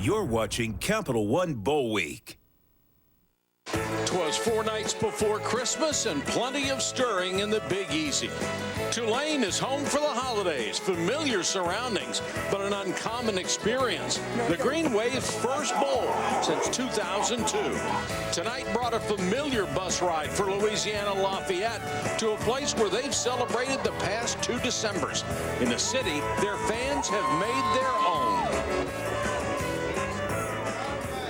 You're watching Capital One Bowl Week. 'Twas 4 nights before Christmas and plenty of stirring in the Big Easy. Tulane is home for the holidays. Familiar surroundings, but an uncommon experience. The Green Wave's first bowl since 2002. Tonight brought a familiar bus ride for Louisiana Lafayette to a place where they've celebrated the past 2 Decembers. In the city, their fans have made their own.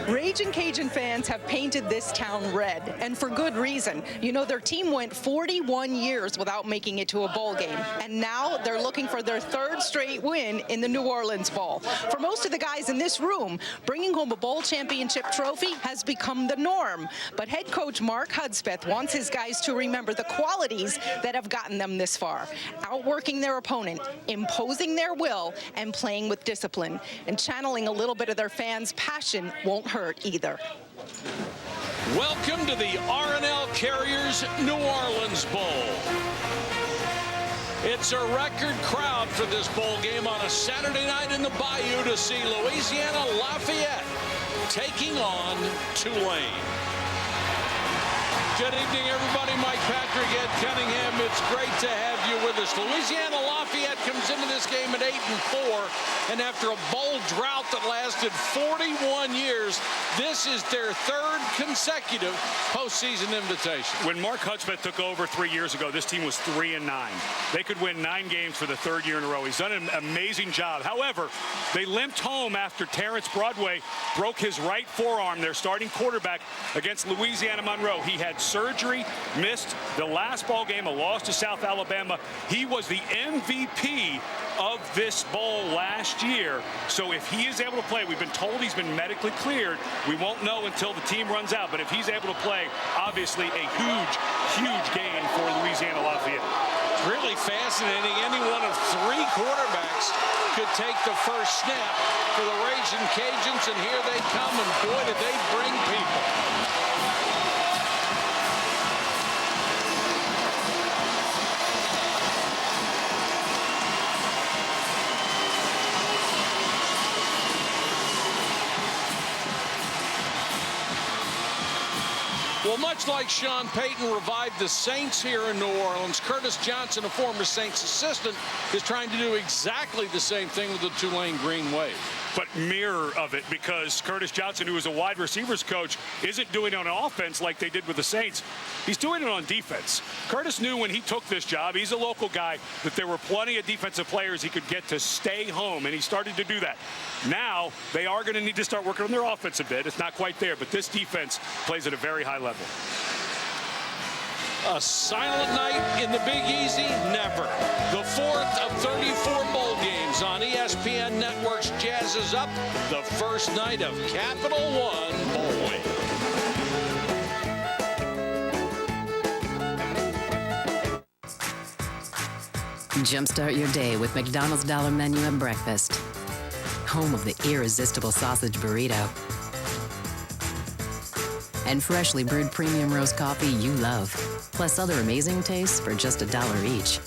Ragin Cajun fans have painted this town red, and for good reason. You know, their team went 41 years without making it to a bowl game, and now they're looking for their 3rd straight win in the New Orleans Bowl. For most of the guys in this room, bringing home a bowl championship trophy has become the norm. But head coach Mark Hudspeth wants his guys to remember the qualities that have gotten them this far. Outworking their opponent, imposing their will, and playing with discipline. And channeling a little bit of their fans' passion won't hurt either. Welcome to the R&L Carriers New Orleans Bowl. It's a record crowd for this bowl game on a Saturday night in the Bayou to see Louisiana Lafayette taking on Tulane. Good evening, everybody. Mike Patrick, Ed Cunningham. It's great to have you with us. Louisiana Lafayette comes into this game at 8-4, and after a bowl drought that lasted 41 years, this is their 3rd consecutive postseason invitation. When Mark Hudspeth took over 3 years ago, this team was 3-9. They could win 9 games for the 3rd year in a row. He's done an amazing job. However, they limped home after Terrence Broadway broke his right forearm, their starting quarterback, against Louisiana Monroe. He had surgery, missed the last ball game, a loss to South Alabama. He was the MVP of this bowl last year. So if he is able to play, we've been told he's been medically cleared. We won't know until the team runs out. But if he's able to play, obviously a huge, huge gain for Louisiana Lafayette. It's really fascinating. Any one of 3 quarterbacks could take the first snap for the Ragin Cajuns, and here they come, and boy, did they bring people. Well, much like Sean Payton revived the Saints here in New Orleans, Curtis Johnson, a former Saints assistant, is trying to do exactly the same thing with the Tulane Green Wave. But mirror of it, because Curtis Johnson, who is a wide receivers coach, isn't doing it on offense like they did with the Saints. He's doing it on defense. Curtis knew when he took this job, he's a local guy, that there were plenty of defensive players he could get to stay home, and he started to do that. Now, they are going to need to start working on their offense a bit. It's not quite there, but this defense plays at a very high level. A silent night in the Big Easy? Never. The 4th of 34 bowl games on ESPN Network's jazzes up the first night of Capital One Bowl Week. Jumpstart your day with McDonald's Dollar Menu at breakfast. Home of the irresistible sausage burrito. And freshly brewed premium roast coffee you love. Plus other amazing tastes for just $1 each.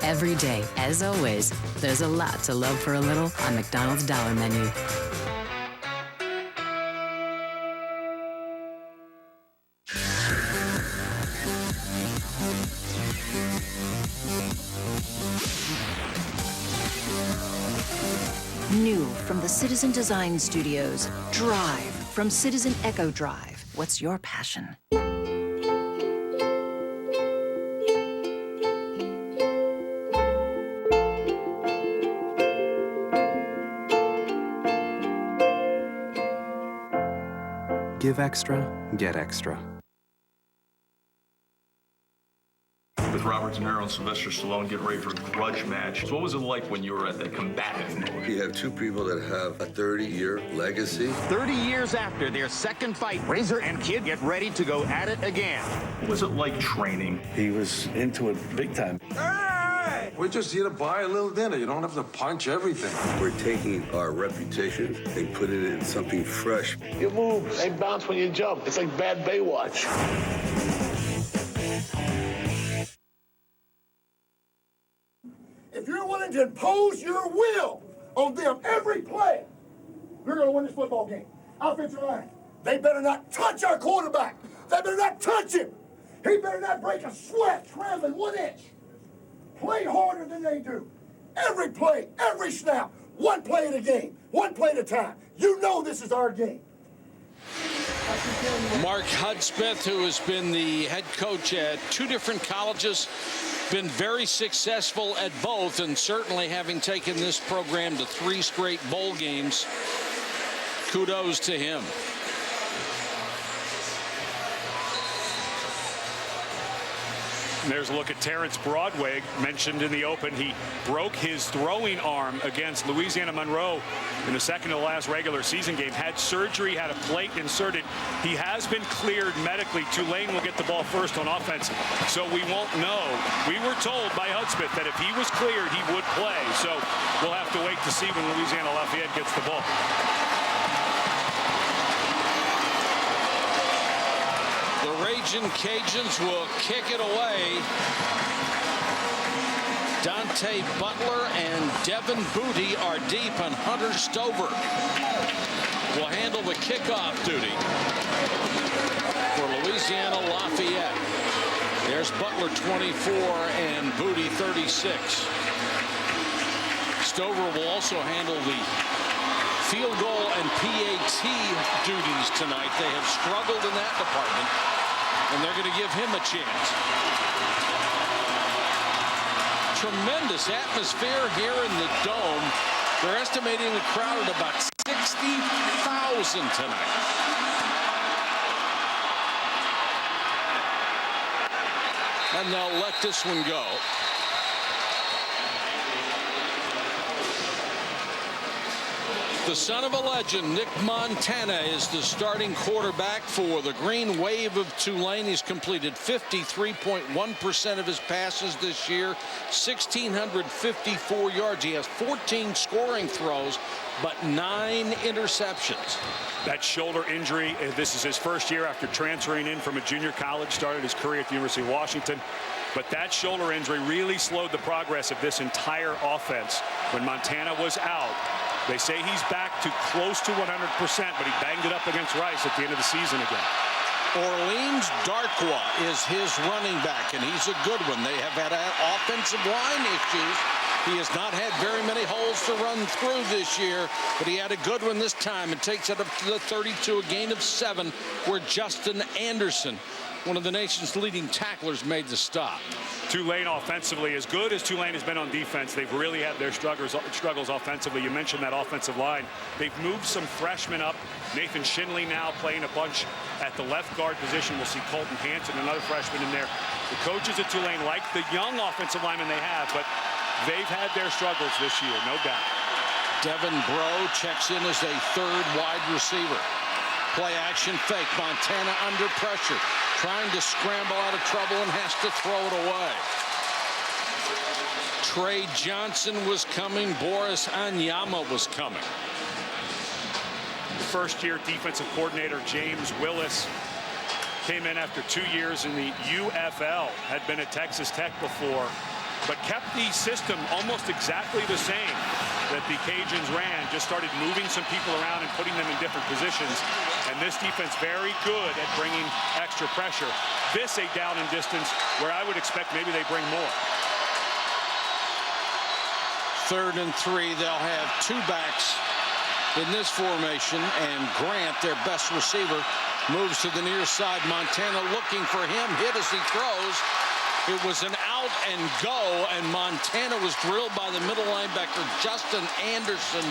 Every day, as always, there's a lot to love for a little on McDonald's Dollar Menu. New from the Citizen Design Studios, Drive from Citizen Echo Drive. What's your passion? Give extra, get extra. With Robert De Niro and Sylvester Stallone getting ready for a grudge match. So what was it like when you were at that combative mode? You have 2 people that have a 30-year legacy. 30 years after their second fight, Razor and Kid get ready to go at it again. What was it like training? He was into it big time. Hey! We're just here to buy a little dinner. You don't have to punch everything. We're taking our reputation and putting it in something fresh. Your moves, they bounce when you jump. It's like bad Baywatch. If you're you're willing to impose your will on them every play, you're going to win this football game. Offensive line, they better not touch our quarterback. They better not touch him. He better not break a sweat traveling 1 inch. Play harder than they do. Every play, every snap, one play at a game, one play at a time. You know this is our game. Mark Hudspeth, who has been the head coach at 2 different colleges, been very successful at both, and certainly having taken this program to 3 straight bowl games, kudos to him. And there's a look at Terrence Broadway, mentioned in the open. He broke his throwing arm against Louisiana Monroe in the second to last regular season game. Had surgery, had a plate inserted. He has been cleared medically. Tulane will get the ball first on offense, so we won't know. We were told by Hudspeth that if he was cleared, he would play. So we'll have to wait to see when Louisiana Lafayette gets the ball. The Ragin Cajuns will kick it away. Dante Butler and Devin Booty are deep, and Hunter Stover will handle the kickoff duty for Louisiana Lafayette. There's Butler 24 and Booty 36. Stover will also handle the field goal and PAT duties tonight. They have struggled in that department, and they're going to give him a chance. Tremendous atmosphere here in the Dome. They're estimating the crowd at about 60,000 tonight. And they'll let this one go. The son of a legend, Nick Montana, is the starting quarterback for the Green Wave of Tulane. He's completed 53.1% of his passes this year, 1,654 yards. He has 14 scoring throws, but 9 interceptions. That shoulder injury, this is his first year after transferring in from a junior college, started his career at the University of Washington. But that shoulder injury really slowed the progress of this entire offense. When Montana was out, they say he's back to close to 100%, but he banged it up against Rice at the end of the season again. Orleans Darkwa is his running back, and he's a good one. They have had offensive line issues. He has not had very many holes to run through this year, but he had a good one this time and takes it up to the 32, a gain of 7, where Justin Anderson, one of the nation's leading tacklers, made the stop. Tulane offensively, as good as Tulane has been on defense, they've really had their struggles offensively. You mentioned that offensive line. They've moved some freshmen up. Nathan Shinley now playing a bunch at the left guard position. We'll see Colton Hanson, another freshman in there. The coaches at Tulane like the young offensive linemen they have, but they've had their struggles this year, no doubt. Devin Breaux checks in as a 3rd wide receiver. Play action fake. Montana under pressure, trying to scramble out of trouble and has to throw it away. Trey Johnson was coming. Boris Anyama was coming. First-year defensive coordinator James Willis came in after 2 years in the UFL, had been at Texas Tech before, but kept the system almost exactly the same that the Cajuns ran. Just started moving some people around and putting them in different positions. And this defense very good at bringing extra pressure. This a down and distance where I would expect maybe they bring more. 3rd and 3. They'll have 2 backs in this formation, and Grant, their best receiver, moves to the near side. Montana looking for him, hit as he throws. It was an out and go, and Montana was drilled by the middle linebacker, Justin Anderson,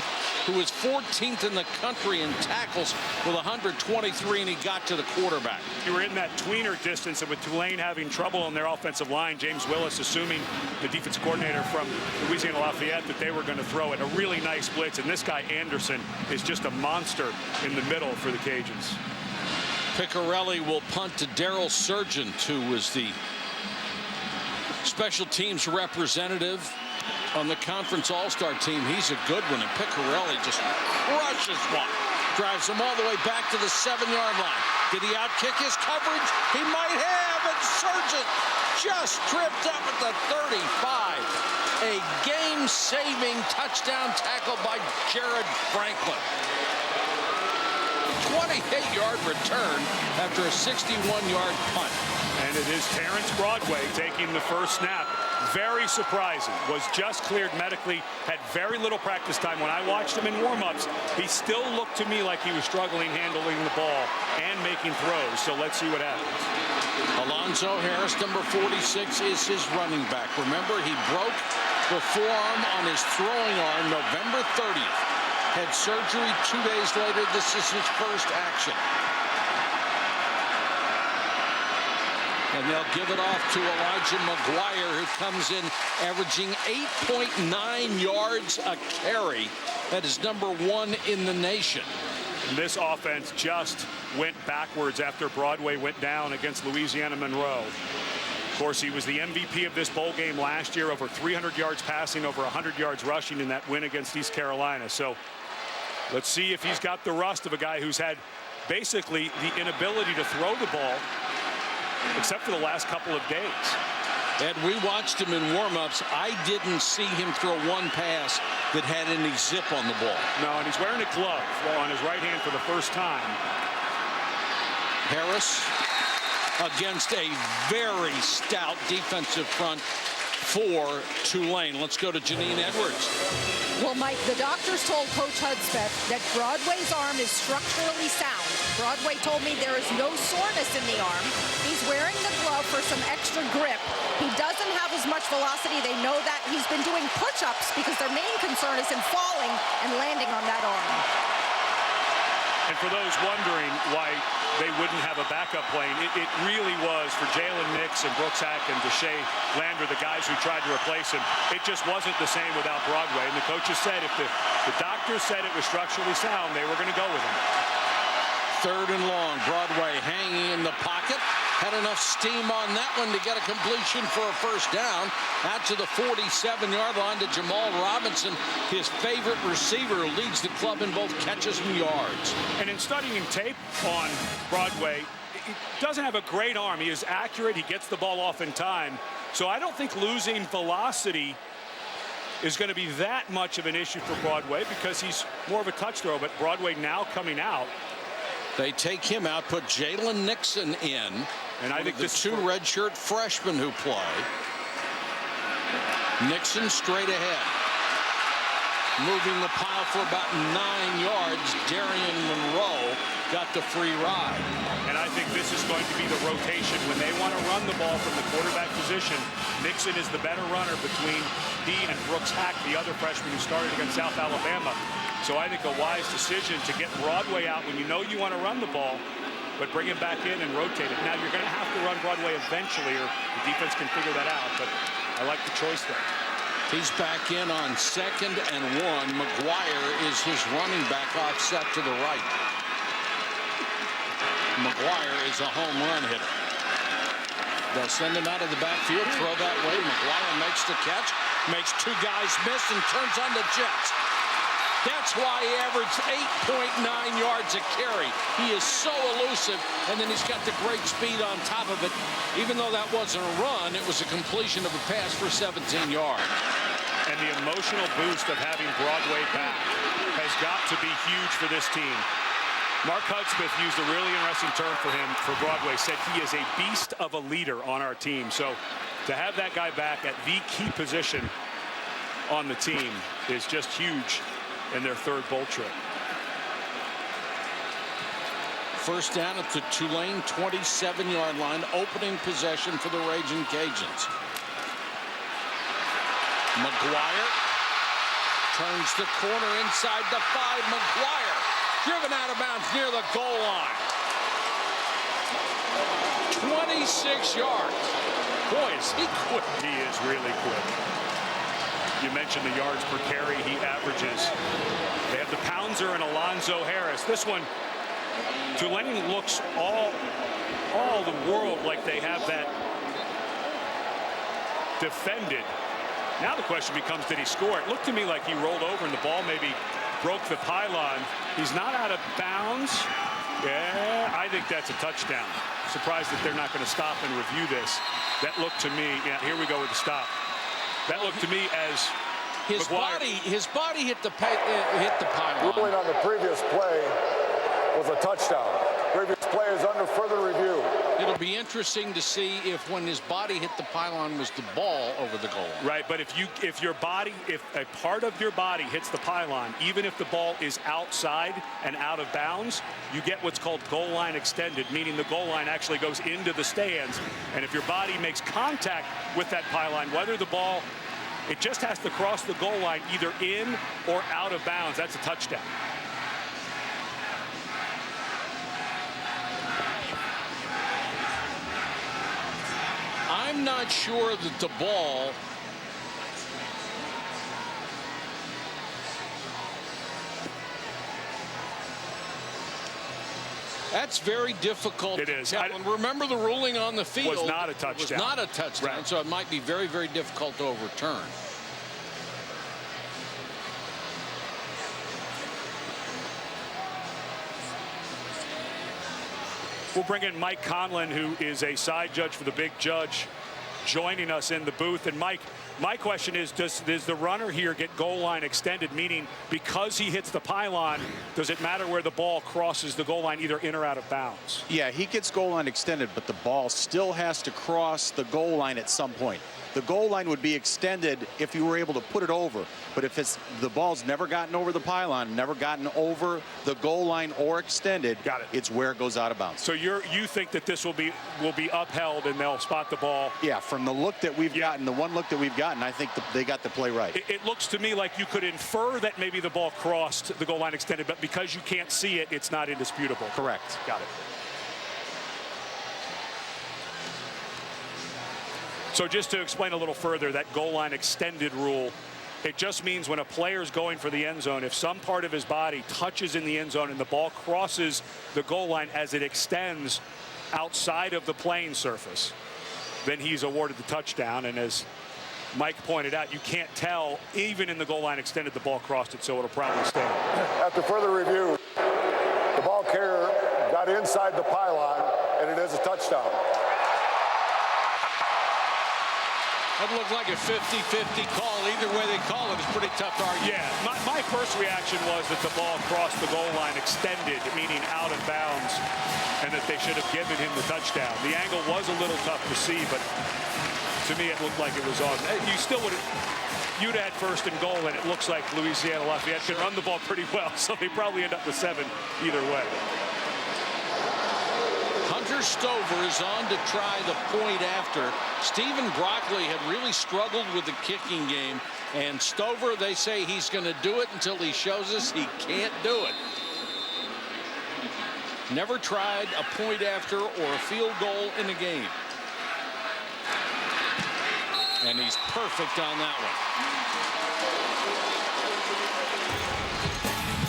who is 14th in the country in tackles with 123, and he got to the quarterback. You were in that tweener distance, and with Tulane having trouble on their offensive line, James Willis, assuming the defensive coordinator from Louisiana Lafayette, that they were going to throw it. A really nice blitz, and this guy Anderson is just a monster in the middle for the Cajuns. Piccarelli will punt to Daryl Surgeon, who was the special teams representative on the conference all-star team. He's a good one, and Piccarelli just crushes one. Drives him all the way back to the 7-yard line. Did he outkick his coverage? He might have, and Surgeon just tripped up at the 35. A game-saving touchdown tackle by Jared Franklin. 28-yard return after a 61-yard punt. And it is Terrence Broadway taking the first snap. Very surprising. Was just cleared medically. Had very little practice time. When I watched him in warm-ups, he still looked to me like he was struggling handling the ball and making throws. So let's see what happens. Alonzo Harris, number 46, is his running back. Remember, he broke the forearm on his throwing arm November 30th. Had surgery 2 days later. This is his first action. And they'll give it off to Elijah McGuire, who comes in averaging 8.9 yards a carry. That is number 1 in the nation. And this offense just went backwards after Broadway went down against Louisiana Monroe. Of course, he was the MVP of this bowl game last year, over 300 yards passing, over 100 yards rushing in that win against East Carolina. So let's see if he's got the rust of a guy who's had basically the inability to throw the ball except for the last couple of days. And we watched him in warm-ups. I didn't see him throw one pass that had any zip on the ball. No, and he's wearing a glove on his right hand for the first time. Harris against a very stout defensive front for Tulane. Let's go to Janine Edwards. Well, Mike, the doctors told Coach Hudspeth that Broadway's arm is structurally sound. Broadway told me there is no soreness in the arm. He's wearing the glove for some extra grip. He doesn't have as much velocity. They know that. He's been doing push-ups because their main concern is him falling and landing on that arm. And for those wondering why they wouldn't have a backup plane, it really was for Jalen Nix and Brooks Hack and Deshae Lander, the guys who tried to replace him. It just wasn't the same without Broadway. And the coaches said if the doctors said it was structurally sound, they were going to go with him. 3rd and long. Broadway hanging in the pocket. Had enough steam on that one to get a completion for a first down. Out to the 47-yard line to Jamal Robinson, his favorite receiver, who leads the club in both catches and yards. And in studying tape on Broadway, he doesn't have a great arm. He is accurate. He gets the ball off in time. So I don't think losing velocity is going to be that much of an issue for Broadway because he's more of a touch throw. But Broadway now coming out. They take him out, put Jalen Nixon in. And I think the 2 redshirt freshmen who play. Nixon straight ahead. Moving the pile for about 9 yards. Darian Monroe got the free ride. And I think this is going to be the rotation. When they want to run the ball from the quarterback position, Nixon is the better runner between he and Brooks Hack, the other freshman who started against South Alabama. So I think a wise decision to get Broadway out when you know you want to run the ball, but bring him back in and rotate it. Now, you're going to have to run Broadway eventually, or the defense can figure that out, but I like the choice there. He's back in on 2nd and 1. McGuire is his running back offset to the right. McGuire is a home run hitter. They'll send him out of the backfield, throw that way. McGuire makes the catch, makes 2 guys miss, and turns on the Jets. That's why he averaged 8.9 yards a carry. He is so elusive, and then he's got the great speed on top of it. Even though that wasn't a run, it was a completion of a pass for 17 yards. And the emotional boost of having Broadway back has got to be huge for this team. Mark Hudspeth used a really interesting term for him, for Broadway, said he is a beast of a leader on our team. So to have that guy back at the key position on the team is just huge in their 3rd bowl trip. First down at the Tulane 27-yard line, opening possession for the Ragin Cajuns. McGuire turns the corner inside the 5. McGuire driven out of bounds near the goal line. 26 yards. Boy, is he quick. He is really quick. You mentioned the yards per carry he averages. They have the Pouncer and Alonzo Harris. This one, Tulane looks all the world like they have that defended. Now the question becomes, did he score? It looked to me like he rolled over and the ball maybe broke the pylon. He's not out of bounds. Yeah, I think that's a touchdown. Surprised that they're not going to stop and review this. That looked to me, yeah, here we go with the stop. That looked to me as his body hit the pylon. Ruling on the previous play was a touchdown. Previous play is under further review. It'll be interesting to see if when his body hit the pylon was the ball over the goal line. Right, but if a part of your body hits the pylon, even if the ball is outside and out of bounds, you get what's called goal line extended, meaning the goal line actually goes into the stands. And if your body makes contact with that pylon, whether the ball, it just has to cross the goal line either in or out of bounds. That's a touchdown. I'm not sure that the ball that's very difficult. It is. Remember the ruling on the field was not a touchdown. Was not a touchdown, right. So it might be very, very difficult to overturn. We'll bring in Mike Conlon, who is a side judge for the big judge, joining us in the booth. And Mike, my question is, does the runner here get goal line extended, meaning because he hits the pylon, does it matter where the ball crosses the goal line, either in or out of bounds? Yeah, he gets goal line extended, but the ball still has to cross the goal line at some point. The goal line would be extended if you were able to put it over. But if the ball's never gotten over the pylon, never gotten over the goal line or extended, it's where it goes out of bounds. So you think that this will be upheld and they'll spot the ball? Yeah, from the look that we've gotten, the one look that we've gotten, I think they got the play right. It looks to me like you could infer that maybe the ball crossed the goal line extended, but because you can't see it, it's not indisputable. Correct. Got it. So just to explain a little further, that goal line extended rule, it just means when a player's going for the end zone, if some part of his body touches in the end zone and the ball crosses the goal line as it extends outside of the playing surface, then he's awarded the touchdown. And as Mike pointed out, you can't tell, even in the goal line extended, the ball crossed it, so it'll probably stand. After further review, the ball carrier got inside the pylon, and it is a touchdown. That looked like a 50-50 call. Either way they call it, it's pretty tough to argue. Yeah, my first reaction was that the ball crossed the goal line extended, meaning out of bounds, and that they should have given him the touchdown. The angle was a little tough to see, but to me it looked like it was on. You still would have, you'd had first and goal, and it looks like Louisiana Lafayette can run the ball pretty well, so they probably end up with 7 either way. Stover is on to try the point after. Stephen Broccoli had really struggled with the kicking game, and Stover, they say he's going to do it until he shows us he can't do it. Never tried a point after or a field goal in a game. And he's perfect on that one.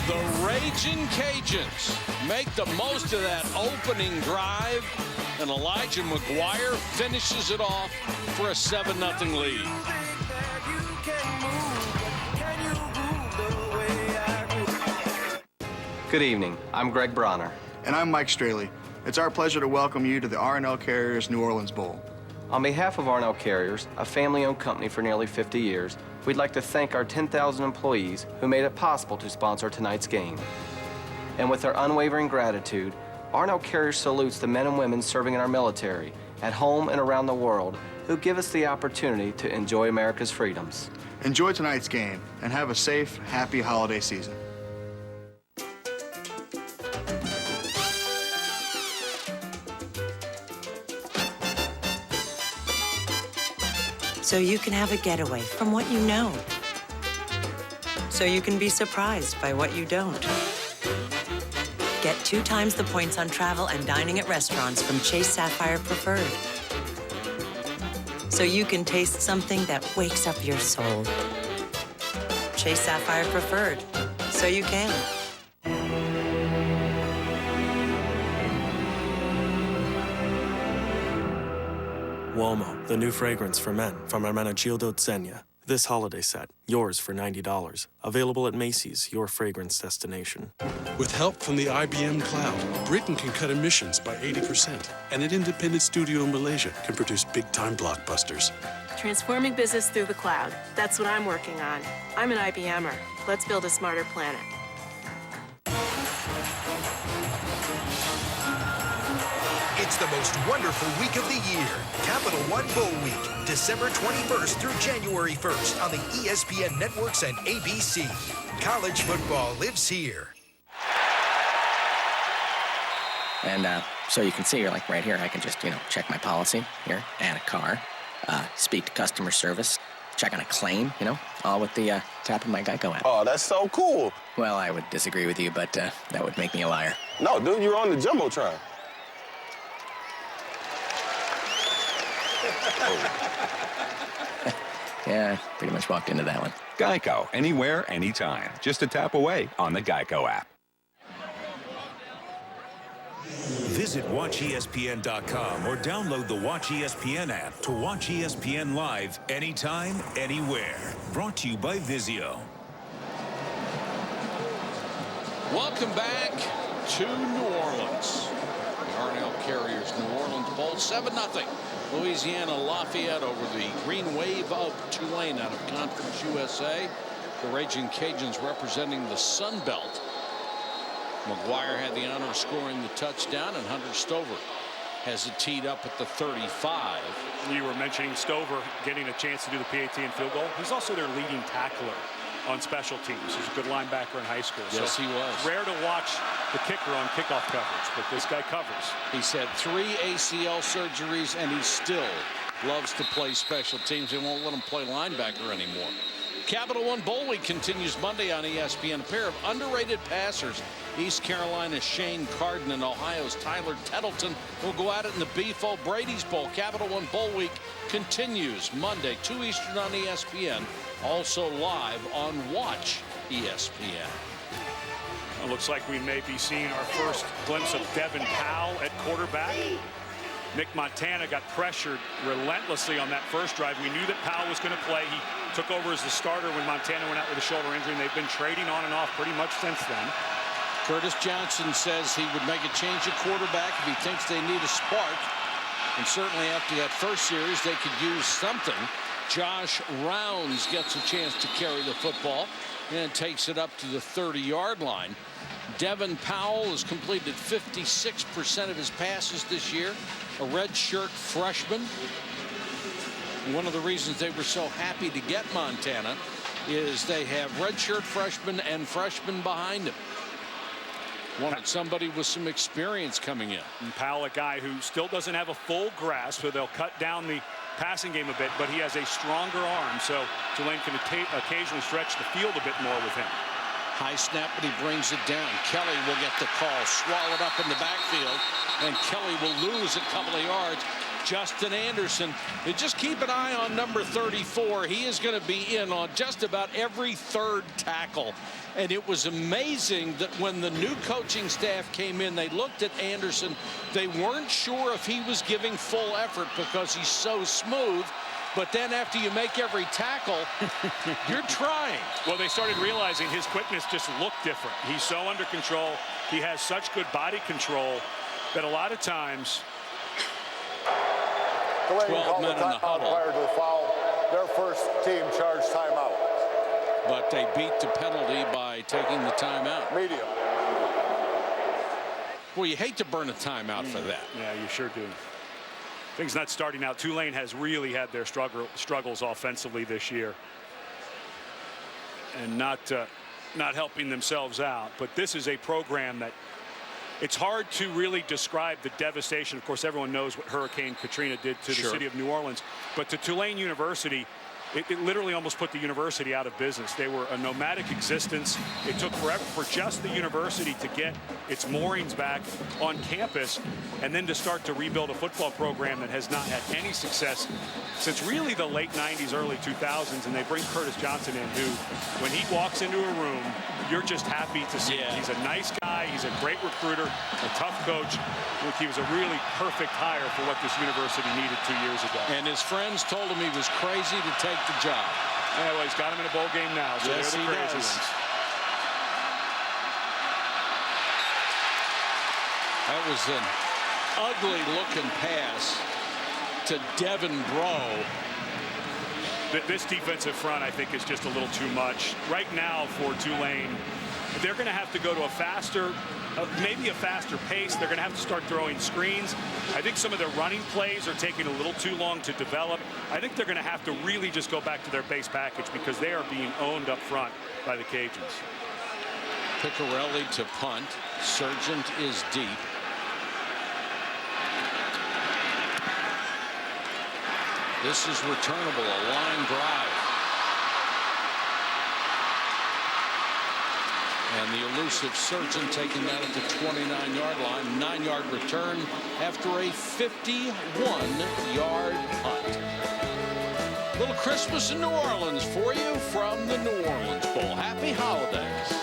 The Ragin Cajuns make the most of that opening drive, and Elijah McGuire finishes it off for a 7-0 lead. Good evening. I'm Greg Bronner. And I'm Mike Straley. It's our pleasure to welcome you to the R&L Carriers New Orleans Bowl. On behalf of R&L Carriers, a family-owned company for nearly 50 years, we'd like to thank our 10,000 employees who made it possible to sponsor tonight's game. And with our unwavering gratitude, R&L Carriers salutes the men and women serving in our military, at home and around the world, who give us the opportunity to enjoy America's freedoms. Enjoy tonight's game and have a safe, happy holiday season. So you can have a getaway from what you know. So you can be surprised by what you don't. Get 2 times the points on travel and dining at restaurants from Chase Sapphire Preferred. So you can taste something that wakes up your soul. Chase Sapphire Preferred. So you can. Uomo, the new fragrance for men from Hermenegildo Zegna. This holiday set, yours for $90. Available at Macy's, your fragrance destination. With help from the IBM Cloud, Britain can cut emissions by 80%, and an independent studio in Malaysia can produce big-time blockbusters. Transforming business through the cloud. That's what I'm working on. I'm an IBMer. Let's build a smarter planet. It's the most wonderful week of the year. Capital One Bowl Week, December 21st through January 1st on the ESPN networks and ABC. College football lives here. And so you can see, you're like right here, I can just, check my policy here, add a car, speak to customer service, check on a claim, all with the tap of my Geico app. Oh, that's so cool. Well, I would disagree with you, but that would make me a liar. No, dude, you're on the Jumbotron. Yeah, I pretty much walked into that one. Geico, anywhere, anytime. Just a tap away on the Geico app. Visit WatchESPN.com or download the Watch ESPN app to watch ESPN live anytime, anywhere. Brought to you by Vizio. Welcome back to New Orleans. The R&L Carriers New Orleans Bowl 7-0. Louisiana Lafayette over the Green Wave of Tulane out of Conference USA. The Ragin Cajuns representing the Sun Belt. McGuire had the honor of scoring the touchdown, and Hunter Stover has it teed up at the 35. You were mentioning Stover getting a chance to do the PAT and field goal. He's also their leading tackler on special teams. He's a good linebacker in high school. Yes, so he was. Rare to watch the kicker on kickoff coverage, but this guy covers. He's had 3 ACL surgeries, and he still loves to play special teams. They won't let him play linebacker anymore. Capital One Bowl Week continues Monday on ESPN. A pair of underrated passers, East Carolina's Shane Carden and Ohio's Tyler Tettleton, will go at it in the Beef O'Brady's Bowl. Capital One Bowl Week continues Monday, 2 Eastern on ESPN. Also live on Watch ESPN. It looks like we may be seeing our first glimpse of Devin Powell at quarterback. Nick Montana got pressured relentlessly on that first drive. We knew that Powell was going to play. He took over as the starter when Montana went out with a shoulder injury, and they've been trading on and off pretty much since then. Curtis Johnson says he would make a change at quarterback if he thinks they need a spark. And certainly after that first series, they could use something. Josh Rounds gets a chance to carry the football and takes it up to the 30-yard line. Devin Powell has completed 56% of his passes this year, a redshirt freshman. One of the reasons they were so happy to get Montana is they have redshirt freshmen and freshmen behind him. Wanted somebody with some experience coming in. And Powell, a guy who still doesn't have a full grasp, so they'll cut down the passing game a bit, but he has a stronger arm, so Tulane can occasionally stretch the field a bit more with him. High snap, but he brings it down. Kelly will get the call, swallowed up in the backfield, and Kelly will lose a couple of yards. Justin Anderson, just keep an eye on number 34. He is going to be in on just about every third tackle. And it was amazing that when the new coaching staff came in, they looked at Anderson. They weren't sure if he was giving full effort because he's so smooth. But then after you make every tackle, you're trying. Well, they started realizing his quickness just looked different. He's so under control. He has such good body control that a lot of times 12 men in the huddle. Prior to the foul, their first team charged timeout. But they beat the penalty by taking the timeout. Medium. Well, you hate to burn a timeout for that. Yeah, you sure do. Things not starting out. Tulane has really had their struggles offensively this year, and not helping themselves out. But this is a program that it's hard to really describe the devastation. Of course, everyone knows what Hurricane Katrina did to the city of New Orleans, but to Tulane University, it literally almost put the university out of business. They were a nomadic existence. It took forever for just the university to get its moorings back on campus, and then to start to rebuild a football program that has not had any success since really the late 90s, early 2000s. And they bring Curtis Johnson in, who, when he walks into a room, you're just happy to see him. He's a nice guy. He's a great recruiter, a tough coach. Look, he was a really perfect hire for what this university needed 2 years ago. And his friends told him he was crazy to take the job. Yeah, well, he's got him in a bowl game now, so yes, they're the crazy ones. That was an ugly-looking pass to Devin Breaux. This defensive front, I think, is just a little too much. Right now for Tulane, they're going to have to go to a faster, maybe a faster pace. They're going to have to start throwing screens. I think some of their running plays are taking a little too long to develop. I think they're going to have to really just go back to their base package because they are being owned up front by the Cajuns. Piccarelli to punt. Sargent is deep. This is returnable, a line drive. And the elusive Sargent taking that at the 29-yard line. 9-yard return after a 51-yard punt. Little Christmas in New Orleans for you from the New Orleans Bowl. Happy holidays.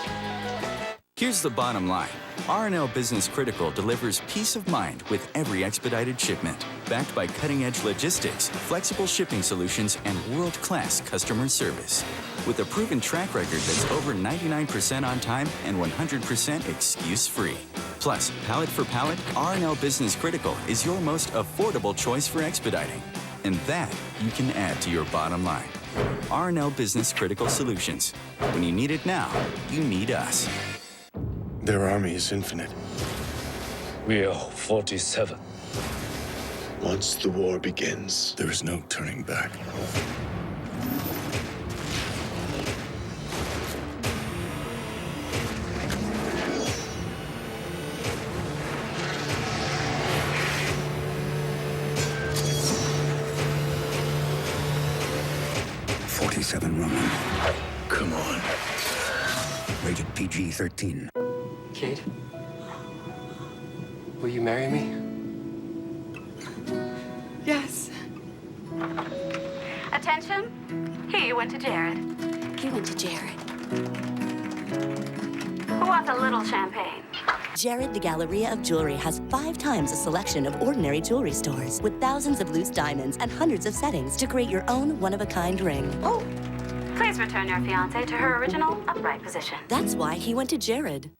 Here's the bottom line. R&L Business Critical delivers peace of mind with every expedited shipment. Backed by cutting-edge logistics, flexible shipping solutions, and world-class customer service. With a proven track record that's over 99% on time and 100% excuse-free. Plus, pallet for pallet, R&L Business Critical is your most affordable choice for expediting. And that you can add to your bottom line. R&L Business Critical Solutions. When you need it now, you need us. Their army is infinite. We are 47. Once the war begins, there is no turning back. Roman. Come on. Rated PG-13. Kate, will you marry me? Yes. Attention. Here you went to Jared. You went to Jared. Who wants a little champagne? Jared, the Galleria of Jewelry, has 5 times a selection of ordinary jewelry stores with thousands of loose diamonds and hundreds of settings to create your own one-of-a-kind ring. Oh, Please return your fiancée to her original upright position. That's why he went to Jared.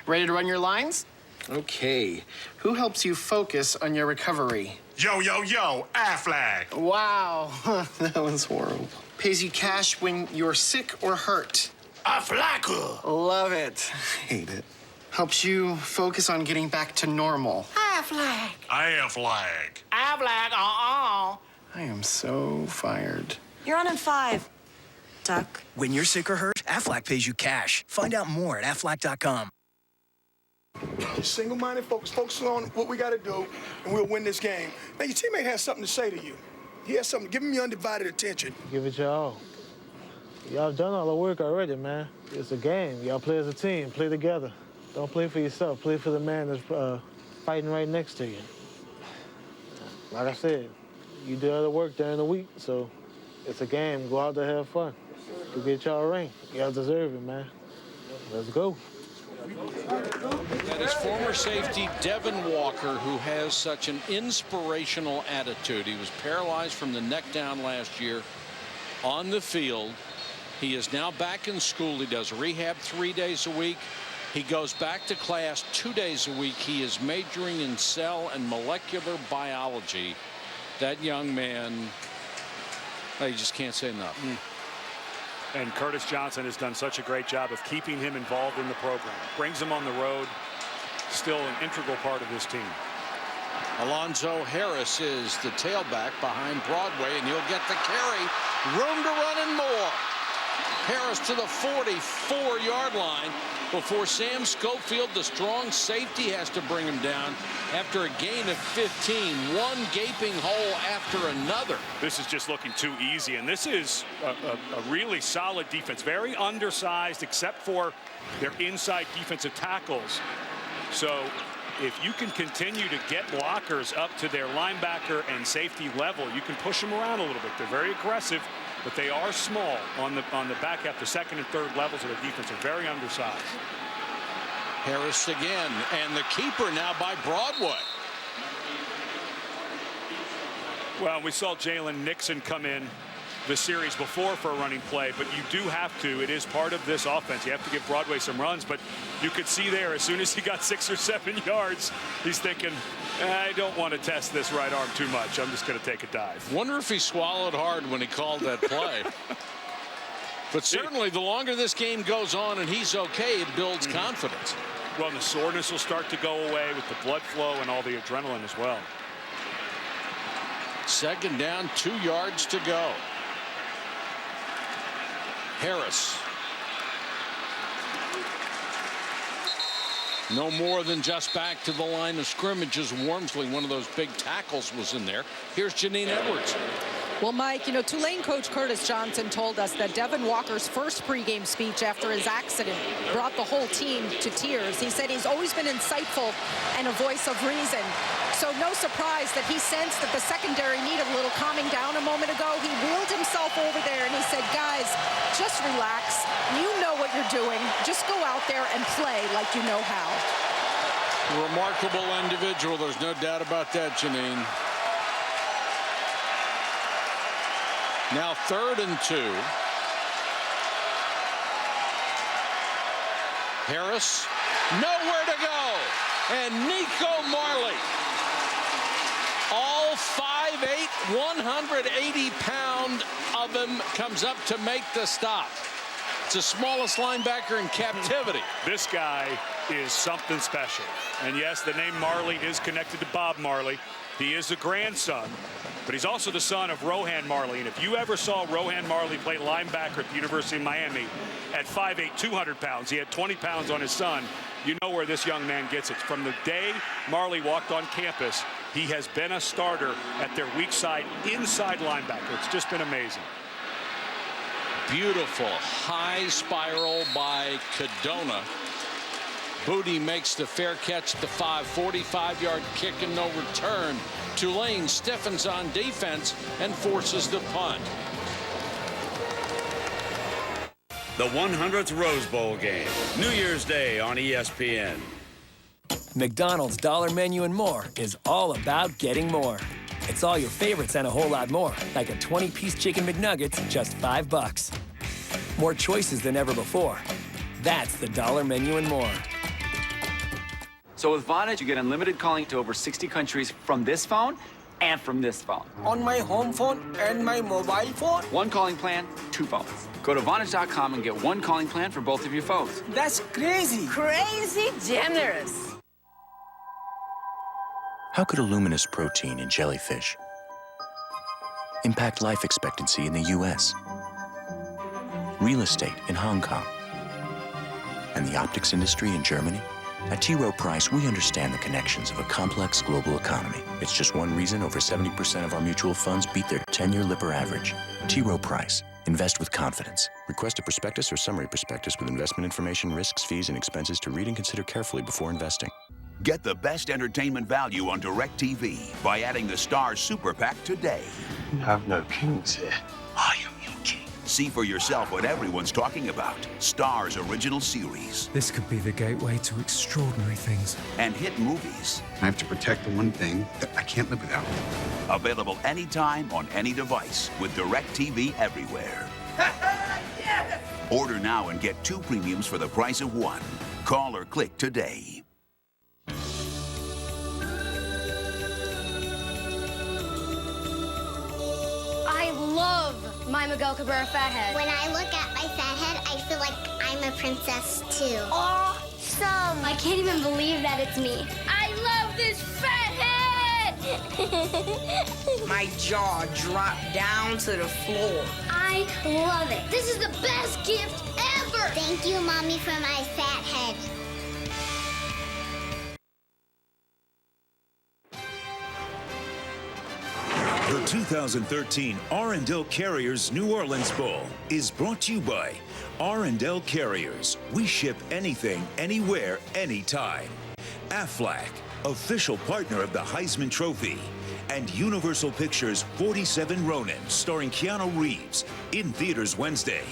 Ready to run your lines? Okay. Who helps you focus on your recovery? Yo, Affleck. Wow, that one's horrible. Pays you cash when you're sick or hurt. Affleck. Love it. Hate it. Helps you focus on getting back to normal. Affleck. I am so fired. You're on in 5. Duck. When you're sick or hurt, Aflac pays you cash. Find out more at aflac.com. Single-minded, focus on what we got to do, and we'll win this game. Now, your teammate has something to say to you. He has something. Give him your undivided attention. Give it your all. Y'all done all the work already, man. It's a game. Y'all play as a team. Play together. Don't play for yourself. Play for the man that's fighting right next to you. Like I said, you do other work during the week, so it's a game. Go out there, have fun. Go get y'all a ring. Y'all deserve it, man. Let's go. That is former safety Devin Walker, who has such an inspirational attitude. He was paralyzed from the neck down last year on the field. He is now back in school. He does rehab 3 days a week. He goes back to class 2 days a week. He is majoring in cell and molecular biology. That young man, you just can't say enough. And Curtis Johnson has done such a great job of keeping him involved in the program. Brings him on the road. Still an integral part of this team. Alonzo Harris is the tailback behind Broadway, and he'll get the carry. Room to run and more. Harris to the 44-yard line before Sam Schofield, the strong safety, has to bring him down after a gain of 15. One gaping hole after another. This is just looking too easy, and this is a really solid defense. Very undersized except for their inside defensive tackles. So if you can continue to get blockers up to their linebacker and safety level, you can push them around a little bit. They're very aggressive, but they are small on the back half. The second and third levels of the defense are very undersized. Harris again, and the keeper now by Broadway. Well, we saw Jalen Nixon come in the series before for a running play, but you do have to. It is part of this offense. You have to give Broadway some runs, but you could see there as soon as he got 6 or 7 yards, he's thinking, I don't want to test this right arm too much. I'm just going to take a dive. Wonder if he swallowed hard when he called that play. But certainly the longer this game goes on and he's okay, it builds confidence. Well, the soreness will start to go away with the blood flow and all the adrenaline as well. 2nd down, 2 yards to go. Harris. No more than just back to the line of scrimmage as Wormsley, one of those big tackles, was in there. Here's Janine Edwards. Well, Mike, Tulane coach Curtis Johnson told us that Devin Walker's first pregame speech after his accident brought the whole team to tears. He said he's always been insightful and a voice of reason. So no surprise that he sensed that the secondary needed a little calming down a moment ago. He wheeled himself over there and he said, guys, just relax. You know what you're doing. Just go out there and play like you know how. Remarkable individual. There's no doubt about that, Janine. Now 3rd and 2. Harris, nowhere to go. And Nico Marley, all 5'8", 180-pound of him, comes up to make the stop. It's the smallest linebacker in captivity. This guy is something special. And yes, the name Marley is connected to Bob Marley. He is a grandson, but he's also the son of Rohan Marley. And if you ever saw Rohan Marley play linebacker at the University of Miami at 5'8", 200 pounds, he had 20 pounds on his son, you know where this young man gets it. From the day Marley walked on campus, he has been a starter at their weak side inside linebacker. It's just been amazing. Beautiful high spiral by Cadona. Booty makes the fair catch, the 45-yard kick and no return. Tulane stiffens on defense and forces the punt. The 100th Rose Bowl game, New Year's Day on ESPN. McDonald's Dollar Menu and More is all about getting more. It's all your favorites and a whole lot more, like a 20-piece Chicken McNuggets, just $5. More choices than ever before. That's the Dollar Menu and More. So with Vonage, you get unlimited calling to over 60 countries from this phone and from this phone. On my home phone and my mobile phone? One calling plan, 2 phones. Go to Vonage.com and get 1 calling plan for both of your phones. That's crazy. Crazy generous. How could a luminous protein in jellyfish impact life expectancy in the U.S., real estate in Hong Kong, and the optics industry in Germany? At T. Rowe Price, we understand the connections of a complex global economy. It's just one reason over 70% of our mutual funds beat their 10-year Lipper average. T. Rowe Price. Invest with confidence. Request a prospectus or summary prospectus with investment information, risks, fees, and expenses to read and consider carefully before investing. Get the best entertainment value on DirecTV by adding the Stars Super Pack today. You have no kings here. I am your king. See for yourself what everyone's talking about. Stars original series. This could be the gateway to extraordinary things. And hit movies. I have to protect the one thing that I can't live without. Available anytime on any device with DirecTV everywhere. Yes! Order now and get 2 premiums for the price of 1. Call or click today. I love my Miguel Cabrera fathead. When I look at my fathead, I feel like I'm a princess too. Awesome! I can't even believe that it's me. I love this fathead! My jaw dropped down to the floor. I love it. This is the best gift ever! Thank you, Mommy, for my fat head. The 2013 R&L Carriers New Orleans Bowl is brought to you by R&L Carriers. We ship anything, anywhere, anytime. Aflac, official partner of the Heisman Trophy. And Universal Pictures' 47 Ronin, starring Keanu Reeves, in theaters Wednesday.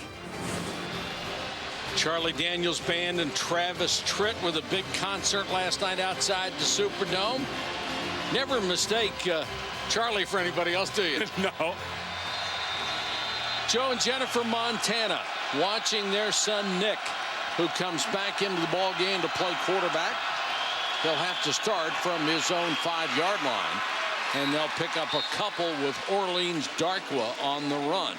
Charlie Daniels Band and Travis Tritt with a big concert last night outside the Superdome. Never mistake Charlie for anybody else, do you? No. Joe and Jennifer Montana watching their son Nick, who comes back into the ball game to play quarterback. He'll have to start from his own 5-yard line, and they'll pick up a couple with Orleans Darkwa on the run.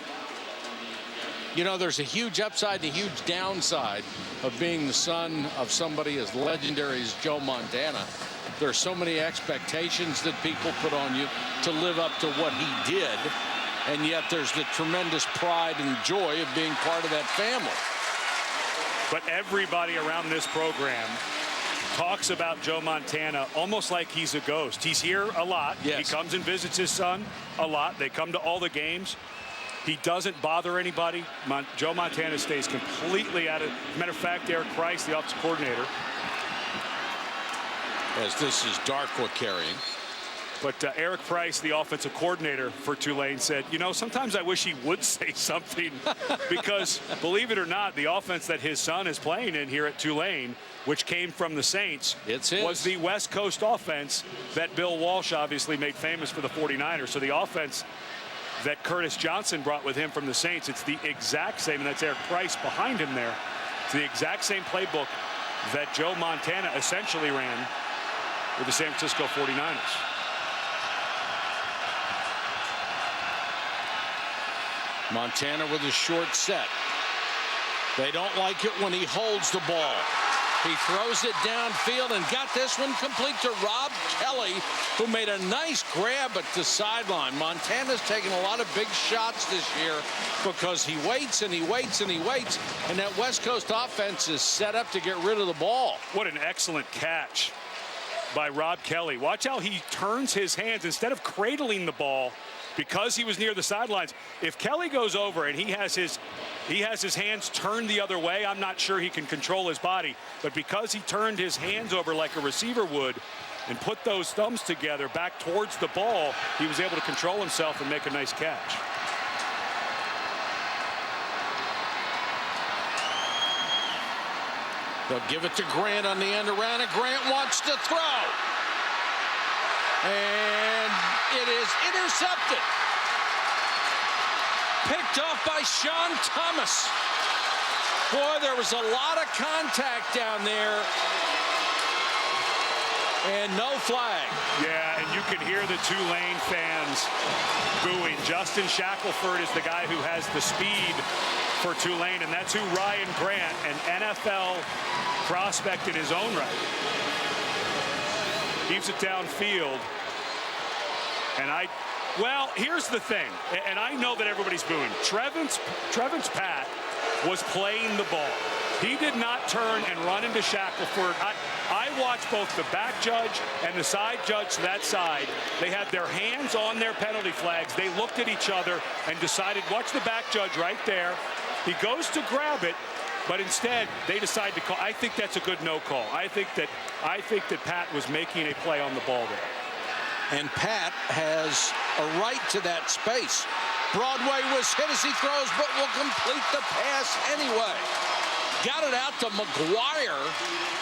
You know, there's a huge upside and a huge downside of being the son of somebody as legendary as Joe Montana. There are so many expectations that people put on you to live up to what he did, and yet there's the tremendous pride and joy of being part of that family. But everybody around this program talks about Joe Montana almost like he's a ghost. He's here a lot. Yes. He comes and visits his son a lot. They come to all the games. He doesn't bother anybody. Joe Montana stays completely out of. As a matter of fact, Eric Price, the offensive coordinator, as this is Darkwa carrying. But Eric Price, the offensive coordinator for Tulane, said, you know, sometimes I wish he would say something because, believe it or not, the offense that his son is playing in here at Tulane, which came from the Saints, was the West Coast offense that Bill Walsh obviously made famous for the 49ers. So the offense that Curtis Johnson brought with him from the Saints, it's the exact same, and that's Eric Price behind him there. It's the exact same playbook that Joe Montana essentially ran with the San Francisco 49ers. Montana with a short set. They don't like it when he holds the ball. He throws it downfield and got this one complete to Rob Kelly, who made a nice grab at the sideline. Montana's taken a lot of big shots this year because he waits and he waits and he waits, and that West Coast offense is set up to get rid of the ball. What an excellent catch by Rob Kelly. Watch how he turns his hands instead of cradling the ball. Because he was near the sidelines, if Kelly goes over and he has his hands turned the other way, I'm not sure he can control his body. But because he turned his hands over like a receiver would and put those thumbs together back towards the ball, he was able to control himself and make a nice catch. They'll give it to Grant on the end around, and Grant wants to throw. And it is intercepted. Picked off by Sean Thomas. Boy, there was a lot of contact down there. And no flag. Yeah, and you can hear the Tulane fans booing. Justin Shackelford is the guy who has the speed for Tulane, and that's who Ryan Grant, an NFL prospect in his own right, keeps it downfield. And well, here's the thing, and I know that everybody's booing. Trevin's Pat was playing the ball. He did not turn and run into Shackelford. I watched both the back judge and the side judge to that side. They had their hands on their penalty flags. They looked at each other and decided, watch the back judge right there. He goes to grab it, but instead they decide to call. I think that's a good no call. I think that Pat was making a play on the ball there. And Pat has a right to that space. Broadway was hit as he throws, but will complete the pass anyway. Got it out to McGuire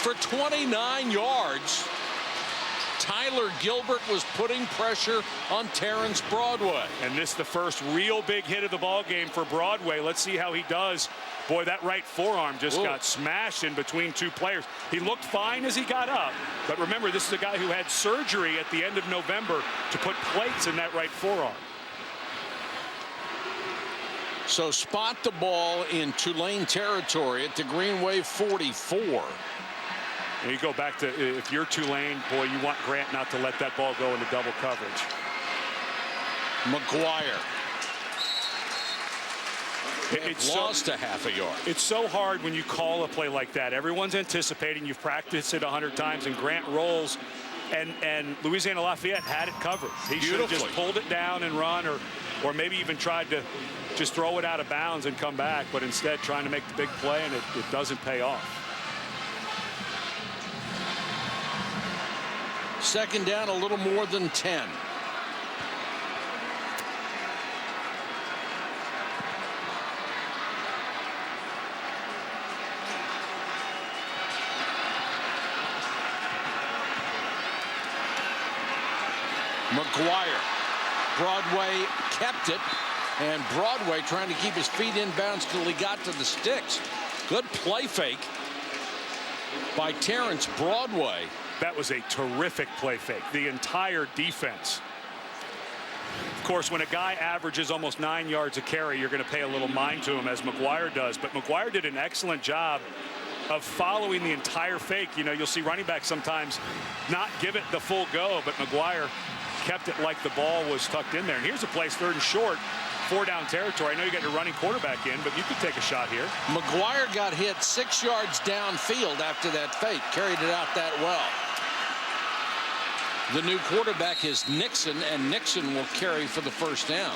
for 29 yards. Tyler Gilbert was putting pressure on Terrence Broadway. And this is the first real big hit of the ball game for Broadway. Let's see how he does. Boy, that right forearm just got smashed in between two players. He looked fine as he got up. But remember, this is a guy who had surgery at the end of November to put plates in that right forearm. So spot the ball in Tulane territory at the Greenway 44. And you go back to, if you're Tulane, boy, you want Grant not to let that ball go into double coverage. McGuire. It's lost a half a yard. It's so hard when you call a play like that. Everyone's anticipating. You've practiced it 100 times, and Grant rolls. And Louisiana Lafayette had it covered. He should have just pulled it down and run, or maybe even tried to just throw it out of bounds and come back, but instead trying to make the big play, and it doesn't pay off. Second down, a little more than 10. McGuire. Broadway kept it. And Broadway trying to keep his feet in bounds till he got to the sticks. Good play fake by Terrence Broadway. That was a terrific play fake. The entire defense. Of course, when a guy averages almost 9 yards a carry, you're going to pay a little mind to him, as McGuire does. But McGuire did an excellent job of following the entire fake. You know, you'll see running backs sometimes not give it the full go, but McGuire kept it like the ball was tucked in there. And here's a place, 3rd and short, 4-down territory. I know you got your running quarterback in, but you could take a shot here. McGuire got hit 6 yards downfield after that fake. Carried it out that well. The new quarterback is Nixon, and Nixon will carry for the 1st down.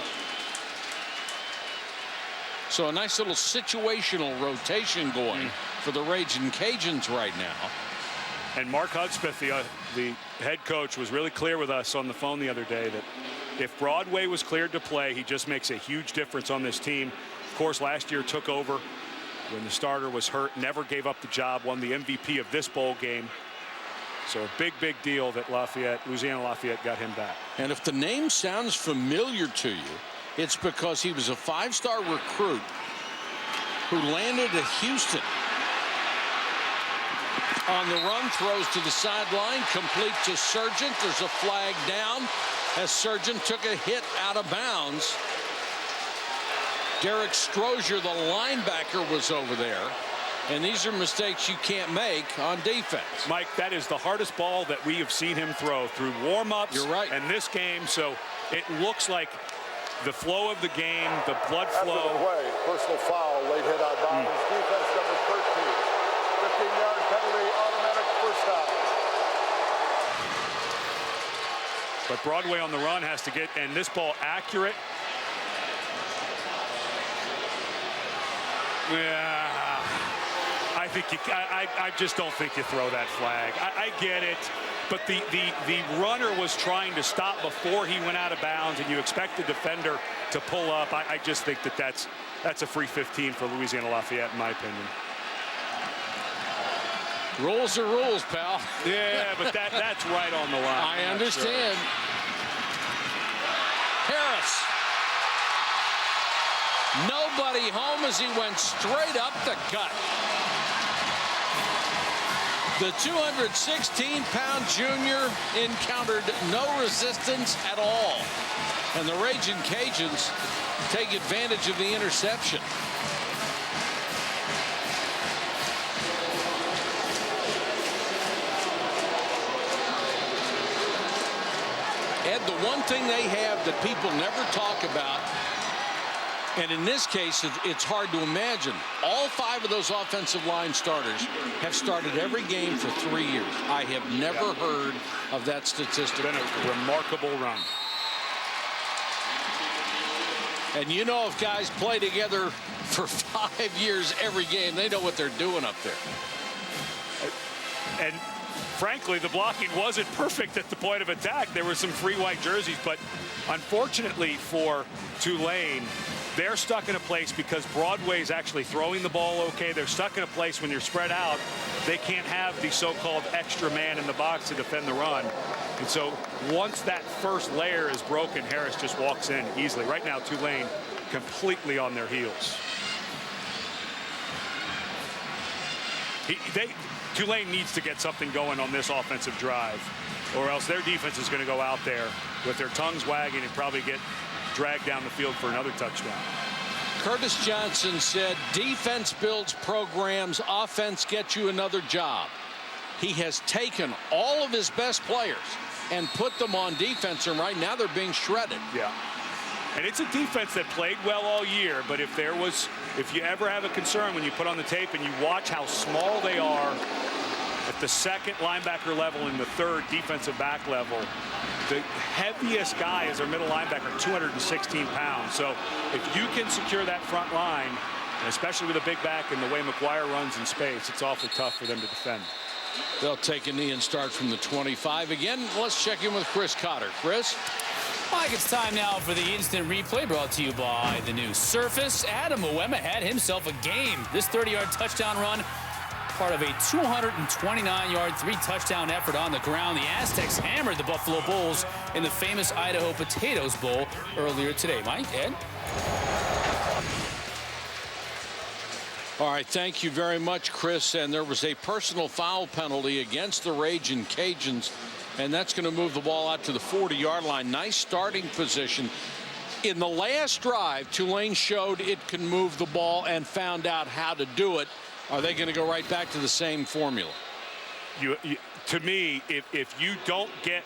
So a nice little situational rotation going for the Ragin' Cajuns right now. And Mark Hudspeth, the head coach, was really clear with us on the phone the other day that if Broadway was cleared to play, he just makes a huge difference on this team. Of course, last year took over when the starter was hurt, never gave up the job, won the MVP of this bowl game. So a big, big deal that Louisiana Lafayette got him back. And if the name sounds familiar to you, it's because he was a 5-star recruit who landed at Houston. On the run, throws to the sideline, complete to Sargent. There's a flag down as Sargent took a hit out of bounds. Derek Strozier, the linebacker, was over there. And these are mistakes you can't make on defense. Mike, that is the hardest ball that we have seen him throw through warm-ups. You're right. And this game, so it looks like the flow of the game, the blood flow. After the play, personal foul, late hit out of bounds. Defense number 13. 15-yard penalty, automatic 1st down. But Broadway on the run has to get, and this ball accurate. Yeah. I just don't think you throw that flag. I get it, but the runner was trying to stop before he went out of bounds, and you expect the defender to pull up. I just think that's a free 15 for Louisiana Lafayette, in my opinion. Rules are rules, pal. Yeah, but that's right on the line. I understand. Sure. Harris. Nobody home as he went straight up the gut. The 216-pound junior encountered no resistance at all. And the Ragin' Cajuns take advantage of the interception. Ed, the one thing they have that people never talk about, and in this case, it's hard to imagine. All 5 of those offensive line starters have started every game for 3 years. I have never heard of that statistic. Been a remarkable run. And you know, if guys play together for 5 years every game, they know what they're doing up there. And frankly, the blocking wasn't perfect at the point of attack. There were some free white jerseys, but unfortunately for Tulane, they're stuck in a place because Broadway's actually throwing the ball okay. They're stuck in a place when you're spread out. They can't have the so-called extra man in the box to defend the run. And so once that first layer is broken, Harris just walks in easily. Right now, Tulane completely on their heels. Tulane needs to get something going on this offensive drive, or else their defense is going to go out there with their tongues wagging and probably get dragged down the field for another touchdown. Curtis Johnson said, defense builds programs, offense gets you another job. He has taken all of his best players and put them on defense, and right now they're being shredded. Yeah. And it's a defense that played well all year, but if you ever have a concern when you put on the tape and you watch how small they are at the 2nd linebacker level and the 3rd defensive back level, the heaviest guy is their middle linebacker, 216 pounds. So if you can secure that front line, and especially with a big back and the way McGuire runs in space, it's awfully tough for them to defend. They'll take a knee and start from the 25. Again, let's check in with Chris Cotter. Chris? Mike, it's time now for the instant replay brought to you by the new Surface. Adam Uwema had himself a game. This 30-yard touchdown run, part of a 229-yard, 3-touchdown effort on the ground. The Aztecs hammered the Buffalo Bulls in the famous Idaho Potatoes Bowl earlier today. Mike, Ed? All right, thank you very much, Chris. And there was a personal foul penalty against the Ragin Cajuns, and that's going to move the ball out to the 40-yard line. Nice starting position. In the last drive, Tulane showed it can move the ball and found out how to do it. Are they going to go right back to the same formula? To me, if you don't get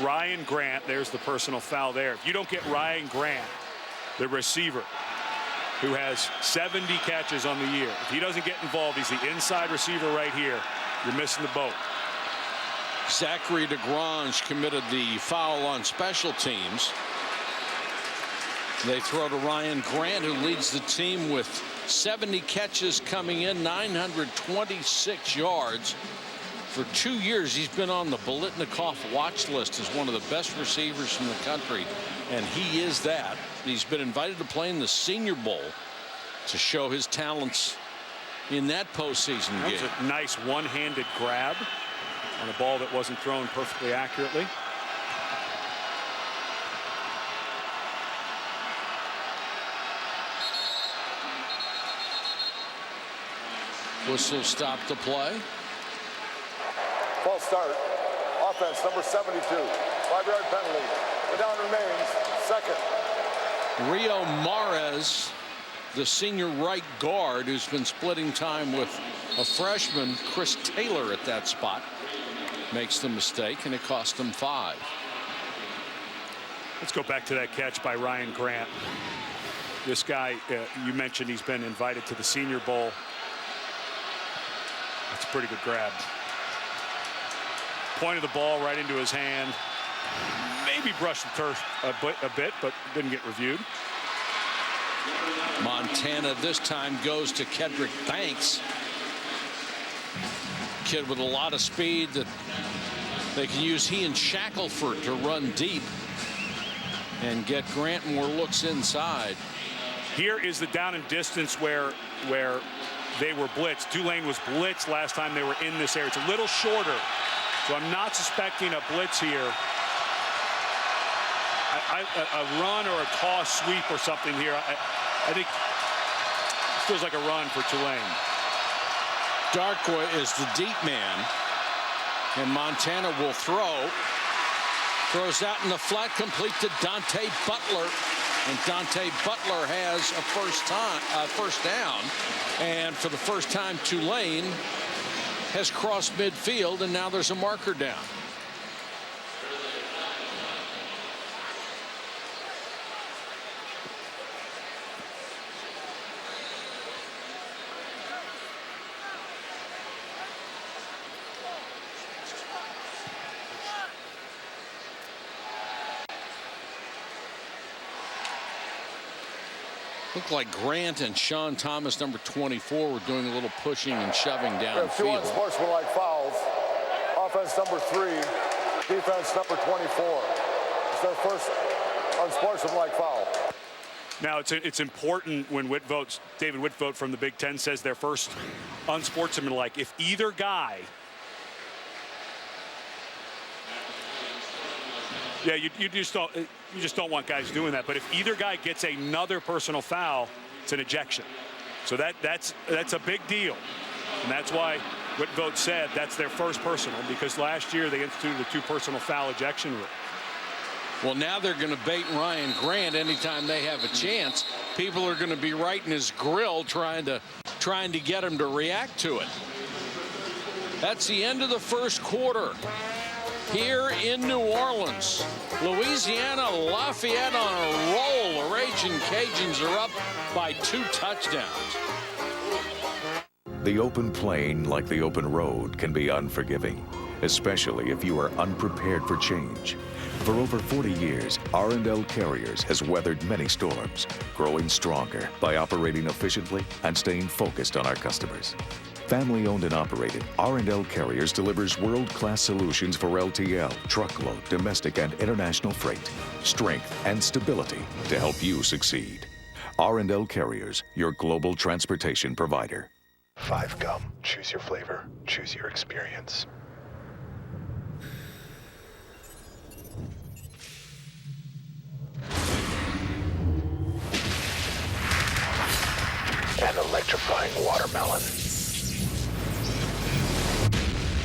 Ryan Grant, there's the personal foul there. If you don't get Ryan Grant, the receiver, who has 70 catches on the year, if he doesn't get involved, he's the inside receiver right here, you're missing the boat. Zachary DeGrange committed the foul on special teams. They throw to Ryan Grant, who leads the team with 70 catches coming in, 926 yards. For 2 years, he's been on the Bolitnikoff watch list as one of the best receivers in the country, and he is that. He's been invited to play in the Senior Bowl to show his talents in that postseason game. That was a nice one-handed grab on a ball that wasn't thrown perfectly accurately. Whistle stopped the play. False start. Offense number 72. 5-yard penalty. The down remains second. Rio Mares, the senior right guard, who's been splitting time with a freshman, Chris Taylor, at that spot, makes the mistake, and it cost him 5. Let's go back to that catch by Ryan Grant. This guy, you mentioned he's been invited to the Senior Bowl. That's a pretty good grab. Pointed the ball right into his hand. Maybe brushed the turf a bit, but didn't get reviewed. Montana this time goes to Kedrick Banks. Kid with a lot of speed that they can use he and Shackelford to run deep and get Grant more looks inside. Here is the down and distance where they were blitzed. Tulane was blitzed last time they were in this area. It's a little shorter, so I'm not suspecting a blitz here. A run or a toss sweep or something here. I think it feels like a run for Tulane. Darkwa is the deep man, and Montana will throw. Throws out in the flat, complete to Dante Butler, and Dante Butler has a first down, and for the first time Tulane has crossed midfield, and now there's a marker down. Looked like Grant and Sean Thomas, number 24, were doing a little pushing and shoving downfield. 2 unsportsmanlike fouls. Offense number 3, defense number 24. It's their first unsportsmanlike foul. Now it's important when David Whitvote from the Big Ten says their first unsportsmanlike. If either guy, you just don't want guys doing that. But if either guy gets another personal foul, it's an ejection. So that's a big deal, and that's why Whitvote said that's their first personal, because last year they instituted a 2 personal foul ejection rule. Well, now they're going to bait Ryan Grant anytime they have a chance. People are going to be right in his grill trying to get him to react to it. That's the end of the first quarter. Here in New Orleans, Louisiana, Lafayette on a roll. The Ragin Cajuns are up by 2 touchdowns. The open plain, like the open road, can be unforgiving, especially if you are unprepared for change. For over 40 years, R&L Carriers has weathered many storms, growing stronger by operating efficiently and staying focused on our customers. Family owned and operated, R&L Carriers delivers world-class solutions for LTL, truckload, domestic, and international freight. Strength and stability to help you succeed. R&L Carriers, your global transportation provider. 5 Gum. Choose your flavor. Choose your experience. electrifying watermelon.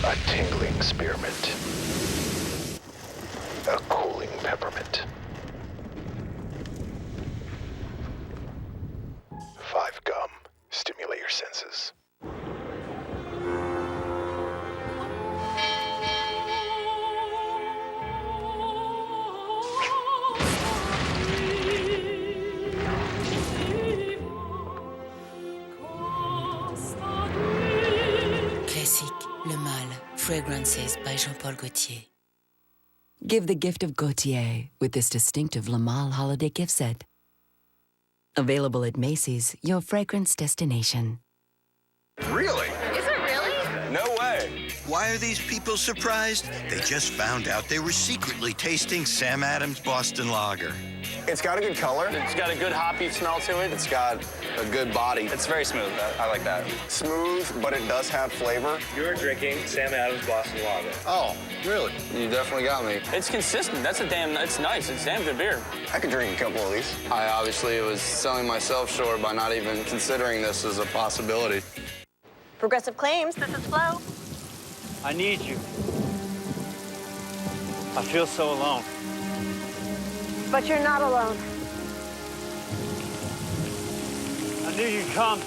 A tingling spearmint. A cooling peppermint. 5 gum. Stimulate your senses. Classique, Le Mâle, Fragrances by Jean-Paul Gaultier. Give the gift of Gaultier with this distinctive Le Mâle holiday gift set. Available at Macy's, your fragrance destination. Really? Is it really? No way. Why are these people surprised? They just found out they were secretly tasting Sam Adams Boston Lager. It's got a good color. It's got a good hoppy smell to it. It's got a good body. It's very smooth. I like that. Smooth, but it does have flavor. You're drinking Sam Adams Boston Lager. Oh, really? You definitely got me. It's consistent. It's nice. It's damn good beer. I could drink a couple of these. I obviously was selling myself short by not even considering this as a possibility. Progressive Claims, this is Flo. I need you. I feel so alone. But you're not alone. I knew you'd come.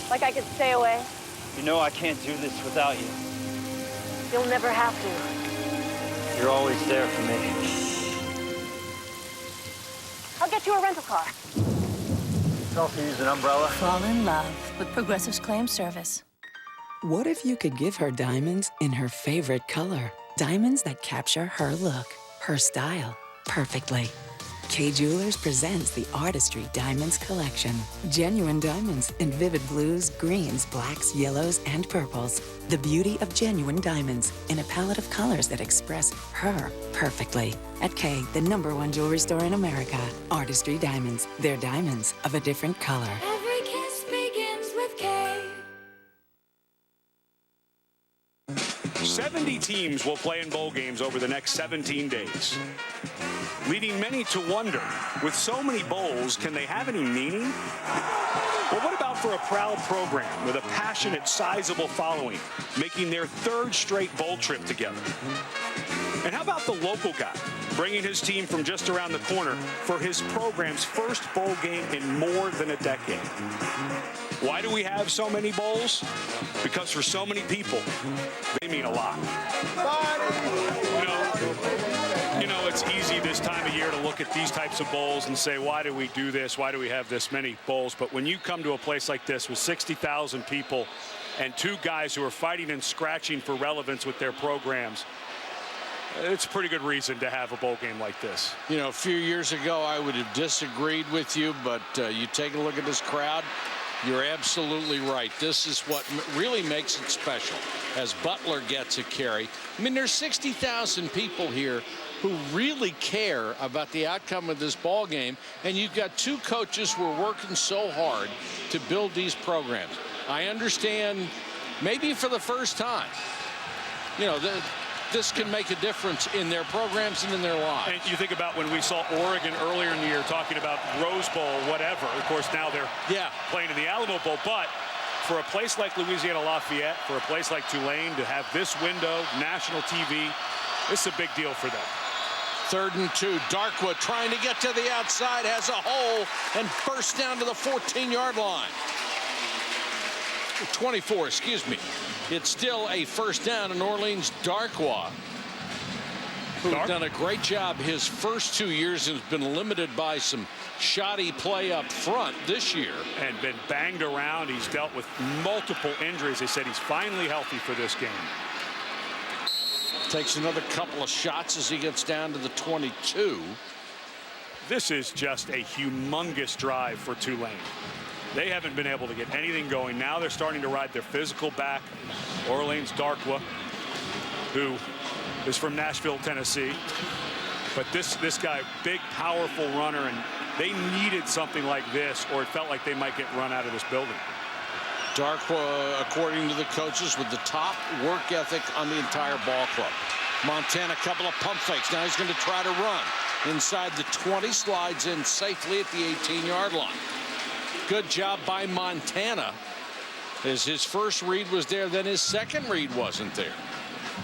Like I could stay away. You know I can't do this without you. You'll never have to. You're always there for me. I'll get you a rental car. Also use an umbrella. Fall in love with Progressive's Claim Service. What if you could give her diamonds in her favorite color? Diamonds that capture her look, her style, perfectly. Kay Jewelers presents the Artistry Diamonds Collection. Genuine diamonds in vivid blues, greens, blacks, yellows, and purples. The beauty of genuine diamonds in a palette of colors that express her perfectly. At Kay, the #1 jewelry store in America. Artistry Diamonds. They're diamonds of a different color. Every kiss begins with Kay. 70 teams will play in bowl games over the next 17 days, leading many to wonder, with so many bowls, can they have any meaning? But what about for a proud program with a passionate, sizable following, making their 3rd straight bowl trip together? And how about the local guy, bringing his team from just around the corner for his program's first bowl game in more than a decade? Why do we have so many bowls? Because for so many people, they mean a lot. You know, it's easy this time of year to look at these types of bowls and say, why do we do this? Why do we have this many bowls? But when you come to a place like this with 60,000 people and 2 guys who are fighting and scratching for relevance with their programs, it's a pretty good reason to have a bowl game like this. You know, a few years ago, I would have disagreed with you, but you take a look at this crowd, you're absolutely right. This is what really makes it special as Butler gets a carry. I mean, there's 60,000 people here who really care about the outcome of this ball game, and you've got 2 coaches who are working so hard to build these programs. I understand maybe for the first time, you know, this can make a difference in their programs and in their lives. And you think about when we saw Oregon earlier in the year talking about Rose Bowl, whatever. Of course, now they're playing in the Alamo Bowl. But for a place like Louisiana Lafayette, for a place like Tulane to have this window, national TV, this is a big deal for them. 3rd and 2. Darkwood trying to get to the outside, has a hole, and bursts down to the 14-yard line. 24, excuse me. It's still a first down in Orleans. Darkwa, who's done a great job his first 2 years and has been limited by some shoddy play up front this year. And been banged around. He's dealt with multiple injuries. They said he's finally healthy for this game. Takes another couple of shots as he gets down to the 22. This is just a humongous drive for Tulane. They haven't been able to get anything going. Now they're starting to ride their physical back. Orleans Darkwa, who is from Nashville, Tennessee. But this guy, big, powerful runner, and they needed something like this, or it felt like they might get run out of this building. Darkwa, according to the coaches, with the top work ethic on the entire ball club. Montana, a couple of pump fakes. Now he's going to try to run. Inside the 20, slides in safely at the 18-yard line. Good job by Montana As his first read was there, then his second read wasn't there.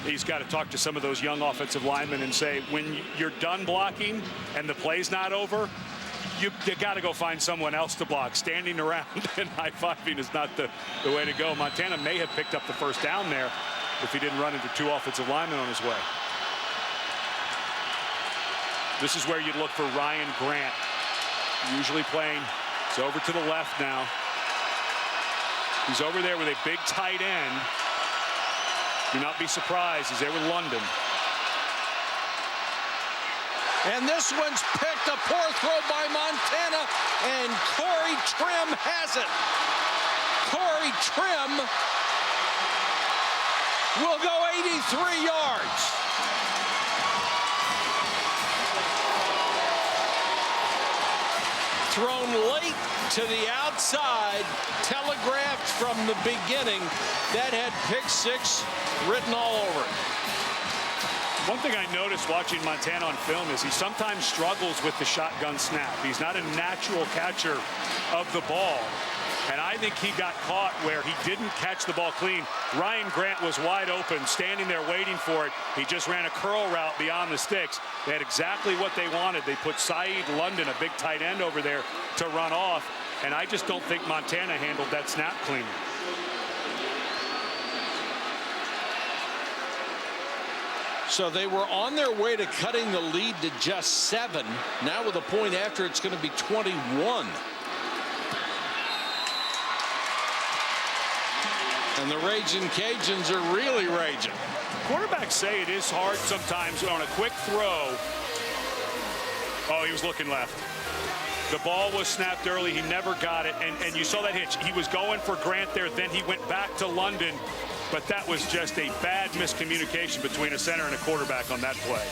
He's got to talk to some of those young offensive linemen and say, when you're done blocking and the play's not over, you got to go find someone else to block. Standing around and high-fiving is not the way to go. Montana may have picked up the first down there if he didn't run into two offensive linemen on his way. This is where you'd look for Ryan Grant. Usually playing. He's over to the left now. He's over there with a big tight end. Do not be surprised. He's there with London. And this one's picked. A poor throw by Montana. And Corey Trim has it. Corey Trim will go 83 yards. Thrown late to the outside, telegraphed from the beginning. That had pick six written all over it. One thing I noticed watching Montana on film is he sometimes struggles with the shotgun snap. He's not a natural catcher of the ball. And I think he got caught where he didn't catch the ball clean. Ryan Grant was wide open, standing there waiting for it. He just ran a curl route beyond the sticks. They had exactly what they wanted. They put Saeed London, a big tight end, over there to run off. And I just don't think Montana handled that snap clean. So they were on their way to cutting the lead to just 7. Now with a point after, it's going to be 21. And the Ragin' Cajuns are really raging. Quarterbacks say it is hard sometimes on a quick throw. Oh, he was looking left. The ball was snapped early. He never got it. And you saw that hitch. He was going for Grant there. Then he went back to London. But that was just a bad miscommunication between a center and a quarterback on that play.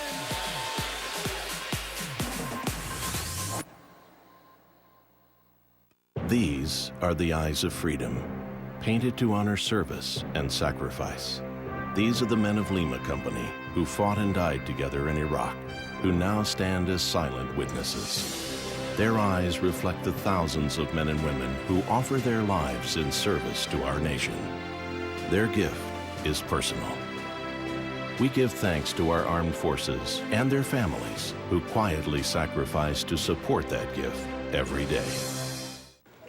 These are the eyes of freedom, painted to honor service and sacrifice. These are the men of Lima Company who fought and died together in Iraq, who now stand as silent witnesses. Their eyes reflect the thousands of men and women who offer their lives in service to our nation. Their gift is personal. We give thanks to our armed forces and their families who quietly sacrifice to support that gift every day.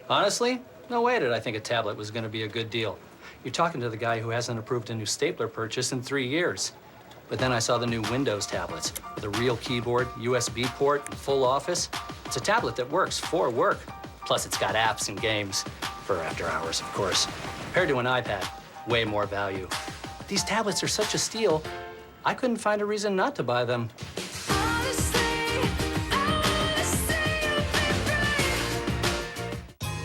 Honestly, no way did I think a tablet was going to be a good deal. You're talking to the guy who hasn't approved a new stapler purchase in 3 years. But then I saw the new Windows tablets with a real keyboard, USB port, and full office. It's a tablet that works for work. Plus, it's got apps and games for after hours, of course. Compared to an iPad, way more value. These tablets are such a steal, I couldn't find a reason not to buy them.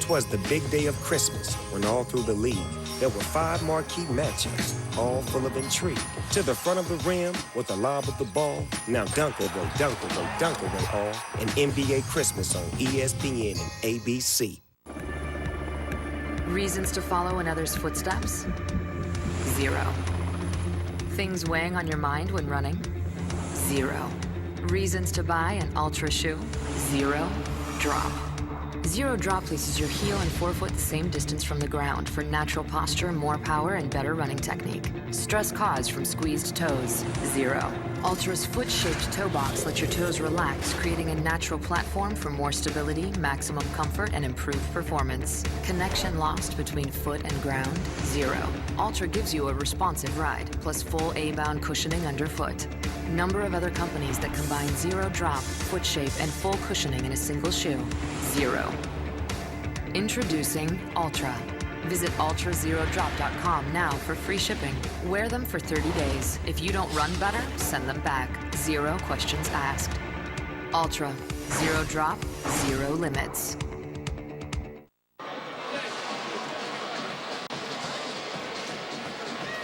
'Twas the big day of Christmas when all through the league there were 5 marquee matchups, all full of intrigue. To the front of the rim with the lob of the ball. Now dunk away, dunk away, dunk away all. An NBA Christmas on ESPN and ABC. Reasons to follow in others' footsteps? 0. Things weighing on your mind when running? 0. Reasons to buy an Ultra shoe? 0. Drop. 0 Drop places your heel and forefoot the same distance from the ground for natural posture, more power, and better running technique. Stress caused from squeezed toes? 0. Ultra's foot-shaped toe box lets your toes relax, creating a natural platform for more stability, maximum comfort, and improved performance. Connection lost between foot and ground? 0. Ultra gives you a responsive ride, plus full A-bound cushioning underfoot. Number of other companies that combine 0 Drop, foot shape, and full cushioning in a single shoe? 0. Introducing Ultra. Visit ultrazero-drop.com now for free shipping. Wear them for 30 days. If you don't run better, send them back. 0 questions asked. Ultra. 0 Drop, 0 limits.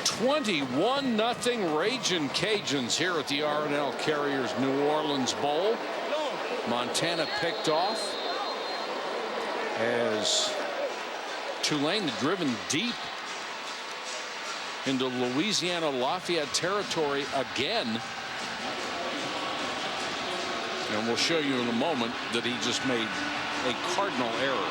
$21-0 Ragin' Cajuns here at the R&L Carriers New Orleans Bowl. Montana picked off as Tulane driven deep into Louisiana Lafayette territory again. And we'll show you in a moment that he just made a cardinal error.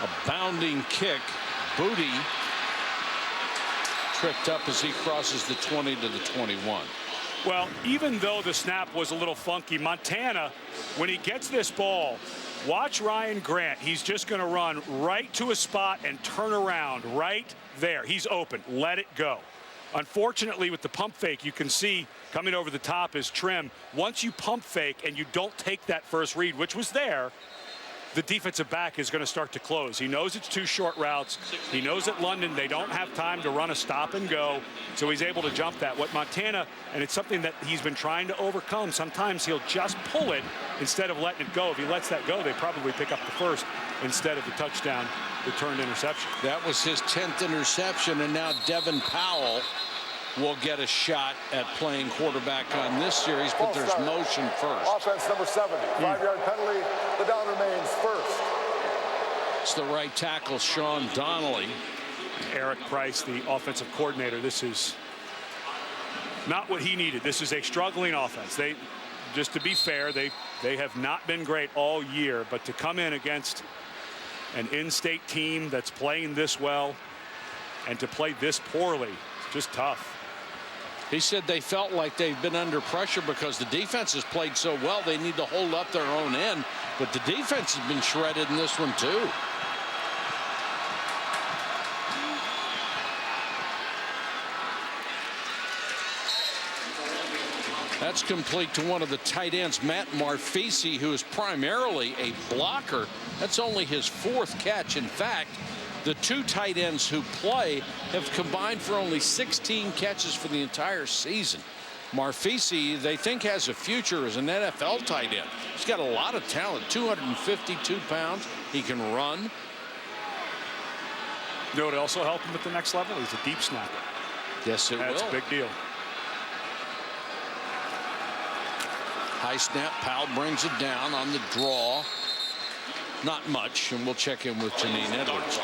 A bounding kick. Booty tripped up as he crosses the 20 to the 21. Well, even though the snap was a little funky, Montana, when he gets this ball, watch Ryan Grant. He's just going to run right to a spot and turn around right there. He's open. Let it go. Unfortunately, with the pump fake, you can see coming over the top is Trim. Once you pump fake and you don't take that first read, which was there, the defensive back is going to start to close. He knows it's 2 short routes. He knows at London they don't have time to run a stop and go, so he's able to jump that. What Montana, and it's something that he's been trying to overcome, sometimes he'll just pull it instead of letting it go. If he lets that go, they probably pick up the first instead of the touchdown returned interception. That was his 10th interception, and now Devin Powell will get a shot at playing quarterback on this series, but there's motion first. Offense number 70, 5-yard penalty. The down remains first. It's the right tackle, Sean Donnelly. Eric Price, the offensive coordinator. This is not what he needed. This is a struggling offense. They, just to be fair, they have not been great all year, but to come in against an in-state team that's playing this well and to play this poorly, it's just tough. He said they felt like they've been under pressure because the defense has played so well. They need to hold up their own end, but the defense has been shredded in this one too. That's complete to one of the tight ends, Matt Marfisi, who is primarily a blocker. That's only his 4th catch. In fact, the 2 tight ends who play have combined for only 16 catches for the entire season. Marfisi, they think, has a future as an NFL tight end. He's got a lot of talent, 252 pounds. He can run. You know what also helped him at the next level? He's a deep snapper. Yes, it will. That's a big deal. High snap. Powell brings it down on the draw. Not much, and we'll check in with Janine Edwards.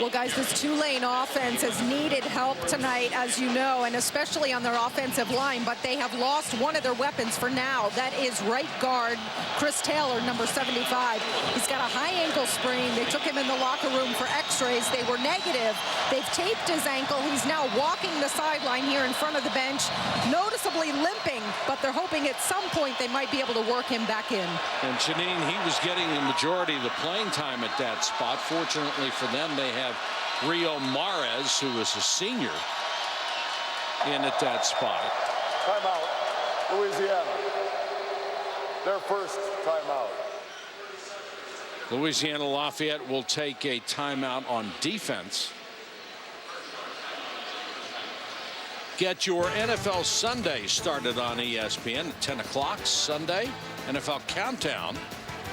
Well, guys, this Tulane offense has needed help tonight, as you know, and especially on their offensive line, but they have lost one of their weapons for now. That is right guard Chris Taylor, number 75. He's got a high ankle sprain. They took him in the locker room for x-rays. They were negative. They've taped his ankle. He's now walking the sideline here in front of the bench, noticeably limping, but they're hoping at some point they might be able to work him back in. And Janine, he was getting the majority of the playing time at that spot. Fortunately for them, they have Rio Mares, who is a senior, in at that spot. Timeout, Louisiana. Their first timeout. Louisiana Lafayette will take a timeout on defense. Get your NFL Sunday started on ESPN at 10 o'clock Sunday. NFL Countdown.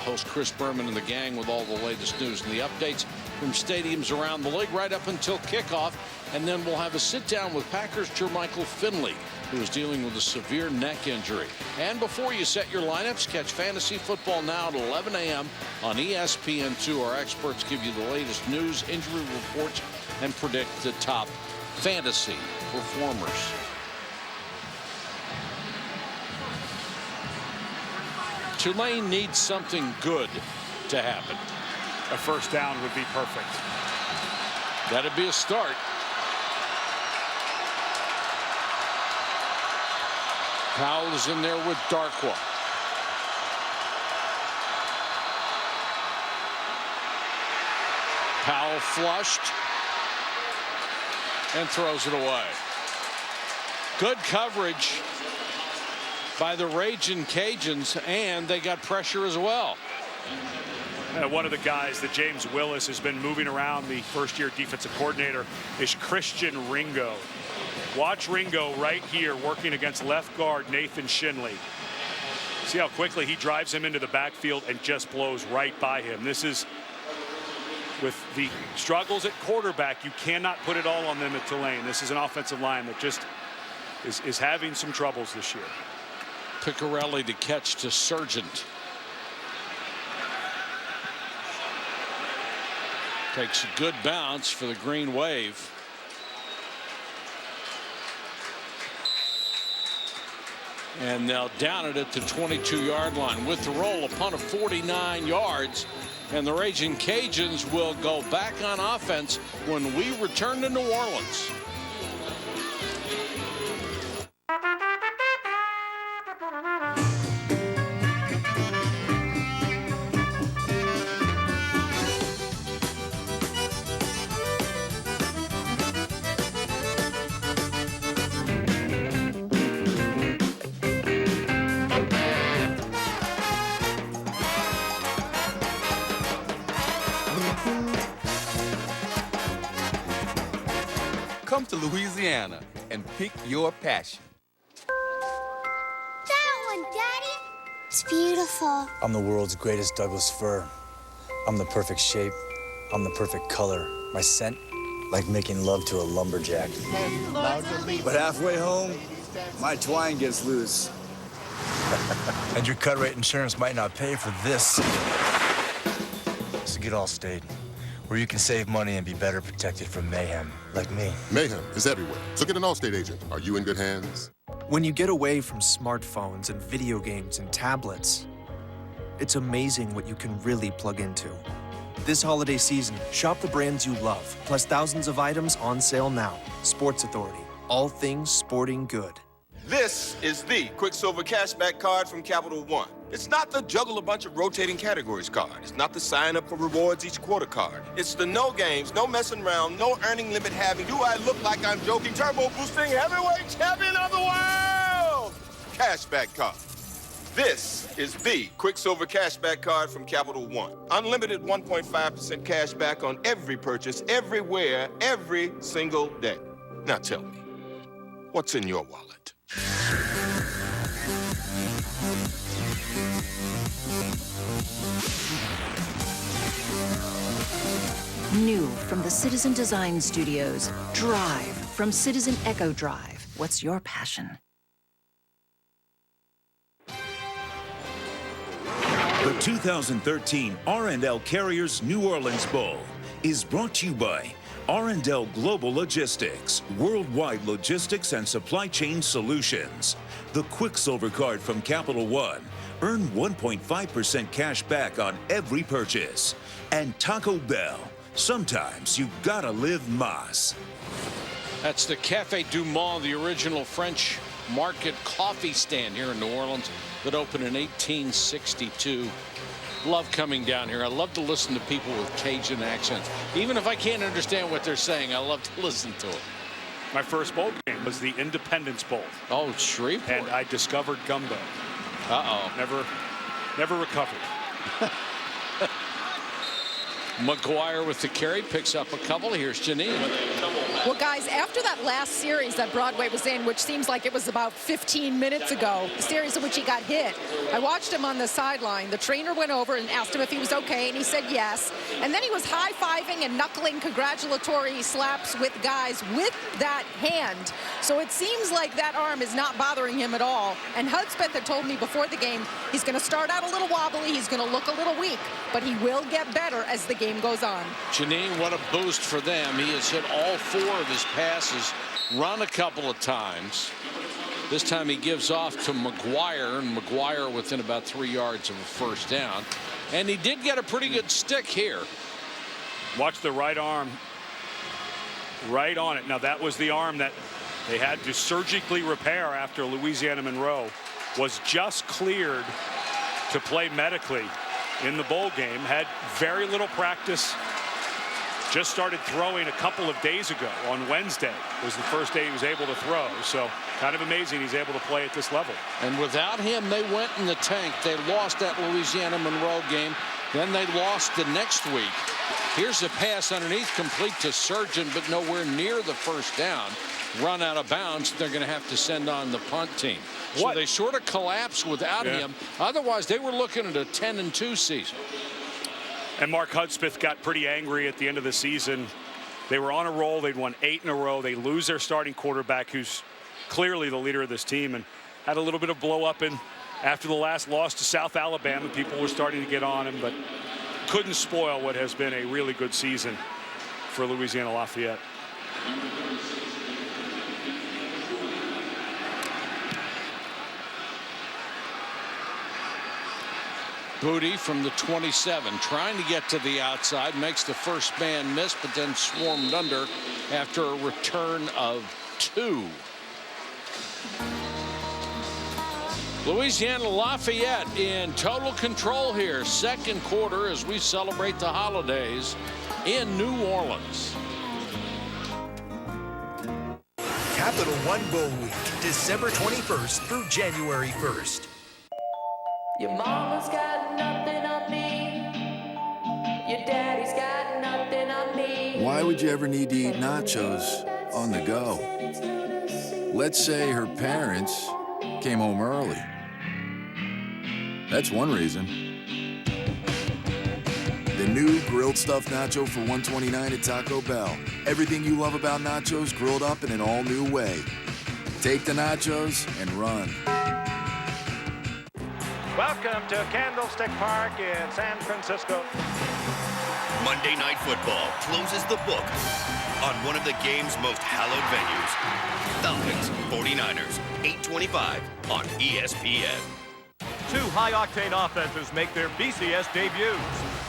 Host Chris Berman and the gang with all the latest news and the updates from stadiums around the league right up until kickoff. And then we'll have a sit down with Packers Jermichael Finley, who is dealing with a severe neck injury. And before you set your lineups, catch Fantasy Football Now at 11 a.m. on ESPN2. Our experts give you the latest news, injury reports, and predict the top fantasy performers. Tulane needs something good to happen. A first down would be perfect. That'd be a start. Powell is in there with Darkwa. Powell flushed and throws it away. Good coverage by the Ragin Cajuns, and they got pressure as well. One of the guys that James Willis has been moving around, the first-year defensive coordinator, is Christian Ringo. Watch Ringo right here working against left guard Nathan Shinley. See how quickly he drives him into the backfield and just blows right by him. This is, with the struggles at quarterback, you cannot put it all on them at Tulane. This is an offensive line that just is having some troubles this year. Piccarelli to catch to Sargent. Takes a good bounce for the Green Wave. And they'll down it at the 22-yard line with the roll, a punt of 49 yards. And the Ragin' Cajuns will go back on offense when we return to New Orleans. Come to Louisiana and pick your passion. That one, Daddy. It's beautiful. I'm the world's greatest Douglas fir. I'm the perfect shape. I'm the perfect color. My scent, like making love to a lumberjack. But halfway home, my twine gets loose. And your cut rate insurance might not pay for this. So get Allstate, where you can save money and be better protected from mayhem, like me. Mayhem is everywhere, so get an Allstate agent. Are you in good hands? When you get away from smartphones and video games and tablets, it's amazing what you can really plug into. This holiday season, shop the brands you love, plus thousands of items on sale now. Sports Authority, all things sporting good. This is the Quicksilver Cashback card from Capital One. It's not the juggle a bunch of rotating categories card. It's not the sign up for rewards each quarter card. It's the no games, no messing around, no earning limit having, do I look like I'm joking, turbo boosting heavyweight champion of the world cashback card. This is the Quicksilver Cashback card from Capital One. Unlimited 1.5% cash back on every purchase, everywhere, every single day. Now tell me, what's in your wallet? New from the Citizen Design Studios, Drive from Citizen Echo Drive. What's your passion? The 2013 R&L Carriers New Orleans Bowl is brought to you by R&L Global Logistics, worldwide logistics and supply chain solutions. The Quicksilver card from Capital One. Earn 1.5% cash back on every purchase. And Taco Bell. Sometimes you gotta live Mas. That's the Café du Monde, the original French market coffee stand here in New Orleans that opened in 1862. Love coming down here. I love to listen to people with Cajun accents. Even if I can't understand what they're saying, I love to listen to it. My first bowl game was the Independence Bowl. Oh, Shreveport. And I discovered gumbo. Uh-oh. Never recovered. McGuire with the carry, picks up a couple. Here's Janine. Well, guys, after that last series that Broadway was in, which seems like it was about 15 minutes ago, the series in which he got hit, I watched him on the sideline. The trainer went over and asked him if he was okay, and he said yes. And then he was high-fiving and knuckling congratulatory slaps with guys with that hand. So it seems like that arm is not bothering him at all. And Hudspeth had told me before the game he's going to start out a little wobbly, he's going to look a little weak, but he will get better as the game goes on. Janine, what a boost for them. He has hit all 4 of his passes, run a couple of times. This time he gives off to McGuire, and McGuire within about 3 yards of a first down. And he did get a pretty good stick here. Watch the right arm right on it. Now that was the arm that they had to surgically repair after Louisiana Monroe was just cleared to play medically in the bowl game. Had very little practice. Just started throwing a couple of days ago. On Wednesday was the first day he was able to throw. So kind of amazing he's able to play at this level. And without him, they went in the tank. They lost that Louisiana Monroe game. Then they lost the next week. Here's a pass underneath, complete to Surgeon, but nowhere near the first down. Run out of bounds. They're going to have to send on the punt team. So they sort of collapsed without him. Otherwise, they were looking at a 10-2 season. And Mark Hudspeth got pretty angry at the end of the season. They were on a roll. They'd won 8 in a row. They lose their starting quarterback, who's clearly the leader of this team, and had a little bit of blow up in after the last loss to South Alabama. People were starting to get on him, but couldn't spoil what has been a really good season for Louisiana Lafayette. Booty from the 27, trying to get to the outside, makes the first man miss, but then swarmed under after a return of 2. Louisiana Lafayette in total control here. Second quarter as we celebrate the holidays in New Orleans. Capital One Bowl Week, December 21st through January 1st. Your mama's got nothing on me. Your daddy's got nothing on me. Why would you ever need to eat nachos on the go? Let's say her parents came home early. That's one reason. The new grilled stuffed nacho for $1.29 at Taco Bell. Everything you love about nachos grilled up in an all-new way. Take the nachos and run. Welcome to Candlestick Park in San Francisco. Monday Night Football closes the book on one of the game's most hallowed venues. Falcons, 49ers, 8:25 on ESPN. 2 high-octane offenses make their BCS debuts.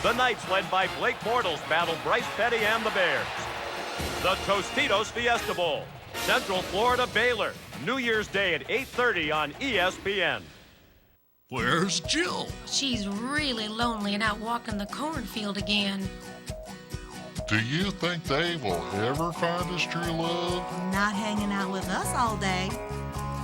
The Knights, led by Blake Bortles, battle Bryce Petty and the Bears. The Tostitos Fiesta Bowl. Central Florida Baylor. New Year's Day at 8:30 on ESPN. Where's Jill? She's really lonely and out walking the cornfield again. Do you think Dave will ever find his true love? Not hanging out with us all day.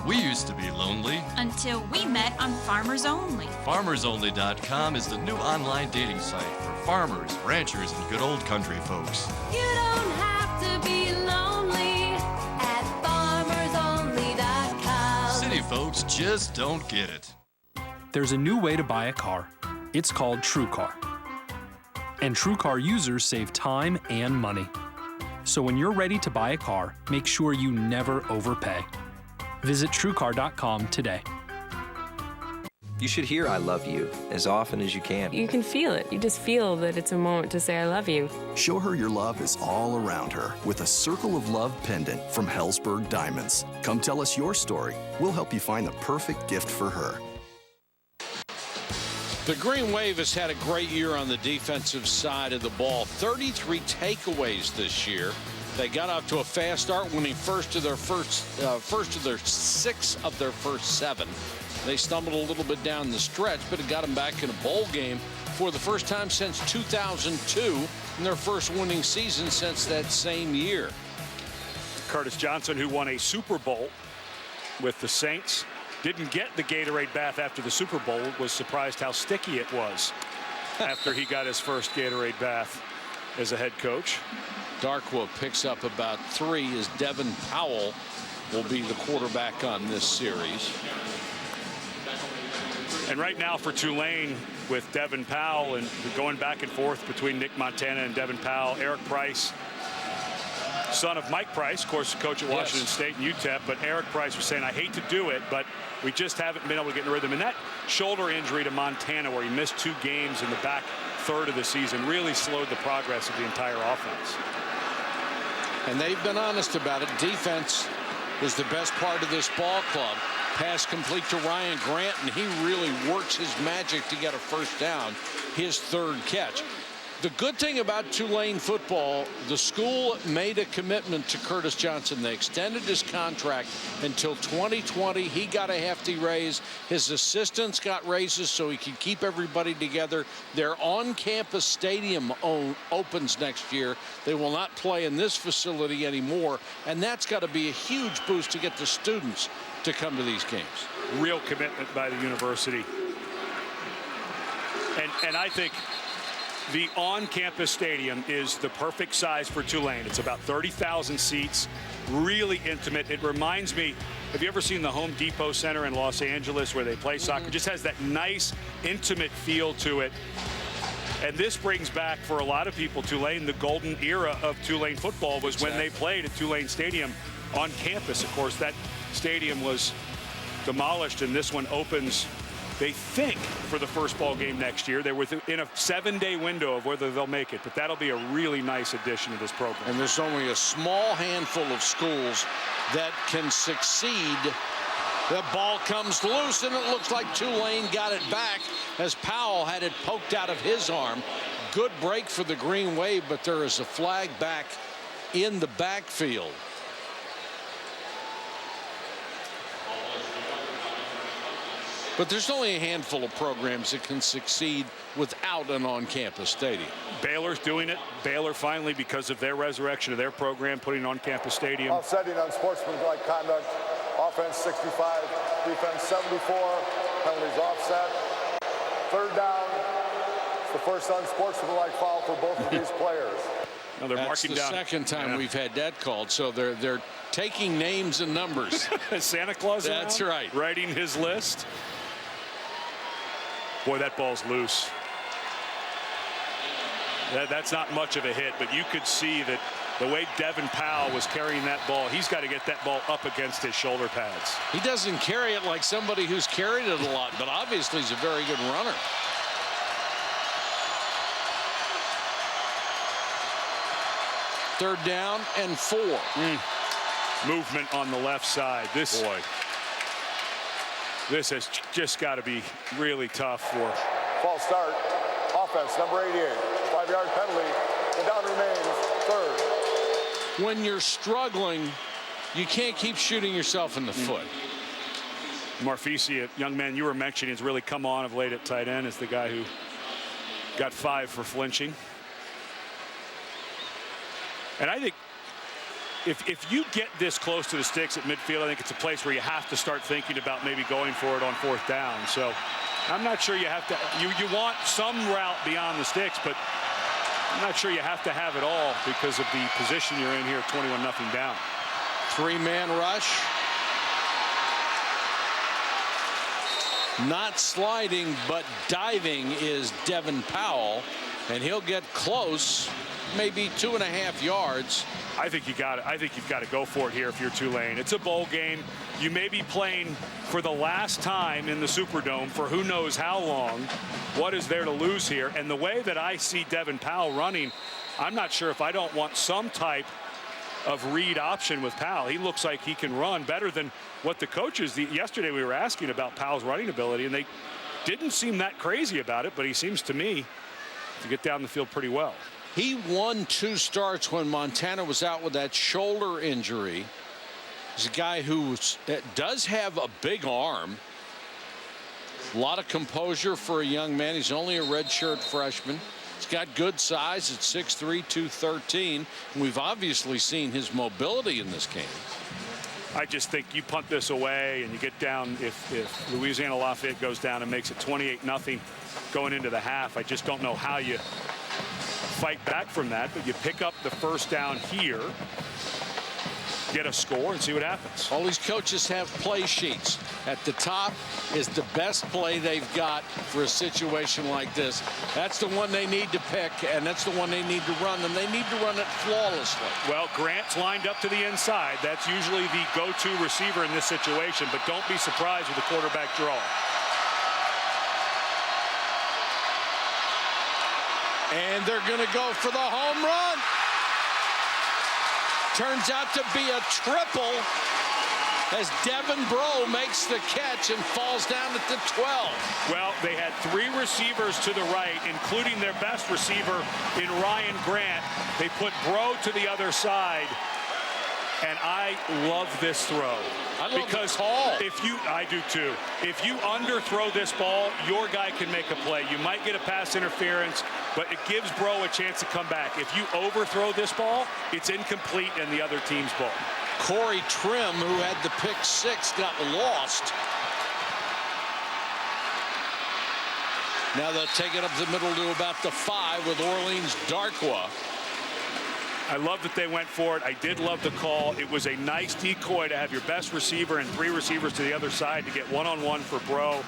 We used to be lonely. Until we met on Farmers Only. FarmersOnly.com is the new online dating site for farmers, ranchers, and good old country folks. You don't have to be lonely at FarmersOnly.com. City folks just don't get it. There's a new way to buy a car. It's called TrueCar. And TrueCar users save time and money. So when you're ready to buy a car, make sure you never overpay. Visit TrueCar.com today. You should hear I love you as often as you can. You can feel it. You just feel that it's a moment to say I love you. Show her your love is all around her with a Circle of Love pendant from Hellsberg Diamonds. Come tell us your story. We'll help you find the perfect gift for her. The Green Wave has had a great year on the defensive side of the ball. 33 takeaways this year. They got off to a fast start, winning first of their 6 of their first 7. They stumbled a little bit down the stretch, but it got them back in a bowl game for the first time since 2002, in their first winning season since that same year. Curtis Johnson, who won a Super Bowl with the Saints, didn't get the Gatorade bath after the Super Bowl, was surprised how sticky it was after he got his first Gatorade bath as a head coach. Darkwa picks up about 3 as Devin Powell will be the quarterback on this series. And right now for Tulane, with Devin Powell and going back and forth between Nick Montana and Devin Powell, Eric Price, son of Mike Price, of course, coach at Washington State and UTEP, but Eric Price was saying, I hate to do it, but we just haven't been able to get in the rhythm. And that shoulder injury to Montana, where he missed 2 games in the back third of the season, really slowed the progress of the entire offense. And they've been honest about it. Defense is the best part of this ball club. Pass complete to Ryan Grant, and he really works his magic to get a first down, his 3rd catch. The good thing about Tulane football, the school made a commitment to Curtis Johnson. They extended his contract until 2020. He got a hefty raise. His assistants got raises so he could keep everybody together. Their on-campus stadium opens next year. They will not play in this facility anymore, and that's got to be a huge boost to get the students to come to these games. Real commitment by the university. And I think the on-campus stadium is the perfect size for Tulane. It's about 30,000 seats, really intimate. It reminds me, have you ever seen the Home Depot Center in Los Angeles where they play soccer? It just has that nice, intimate feel to it. And this brings back, for a lot of people, Tulane, the golden era of Tulane football was when they played at Tulane Stadium on campus. Of course, that stadium was demolished, and this one opens, they think, for the first ball game next year. They're within a 7-day window of whether they'll make it, but that'll be a really nice addition to this program. And there's only a small handful of schools that can succeed. The ball comes loose, and it looks like Tulane got it back as Powell had it poked out of his arm. Good break for the Green Wave, but there is a flag back in the backfield. But there's only a handful of programs that can succeed without an on-campus stadium. Baylor's doing it. Baylor finally, because of their resurrection of their program, putting an on-campus stadium. Offsetting unsportsmanlike conduct. Offense 65, defense 74. Penalties offset. Third down. It's the first unsportsmanlike foul for both of these players. No, they're That's marking the down. second time we've had that called, so they're taking names and numbers. Santa Claus. That's around, right. Writing his list. Boy, that ball's loose. That's not much of a hit, but you could see that the way Devin Powell was carrying that ball, he's got to get that ball up against his shoulder pads. He doesn't carry it like somebody who's carried it a lot, but obviously he's a very good runner. Third down and 4. Movement on the left side. This has just got to be really tough for. False start. Offense, number 88. 5-yard penalty. The down remains third. When you're struggling, you can't keep shooting yourself in the foot. Marfisi, a young man you were mentioning, has really come on of late at tight end as the guy who got 5 for flinching. And I think if you get this close to the sticks at midfield, I think it's a place where you have to start thinking about maybe going for it on 4th down. So I'm not sure you have to. You want some route beyond the sticks, but I'm not sure you have to have it all because of the position you're in here, 21-0 down. 3-man rush. Not sliding, but diving is Devin Powell, and he'll get close, maybe 2.5 yards. I think you've got to go for it here if you're Tulane. It's a bowl game. You may be playing for the last time in the Superdome for who knows how long. What is there to lose here? And the way that I see Devin Powell running, I'm not sure if I don't want some type of read option with Powell. He looks like he can run better than what the coaches. Yesterday we were asking about Powell's running ability, and they didn't seem that crazy about it, but he seems to me to get down the field pretty well. He won 2 starts when Montana was out with that shoulder injury. He's a guy who does have a big arm. A lot of composure for a young man. He's only a redshirt freshman. He's got good size at 6'3", 213. And we've obviously seen his mobility in this game. I just think you punt this away and you get down, if Louisiana Lafayette goes down and makes it 28-0 going into the half, I just don't know how you fight back from that, but you pick up the first down here, get a score, and see what happens. All these coaches have play sheets. At the top is the best play they've got for a situation like this. That's the one they need to pick, and that's the one they need to run, and they need to run it flawlessly. Well, Grant's lined up to the inside. That's usually the go-to receiver in this situation, but don't be surprised with a quarterback draw. And they're going to go for the home run. Turns out to be a triple as Devin Breaux makes the catch and falls down at the 12. Well, they had 3 receivers to the right, including their best receiver in Ryan Grant. They put Breaux to the other side, and I love this throw. I love the call. I do too. If you underthrow this ball, your guy can make a play. You might get a pass interference, but it gives Breaux a chance to come back. If you overthrow this ball, it's incomplete and the other team's ball. Corey Trim, who had the pick 6, got lost. Now they'll take it up the middle to about the 5 with Orleans Darkwa. I love that they went for it. I did love the call. It was a nice decoy to have your best receiver and 3 receivers to the other side to get one-on-one for Breaux.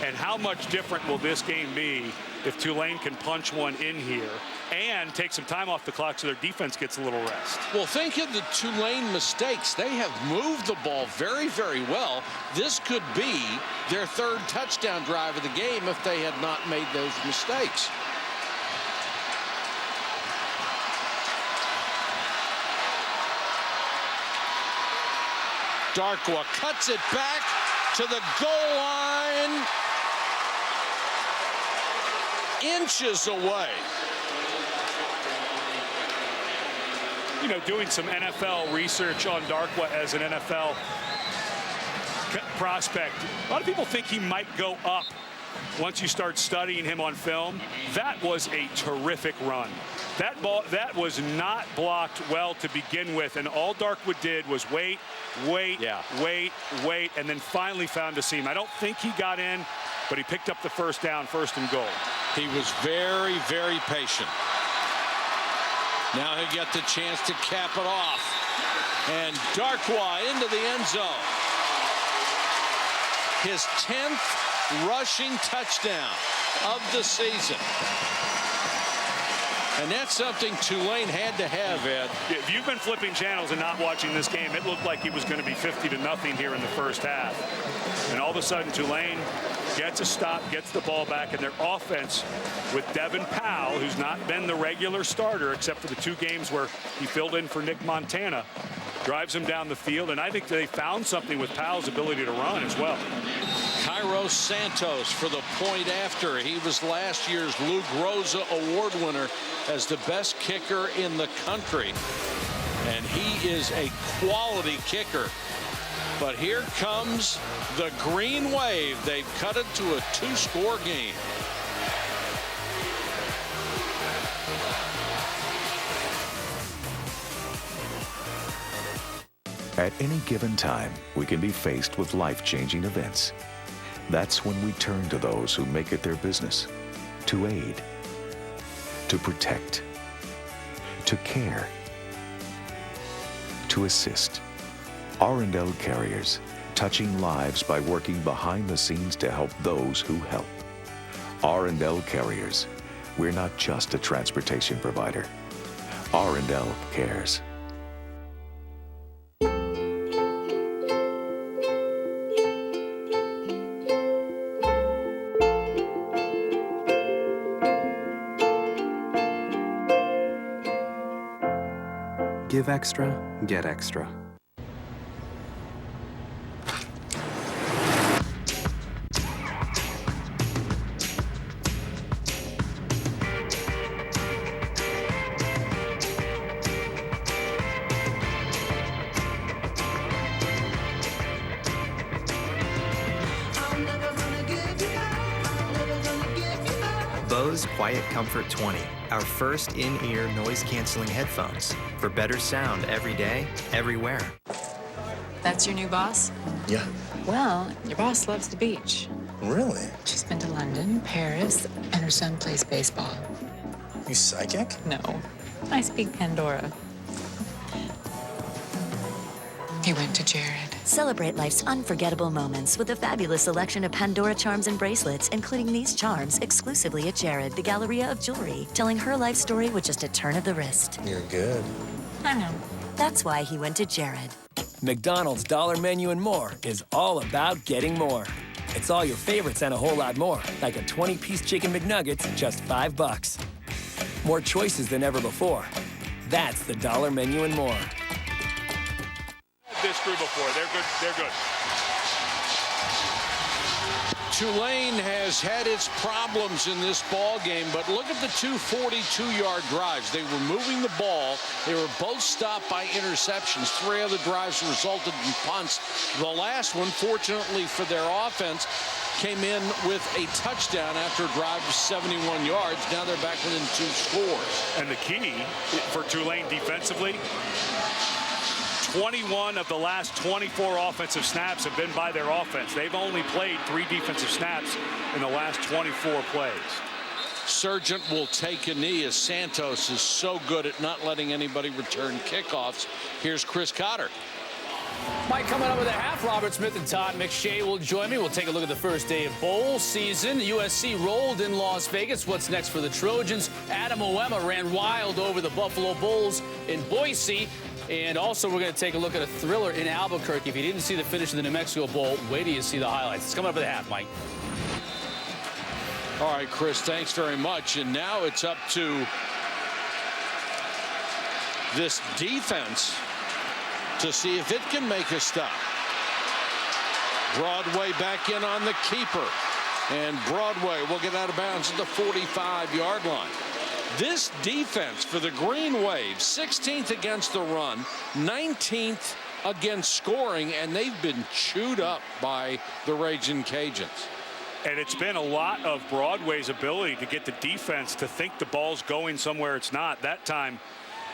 And how much different will this game be if Tulane can punch one in here and take some time off the clock so their defense gets a little rest? Well, think of the Tulane mistakes. They have moved the ball very, very well. This could be their 3rd touchdown drive of the game if they had not made those mistakes. Darkwa cuts it back to the goal line. inches away. You know, doing some NFL research on Darkwa as an NFL prospect, a lot of people think he might go up once you start studying him on film. That was a terrific run. That ball, that was not blocked well to begin with, and all Darkwood did was wait, and then finally found a seam. I don't think he got in, but he picked up the first down, 1st and goal. He was very, very patient. Now he'll get the chance to cap it off. And Darkwa into the end zone. His 10th rushing touchdown of the season. And that's something Tulane had to have, Ed. If you've been flipping channels and not watching this game, it looked like he was going to be 50-0 here in the first half. And all of a sudden, Tulane gets a stop, gets the ball back, and their offense with Devin Powell, who's not been the regular starter except for the 2 games where he filled in for Nick Montana, drives him down the field. And I think they found something with Powell's ability to run as well. Cairo Santos for the point after. He was last year's Lou Groza Award winner as the best kicker in the country. And he is a quality kicker. But here comes the green wave. They've cut it to a 2-score game. At any given time, we can be faced with life-changing events. That's when we turn to those who make it their business to aid, to protect, to care, to assist. R&L Carriers, touching lives by working behind the scenes to help those who help. R&L Carriers, we're not just a transportation provider. R&L cares. Give extra, get extra. Bose Quiet Comfort 20, our first in-ear noise-canceling headphones for better sound every day, everywhere. That's your new boss? Yeah. Well, your boss loves the beach. Really? She's been to London, Paris, and her son plays baseball. You psychic? No, I speak Pandora. He went to Jared. Celebrate life's unforgettable moments with a fabulous selection of Pandora charms and bracelets, including these charms exclusively at Jared, the Galleria of Jewelry, telling her life story with just a turn of the wrist. You're good. I know. That's why he went to Jared. McDonald's Dollar Menu and More is all about getting more. It's all your favorites and a whole lot more, like a 20-piece chicken McNuggets, just $5. More choices than ever before. That's the Dollar Menu and More. This crew before. They're good. They're good. Tulane has had its problems in this ball game, but look at the 2 42-yard drives. They were moving the ball. They were both stopped by interceptions. 3 other drives resulted in punts. The last one, fortunately for their offense, came in with a touchdown after a drive of 71 yards. Now they're back within 2 scores. And the key for Tulane defensively, 21 of the last 24 offensive snaps have been by their offense. They've only played 3 defensive snaps in the last 24 plays. Sargent will take a knee as Santos is so good at not letting anybody return kickoffs. Here's Chris Cotter. Mike, coming up with a half, Robert Smith and Todd McShay will join me. We'll take a look at the first day of bowl season. USC rolled in Las Vegas. What's next for the Trojans? Adam Oema ran wild over the Buffalo Bulls in Boise. And also, we're going to take a look at a thriller in Albuquerque. If you didn't see the finish of the New Mexico Bowl, wait till you see the highlights. It's coming up at the half, Mike. All right, Chris, thanks very much. And now it's up to this defense to see if it can make a stop. Broadway back in on the keeper. And Broadway will get out of bounds at the 45-yard line. This defense for the Green Wave, 16th against the run, 19th against scoring, and they've been chewed up by the Ragin' Cajuns. And it's been a lot of Broadway's ability to get the defense to think the ball's going somewhere it's not. That time,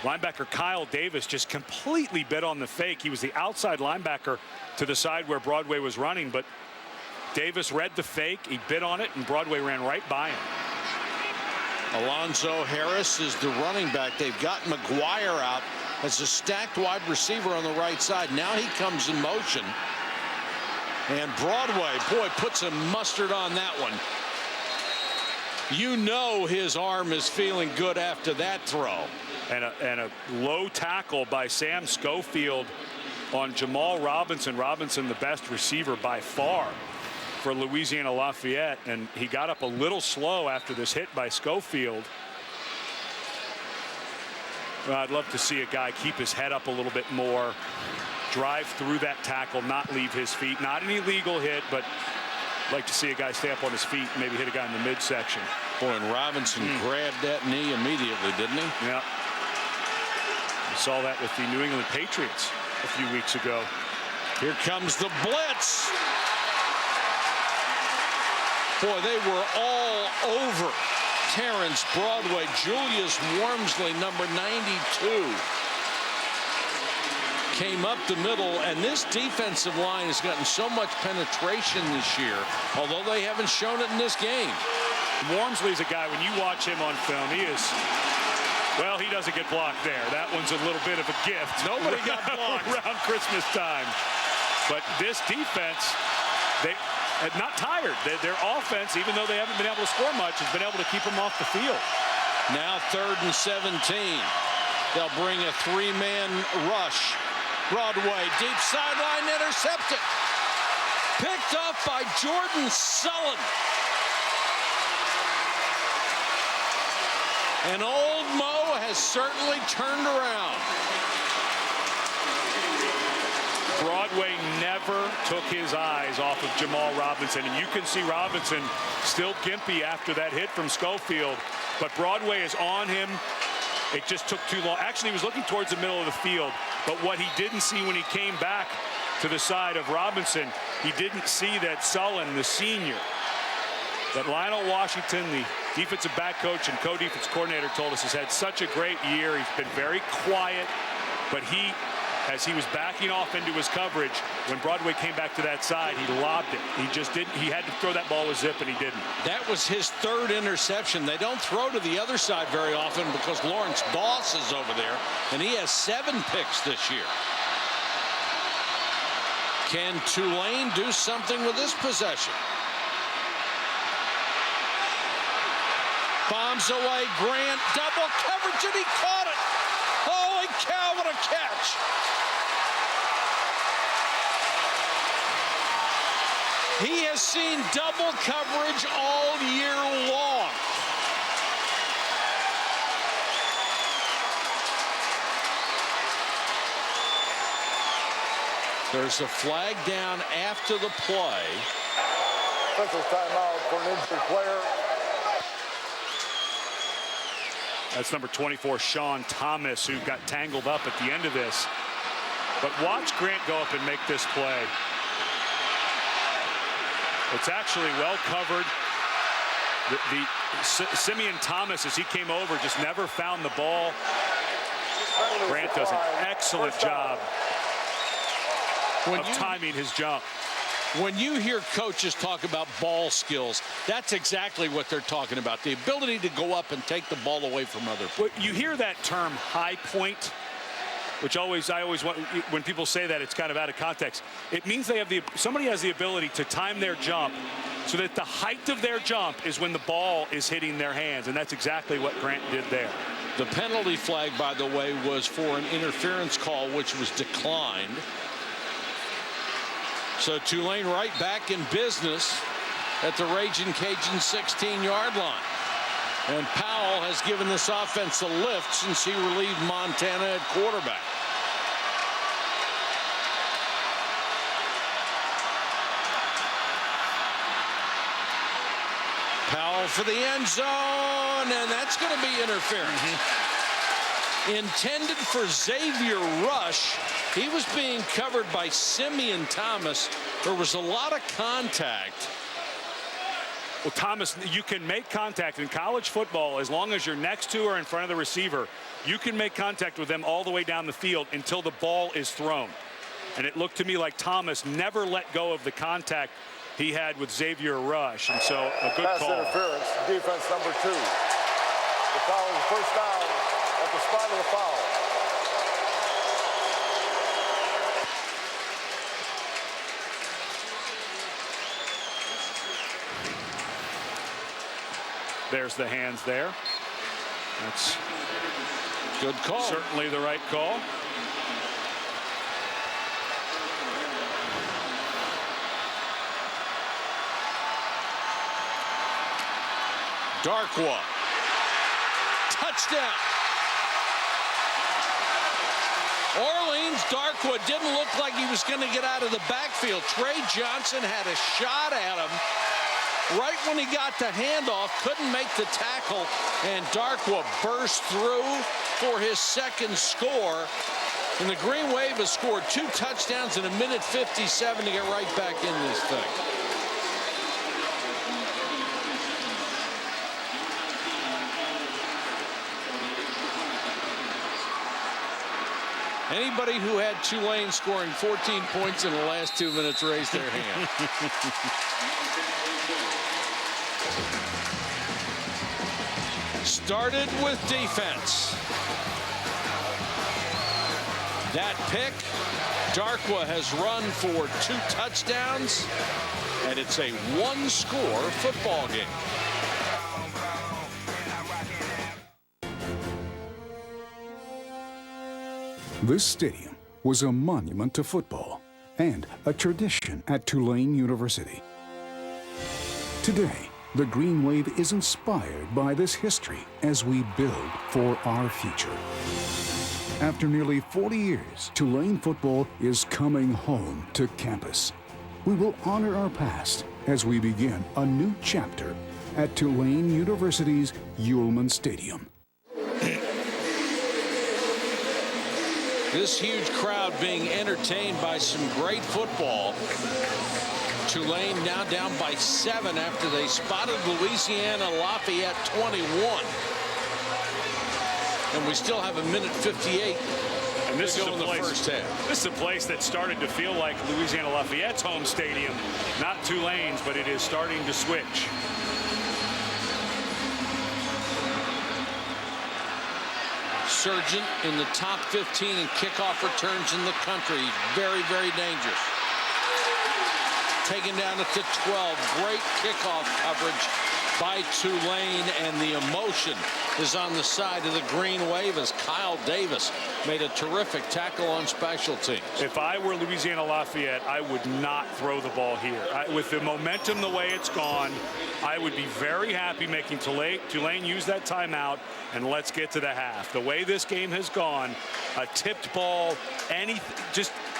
linebacker Kyle Davis just completely bit on the fake. He was the outside linebacker to the side where Broadway was running, but Davis read the fake, he bit on it, and Broadway ran right by him. Alonzo Harris is the running back. They've got McGuire out as a stacked wide receiver on the right side. Now he comes in motion. And Broadway, boy, puts some mustard on that one. You know his arm is feeling good after that throw. And a low tackle by Sam Schofield on Jamal Robinson. Robinson, the best receiver by far for Louisiana Lafayette, and he got up a little slow after this hit by Schofield. Well, I'd love to see a guy keep his head up a little bit more, drive through that tackle, not leave his feet. Not an illegal hit, but I'd like to see a guy stay up on his feet and maybe hit a guy in the midsection. Boy, and Robinson grabbed that knee immediately, didn't he? Yeah. We saw that with the New England Patriots a few weeks ago. Here comes the blitz. Boy, they were all over Terrence Broadway. Julius Wormsley, number 92, came up the middle, and this defensive line has gotten so much penetration this year, although they haven't shown it in this game. Wormsley's a guy, when you watch him on film, he is, well, he doesn't get blocked there. That one's a little bit of a gift. Nobody got blocked around Christmas time. But this defense, they not tired. Their offense, even though they haven't been able to score much, has been able to keep them off the field. Now 3rd and 17. They'll bring a 3-man rush. Broadway, deep sideline, intercepted. Picked off by Jordan Sullen. And old Mo has certainly turned around. Broadway never took his eyes off of Jamal Robinson, and you can see Robinson still gimpy after that hit from Schofield, but Broadway is on him. It just took too long. Actually, he was looking towards the middle of the field, but what he didn't see when he came back to the side of Robinson, he didn't see that Sullen, the senior, that Lionel Washington, the defensive back coach and co-defense coordinator, told us has had such a great year. He's been very quiet, but as he was backing off into his coverage, when Broadway came back to that side, he lobbed it. He just didn't. He had to throw that ball with zip, and he didn't. That was his 3rd interception. They don't throw to the other side very often because Lawrence Doss is over there, and he has 7 picks this year. Can Tulane do something with this possession? Bombs away, Grant, double coverage, and he caught it. Holy cow, what a catch. He has seen double coverage all year long. There's a flag down after the play. Official timeout for an injured player. That's number 24, Sean Thomas, who got tangled up at the end of this. But watch Grant go up and make this play. It's actually well covered. Simeon Thomas, as he came over, just never found the ball. Grant does an excellent job of timing his jump. When you hear coaches talk about ball skills, that's exactly what they're talking about. The ability to go up and take the ball away from other people. You hear that term high point, which I always want, when people say that, it's kind of out of context. It means they have somebody has the ability to time their jump so that the height of their jump is when the ball is hitting their hands, and that's exactly what Grant did there. The penalty flag, by the way, was for an interference call, which was declined. So Tulane right back in business at the Ragin' Cajun 16-yard line. And Powell has given this offense a lift since he relieved Montana at quarterback. for the end zone, and that's going to be interference. Intended for Xavier Rush. He was being covered by Simeon Thomas. There was a lot of contact. Well, Thomas, you can make contact in college football as long as you're next to or in front of the receiver. You can make contact with them all the way down the field until the ball is thrown. And it looked to me like Thomas never let go of the contact he had with Xavier Rush. And so a good Pass call. interference, defense number 2. The foul is first down at the spot of the foul. There's the hands there. That's good call. Certainly the right call. Darkwa. Touchdown. Orleans. Darkwa didn't look like he was going to get out of the backfield. Trey Johnson had a shot at him. Right when he got the handoff, couldn't make the tackle, and Darkwa burst through for his second score. And the Green Wave has scored 2 touchdowns in a minute 57 to get right back in this thing. Anybody who had Tulane scoring 14 points in the last 2 minutes raised their hand. Started with defense. That pick, Darkwa has run for 2 touchdowns, and it's a 1-score football game. This stadium was a monument to football and a tradition at Tulane University. Today, the Green Wave is inspired by this history as we build for our future. After nearly 40 years, Tulane football is coming home to campus. We will honor our past as we begin a new chapter at Tulane University's Ullman Stadium. This huge crowd being entertained by some great football. Tulane now down by 7 after they spotted Louisiana Lafayette 21. And we still have a minute 58 and this to go is in the first half. This is a place that started to feel like Louisiana Lafayette's home stadium, not Tulane's, but it is starting to switch. Surgeon in the top 15 in kickoff returns in the country. Very, very dangerous. Taken down at the 12. Great kickoff coverage by Tulane, and the emotion is on the side of the Green Wave as Kyle Davis made a terrific tackle on special teams. If I were Louisiana Lafayette, I would not throw the ball here. With the momentum the way it's gone, I would be very happy making Tulane use that timeout, and let's get to the half. The way this game has gone, a tipped ball,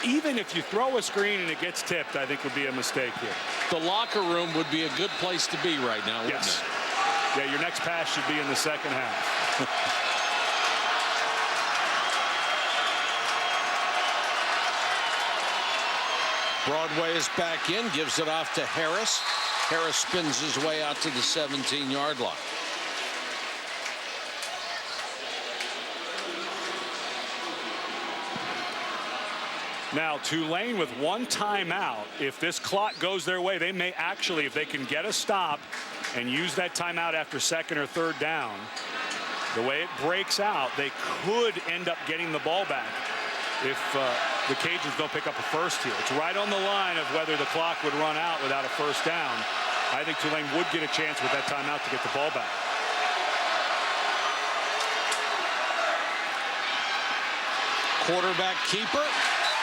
even if you throw a screen and it gets tipped, I think would be a mistake here. The locker room would be a good place to be right now, wouldn't it? Yeah, your next pass should be in the second half. Broadway is back in, gives it off to Harris. Harris spins his way out to the 17-yard line. Now, Tulane with 1 timeout. If this clock goes their way, they may actually, if they can get a stop and use that timeout after 2nd or 3rd down, the way it breaks out, they could end up getting the ball back if the Cajuns don't pick up a first here. It's right on the line of whether the clock would run out without a first down. I think Tulane would get a chance with that timeout to get the ball back. Quarterback keeper.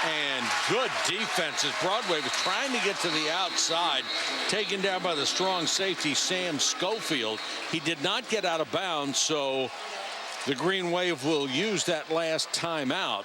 And good defense as Broadway was trying to get to the outside, taken down by the strong safety Sam Schofield. He did not get out of bounds, so the Green Wave will use that last timeout.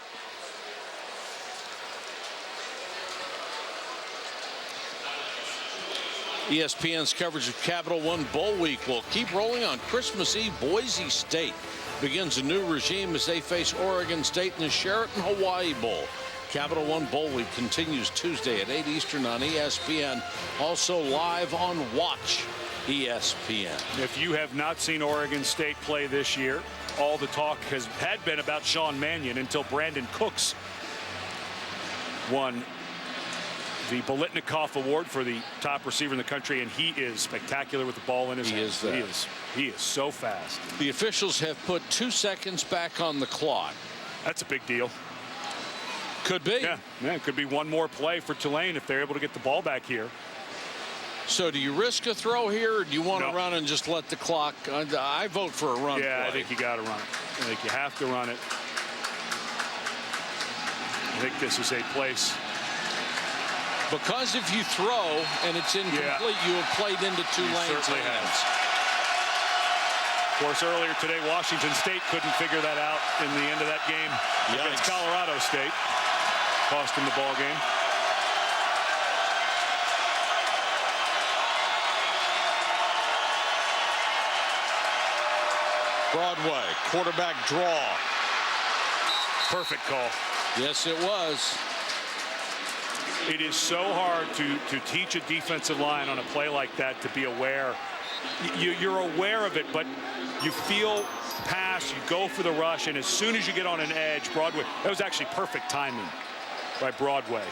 ESPN's coverage of Capital One Bowl Week will keep rolling on Christmas Eve. Boise State begins a new regime as they face Oregon State in the Sheraton Hawaii Bowl. Capital One Bowl Week continues Tuesday at 8 Eastern on ESPN. Also live on Watch ESPN. If you have not seen Oregon State play this year, all the talk had been about Sean Mannion until Brandon Cooks won the Bolitnikoff Award for the top receiver in the country, and he is spectacular with the ball in his hands. He is so fast. The officials have put 2 seconds back on the clock. That's a big deal. Could be. Yeah, it could be one more play for Tulane if they're able to get the ball back here. So do you risk a throw here, or do you want to run and just let the clock? I vote for a run. Yeah, play. I think you got to run it. I think you have to run it. I think this is a place. Because if you throw and it's incomplete, you have played into Tulane's hands. Of course, earlier today, Washington State couldn't figure that out in the end of that game against Colorado State. Cost them the ball game. Broadway, quarterback draw. Perfect call. Yes, it was. It is so hard to teach a defensive line on a play like that to be aware. You're aware of it, but you feel pass, you go for the rush, and as soon as you get on an edge, Broadway, that was actually perfect timing by Broadway.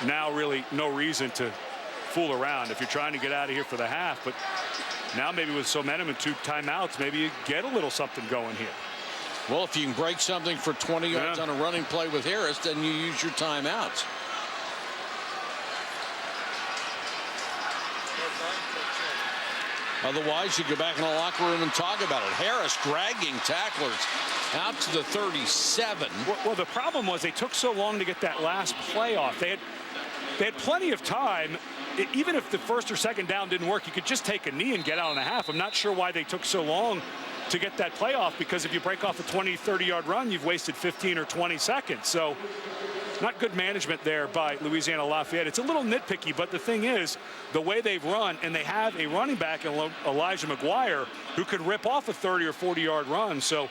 Now really no reason to fool around if you're trying to get out of here for the half, but now maybe with some momentum and 2 timeouts, maybe you get a little something going here. Well, if you can break something for 20 yards on a running play with Harris, then you use your timeouts. Otherwise, you go back in the locker room and talk about it. Harris dragging tacklers out to the 37. Well, the problem was they took so long to get that last play off. They had plenty of time. Even if the first or second down didn't work, you could just take a knee and get out on a half. I'm not sure why they took so long to get that play off, because if you break off a 20, 30-yard run, you've wasted 15 or 20 seconds. So not good management there by Louisiana Lafayette. It's a little nitpicky, but the thing is, the way they've run, and they have a running back in Elijah McGuire who could rip off a 30 or 40-yard run. So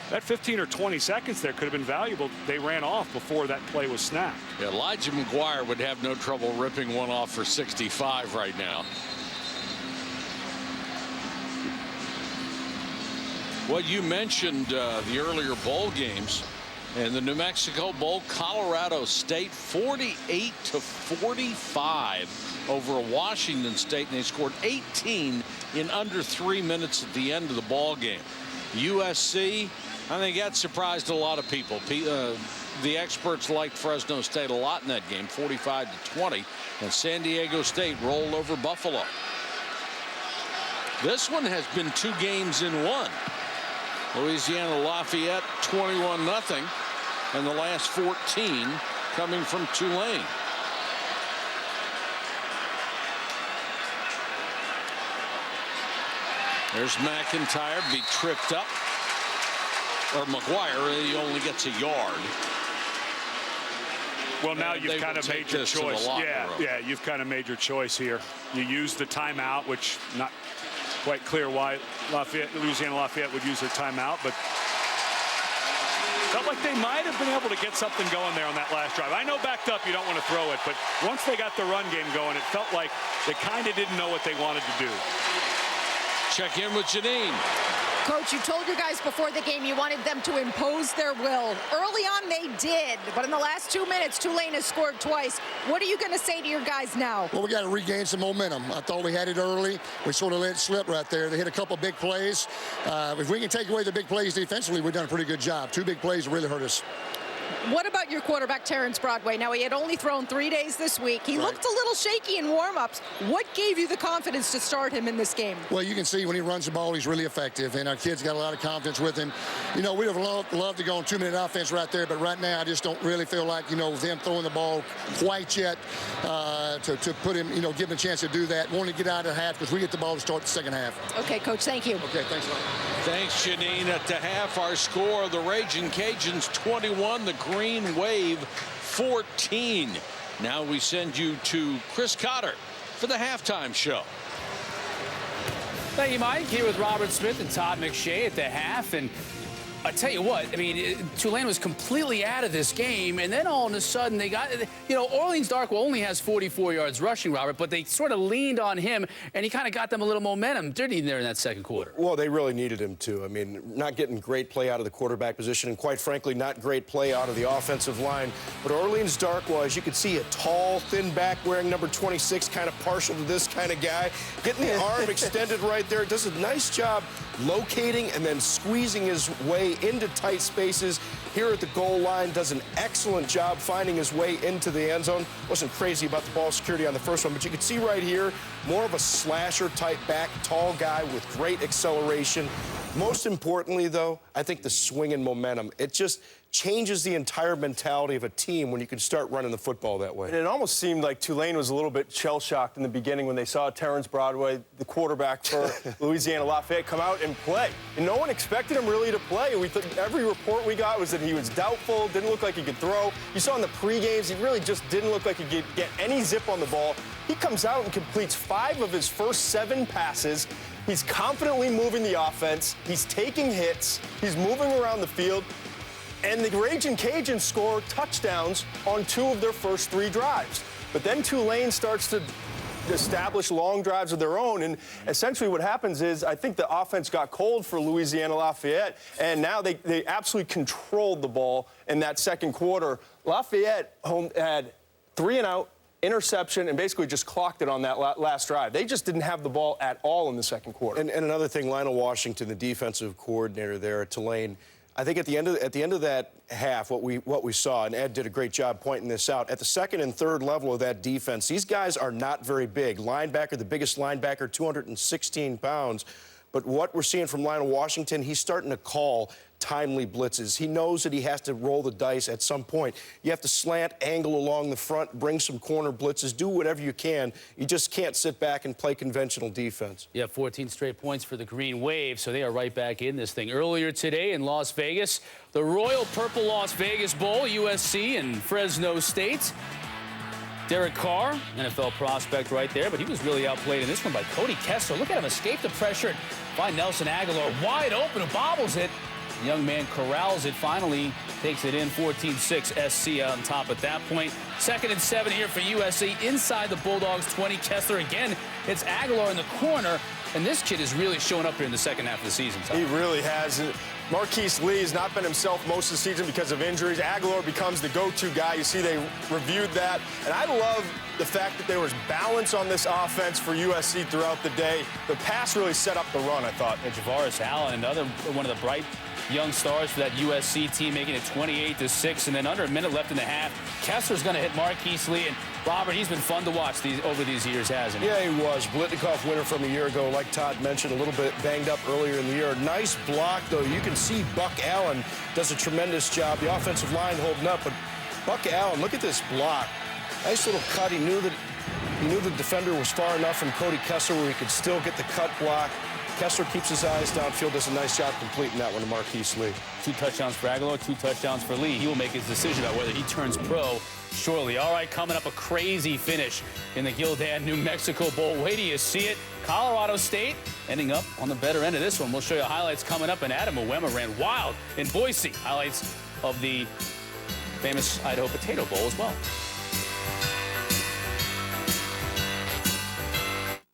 that 15 or 20 seconds there could have been valuable. They ran off before that play was snapped. Yeah, Elijah McGuire would have no trouble ripping one off for 65 right now. Well, you mentioned the earlier bowl games, and the New Mexico Bowl, Colorado State 48-45 over Washington State, and they scored 18 in under 3 minutes at the end of the ball game. USC, I think that surprised a lot of people. The experts liked Fresno State a lot in that game, 45-20, and San Diego State rolled over Buffalo. This one has been 2 games in 1. Louisiana Lafayette 21-0, and the last 14 coming from Tulane. There's McIntyre, be tripped up. Or McGuire, he only gets a yard. Well, now you've kind of made your choice. Yeah, you've kind of made your choice here. You use the timeout, which not quite clear why Louisiana Lafayette would use their timeout, but felt like they might have been able to get something going there on that last drive. I know backed up you don't want to throw it, but once they got the run game going, it felt like they kind of didn't know what they wanted to do. Check in with Janine. Coach, you told your guys before the game you wanted them to impose their will. Early on, they did, but in the last 2 minutes, Tulane has scored twice. What are you going to say to your guys now? Well, we got to regain some momentum. I thought we had it early. We sort of let it slip right there. They hit a couple big plays. If we can take away the big plays defensively, we've done a pretty good job. 2 big plays really hurt us. What about your quarterback, Terrence Broadway? Now, he had only thrown 3 days this week. He looked a little shaky in warm-ups. What gave you the confidence to start him in this game? Well, you can see when he runs the ball, he's really effective, and our kids got a lot of confidence with him. You know, we would have loved to go on 2-minute offense right there, but right now I just don't really feel like, you know, them throwing the ball quite yet to put him, you know, give him a chance to do that. Want to get out of the half because we get the ball to start the second half. Okay, Coach, thank you. Okay, thanks a lot. Thanks, Janine. At the half, our score, the Ragin' Cajuns 21, the Green Wave 14. Now we send you to Chris Cotter for the halftime show. Thank you, Mike. Here with Robert Smith and Todd McShay at the half. And I tell you what, I mean, Tulane was completely out of this game, and then all of a sudden they got, you know, Orleans Darkwell only has 44 yards rushing, Robert, but they sort of leaned on him, and he kind of got them a little momentum, didn't he, there in that second quarter? Well, they really needed him to. I mean, not getting great play out of the quarterback position, and quite frankly, not great play out of the offensive line. But Orleans Darkwell, as you can see, a tall, thin back wearing number 26, kind of partial to this kind of guy, getting the arm extended right there, does a nice job locating and then squeezing his way into tight spaces here at the goal line. Does an excellent job finding his way into the end zone. Wasn't crazy about the ball security on the first one, but you can see right here, more of a slasher type back, tall guy with great acceleration. Most importantly, though, I think the swing and momentum. It just changes the entire mentality of a team when you can start running the football that way. And it almost seemed like Tulane was a little bit shell-shocked in the beginning when they saw Terrence Broadway, the quarterback for Louisiana Lafayette, come out and play. And no one expected him really to play. We thought every report we got was that he was doubtful, didn't look like he could throw. You saw in the pre-games, he really just didn't look like he could get any zip on the ball. He comes out and completes 5 of his first 7 passes. He's confidently moving the offense. He's taking hits. He's moving around the field. And the Ragin Cajuns score touchdowns on 2 of their first 3 drives. But then Tulane starts to establish long drives of their own. And essentially what happens is I think the offense got cold for Louisiana Lafayette, and now they absolutely controlled the ball in that second quarter. Lafayette had 3 and out, interception, and basically just clocked it on that last drive. They just didn't have the ball at all in the second quarter. And another thing, Lionel Washington, the defensive coordinator there at Tulane, I think at the end of that half, what we saw, and Ed did a great job pointing this out, at the second and third level of that defense, these guys are not very big. Linebacker, the biggest linebacker, 216 pounds. But what we're seeing from Lionel Washington, he's starting to call timely blitzes. He knows that he has to roll the dice at some point. You have to slant, angle along the front, bring some corner blitzes, do whatever you can. You just can't sit back and play conventional defense. Yeah, 14 straight points for the Green Wave, so they are right back in this thing. Earlier today in Las Vegas, the Royal Purple Las Vegas Bowl, USC and Fresno State. Derek Carr, NFL prospect right there, but he was really outplayed in this one by Cody Kessler. Look at him escape the pressure and find Nelson Aguilar wide open who bobbles it. The young man corrals it, finally takes it in, 14-6 SC on top at that point. 2nd and 7 here for USC inside the Bulldogs 20. Kessler again, it's Aguilar in the corner, and this kid is really showing up here in the second half of the season, Tom. He really has. Marquise Lee has not been himself most of the season because of injuries. Aguilar becomes the go-to guy. You see they reviewed that. And I love the fact that there was balance on this offense for USC throughout the day. The pass really set up the run, I thought. And Javaris Allen, another one of the bright young stars for that USC team, making it 28-6, and then under a minute left in the half. Kessler's going to hit Marquise Lee, and Robert, he's been fun to watch over these years, hasn't he? Yeah, he was. Blitnikoff winner from a year ago, like Todd mentioned, a little bit banged up earlier in the year. Nice block, though. You can see Buck Allen does a tremendous job. The offensive line holding up, but Buck Allen, look at this block. Nice little cut. He knew the defender was far enough from Cody Kessler where he could still get the cut block. Kessler keeps his eyes downfield, does a nice job completing that one to Marquise Lee. 2 touchdowns for Aguilar, 2 touchdowns for Lee. He will make his decision about whether he turns pro shortly. All right, coming up, a crazy finish in the Gildan, New Mexico Bowl. Wait till you see it. Colorado State ending up on the better end of this one. We'll show you highlights coming up, and Adam Uwema ran wild in Boise. Highlights of the famous Idaho Potato Bowl as well.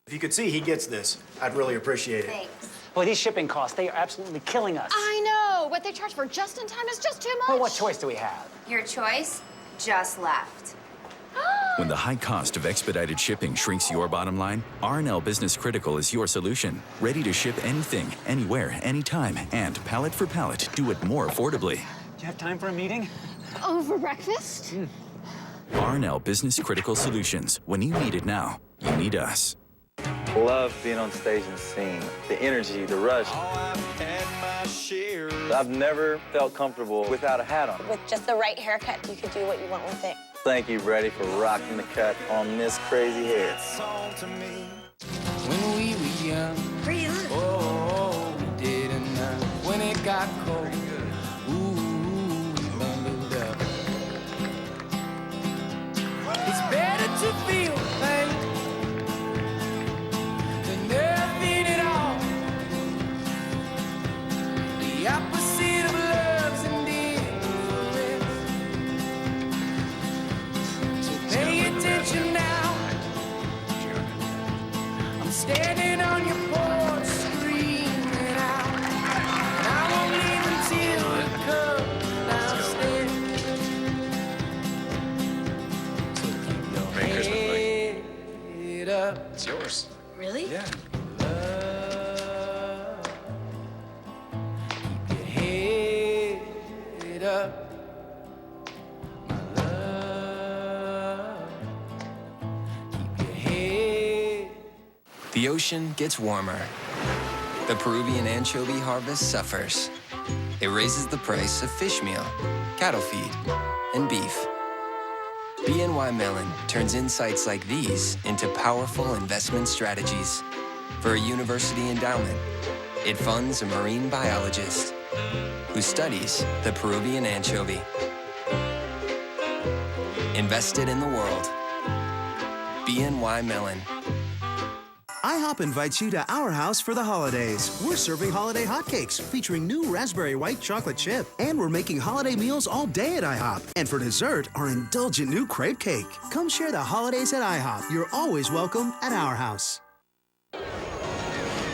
If you could see he gets this, I'd really appreciate it. Thanks. Boy, these shipping costs, they are absolutely killing us. I know. What they charge for just in time is just too much. Well, what choice do we have? Your choice just left. When the high cost of expedited shipping shrinks your bottom line, R&L Business Critical is your solution. Ready to ship anything, anywhere, anytime, and pallet for pallet, do it more affordably. Do you have time for a meeting? Over breakfast? R&L Business Critical Solutions. When you need it now, you need us. Love being on stage and singing. The energy, the rush. I've never felt comfortable without a hat on. With just the right haircut, you could do what you want with it. Thank you, Brady, for rocking the cut on this crazy hair. When we were young, oh, we didn't know. When it got cold, ooh, we bundled up. It's ocean gets warmer. The Peruvian anchovy harvest suffers. It raises the price of fish meal, cattle feed, and beef. BNY Mellon turns insights like these into powerful investment strategies. For a university endowment, it funds a marine biologist who studies the Peruvian anchovy. Invested in the world. BNY Mellon. IHOP invites you to our house for the holidays. We're serving holiday hotcakes featuring new raspberry white chocolate chip. And we're making holiday meals all day at IHOP. And for dessert, our indulgent new crepe cake. Come share the holidays at IHOP. You're always welcome at our house.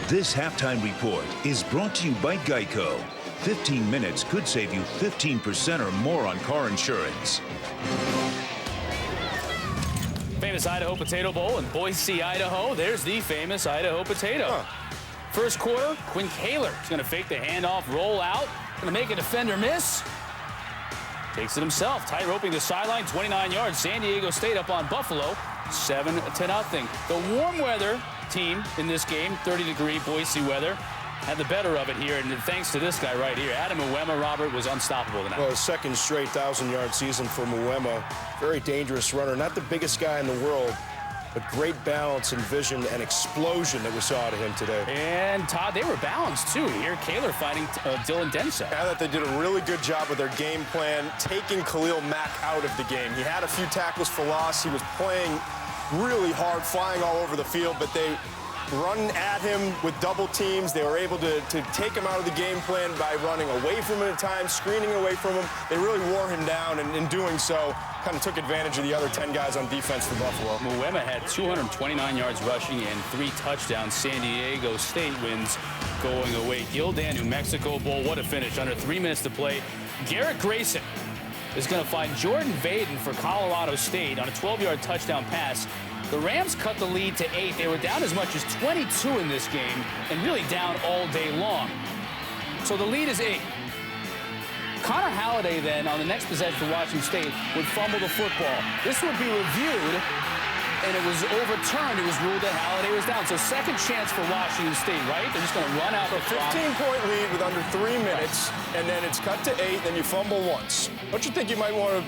This halftime report is brought to you by Geico. 15 minutes could save you 15% or more on car insurance. Famous Idaho Potato Bowl in Boise, Idaho. There's the famous Idaho potato. First quarter, Quinn Kaler is going to fake the handoff, roll out, going to make a defender miss. Takes it himself, tight roping the sideline, 29 yards. San Diego State up on Buffalo, 7-0. The warm weather team in this game, 30-degree Boise weather, had the better of it here, and thanks to this guy right here, Adam Uwema, Robert, was unstoppable tonight. Well, his second straight 1,000-yard season for Uwema. Very dangerous runner. Not the biggest guy in the world, but great balance and vision and explosion that we saw out of him today. And, Todd, they were balanced, too. Here, Kaler fighting Dylan Denso. I thought they did a really good job with their game plan, taking Khalil Mack out of the game. He had a few tackles for loss. He was playing really hard, flying all over the field, but they run at him with double teams. They were able to take him out of the game plan by running away from him at times, screening away from him. They really wore him down, and in doing so, kind of took advantage of the other 10 guys on defense for Buffalo. Uwema had 229 yards rushing and 3 touchdowns. San Diego State wins going away. Gildan, New Mexico Bowl, what a finish. Under 3 minutes to play. Garrett Grayson is going to find Jordan Vaden for Colorado State on a 12-yard touchdown pass. The Rams cut the lead to 8. They were down as much as 22 in this game and really down all day long. So the lead is 8. Connor Halliday then on the next possession for Washington State would fumble the football. This would be reviewed, and it was overturned. It was ruled that Halliday was down. So second chance for Washington State, right? They're just going to run out the clock. 15-point lead with under 3 minutes, and then it's cut to 8, then you fumble once. Don't you think you might want to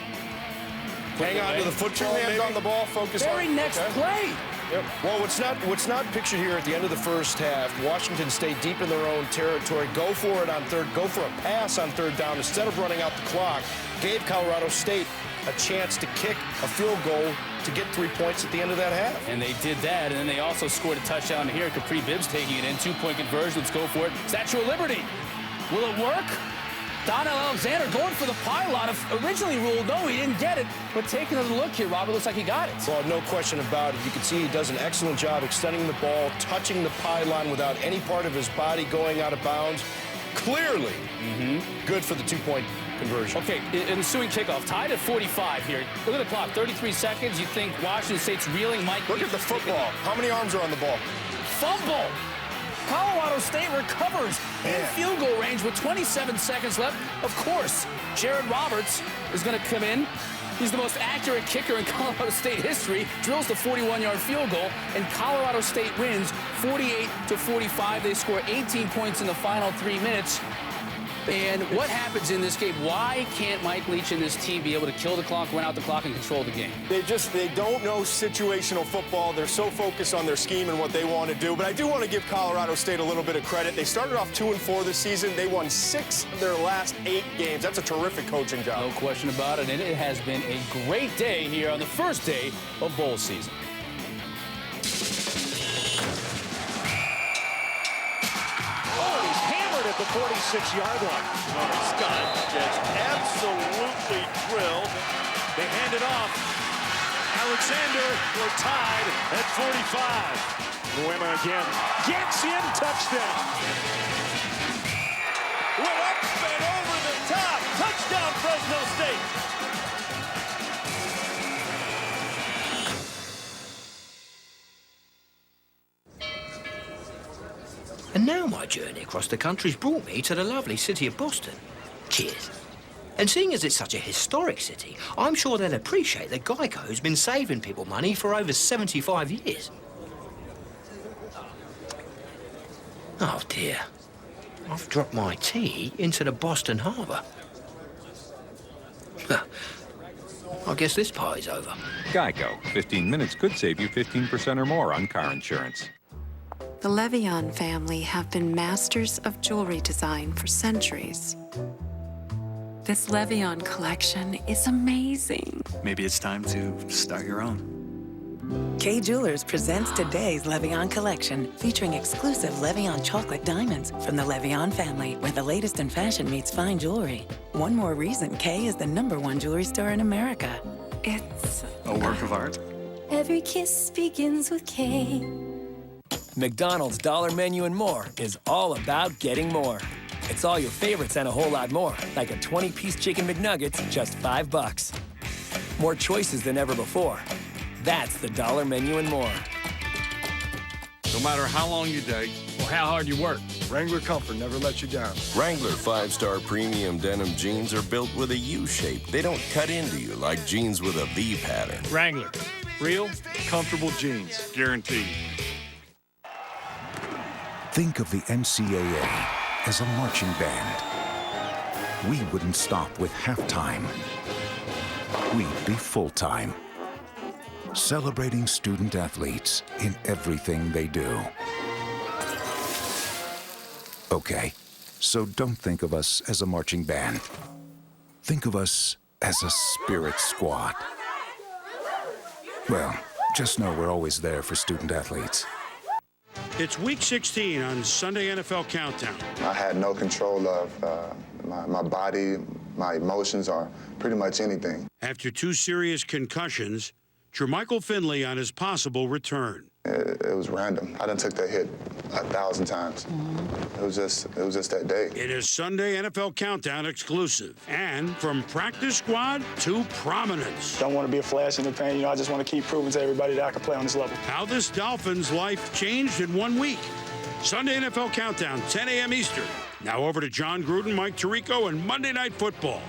hang on to the football, hands on the ball, focus on very next play? Yep. Well, what's not pictured here at the end of the first half, Washington State deep in their own territory, go for it on third, go for a pass on third down instead of running out the clock, gave Colorado State a chance to kick a field goal to get 3 points at the end of that half. And they did that, and then they also scored a touchdown here. Capri Bibbs taking it in, 2-point conversion. Let's go for it. Statue of Liberty. Will it work? Donnell Alexander going for the pylon. Originally ruled no, he didn't get it. But taking a look here, Robert, looks like he got it. Well, no question about it. You can see he does an excellent job extending the ball, touching the pylon without any part of his body going out of bounds. Clearly good for the 2-point conversion. Okay, ensuing kickoff, tied at 45 here. Look at the clock, 33 seconds. You think Washington State's reeling? Mike, look at the football. How many arms are on the ball? Fumble. Colorado State recovers in field goal range with 27 seconds left. Of course, Jared Roberts is going to come in. He's the most accurate kicker in Colorado State history. Drills the 41-yard field goal, and Colorado State wins 48-45. They score 18 points in the final 3 minutes. And what happens in this game? Why can't Mike Leach and this team be able to kill the clock, run out the clock, and control the game? They don't know situational football. They're so focused on their scheme and what they want to do. But I do want to give Colorado State a little bit of credit. They started off 2-4 this season. They won 6 of their last 8 games. That's a terrific coaching job. No question about it. And it has been a great day here on the first day of bowl season. At the 46-yard line. Scott just absolutely drilled. They hand it off. Alexander, we're tied at 45. Uwema again gets in, touchdown. Went up and over the top. Touchdown, Fresno State. And now my journey across the country's brought me to the lovely city of Boston. Cheers. And seeing as it's such a historic city, I'm sure they'll appreciate that Geico's been saving people money for over 75 years. Oh, dear. I've dropped my tea into the Boston Harbor. I guess this party's over. Geico. 15 minutes could save you 15% or more on car insurance. The Levion family have been masters of jewelry design for centuries. This Levion collection is amazing. Maybe it's time to start your own. Kay Jewelers presents today's Levion collection, featuring exclusive Levion chocolate diamonds from the Levion family, where the latest in fashion meets fine jewelry. One more reason Kay is the #1 jewelry store in America. It's a work of art. Every kiss begins with K. McDonald's Dollar Menu and More is all about getting more. It's all your favorites and a whole lot more, like a 20-piece chicken McNuggets, just $5. More choices than ever before. That's the Dollar Menu and More. No matter how long you date or how hard you work, Wrangler Comfort never lets you down. Wrangler 5-star premium denim jeans are built with a U shape. They don't cut into you like jeans with a V pattern. Wrangler, real, comfortable jeans, guaranteed. Think of the NCAA as a marching band. We wouldn't stop with halftime. We'd be full-time, celebrating student athletes in everything they do. Okay, so don't think of us as a marching band. Think of us as a spirit squad. Well, just know we're always there for student athletes. It's Week 16 on Sunday NFL Countdown. I had no control of my body, my emotions, or pretty much anything. After 2 serious concussions, Jermichael Finley on his possible return. It was random. I done took that hit 1,000 times. It was just that day. It is Sunday NFL Countdown exclusive. And from practice squad to prominence. Don't want to be a flash in the pan. I just want to keep proving to everybody that I can play on this level. How this Dolphins' life changed in 1 week. Sunday NFL Countdown, 10 a.m. Eastern. Now over to John Gruden, Mike Tirico, and Monday Night Football.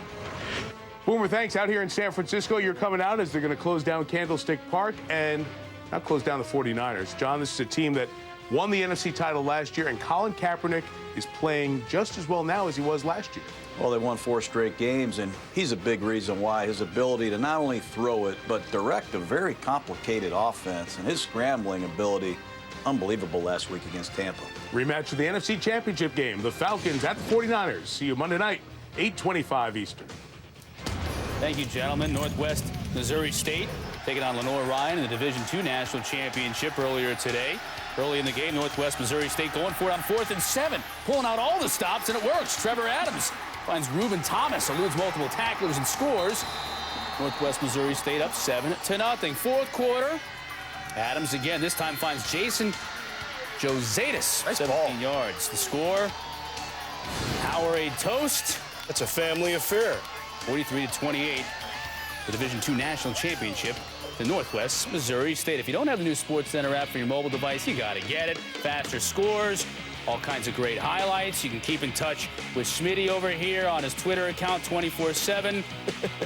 Boomer, thanks. Out here in San Francisco, you're coming out as they're going to close down Candlestick Park and not close down the 49ers. John, this is a team that won the NFC title last year, and Colin Kaepernick is playing just as well now as he was last year. Well, they won 4 straight games, and he's a big reason why. His ability to not only throw it, but direct a very complicated offense, and his scrambling ability, unbelievable last week against Tampa. Rematch of the NFC Championship game. The Falcons at the 49ers. See you Monday night, 8:25 Eastern. Thank you, gentlemen. Northwest Missouri State taking on Lenore Ryan in the Division II National Championship earlier today. Early in the game, Northwest Missouri State going for it on 4th and 7, pulling out all the stops, and it works. Trevor Adams finds Reuben Thomas, eludes multiple tacklers and scores. Northwest Missouri State up 7-0. Fourth quarter, Adams again, this time finds Jason Jozatis, nice 17 yards. The score, Powerade toast. That's a family affair. 43-28, the Division II National Championship to Northwest Missouri State. If you don't have the new SportsCenter app for your mobile device, you got to get it. Faster scores, all kinds of great highlights. You can keep in touch with Schmitty over here on his Twitter account 24/7.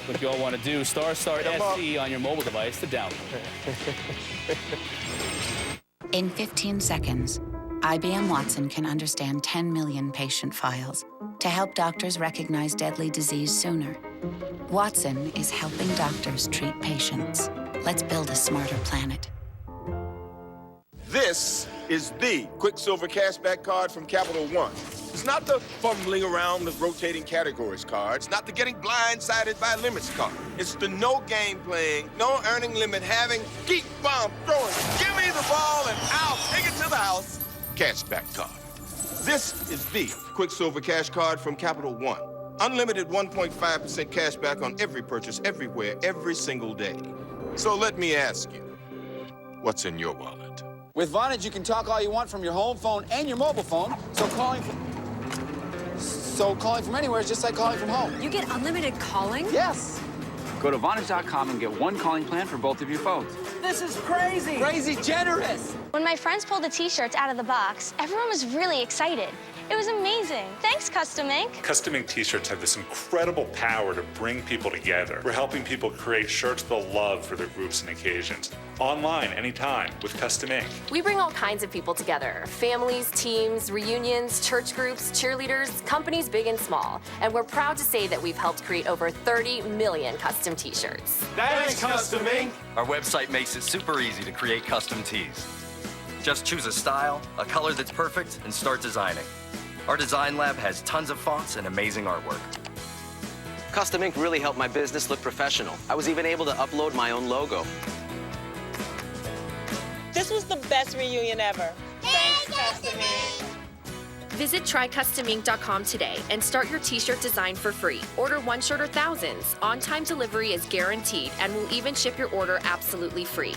What you all want to do, *SE on your mobile device to download. In 15 seconds, IBM Watson can understand 10 million patient files to help doctors recognize deadly disease sooner. Watson is helping doctors treat patients. Let's build a smarter planet. This is the Quicksilver Cashback card from Capital One. It's not the fumbling around with rotating categories card. It's not the getting blindsided by limits card. It's the no game playing, no earning limit having, keep bomb throwing, give me the ball and I'll take it to the house cashback card. This is the Quicksilver Cash card from Capital One. Unlimited 1.5% cash back on every purchase, everywhere, every single day. So let me ask you, what's in your wallet? With Vonage, you can talk all you want from your home phone and your mobile phone, so calling from anywhere is just like calling from home. You get unlimited calling? Yes. Go to Vonage.com and get 1 calling plan for both of your phones. This is crazy. Crazy generous. When my friends pulled the t-shirts out of the box, everyone was really excited. It was amazing. Thanks, Custom Ink. Custom Ink t-shirts have this incredible power to bring people together. We're helping people create shirts they'll love for their groups and occasions. Online, anytime, with Custom Ink. We bring all kinds of people together. Families, teams, reunions, church groups, cheerleaders, companies big and small. And we're proud to say that we've helped create over 30 million custom t-shirts. Thanks, Custom Ink. Our website makes it super easy to create custom tees. Just choose a style, a color that's perfect, and start designing. Our design lab has tons of fonts and amazing artwork. Custom Ink really helped my business look professional. I was even able to upload my own logo. This was the best reunion ever. Thanks, Custom Ink. Visit trycustomink.com today and start your t-shirt design for free. Order one shirt or thousands. On-time delivery is guaranteed and we'll even ship your order absolutely free.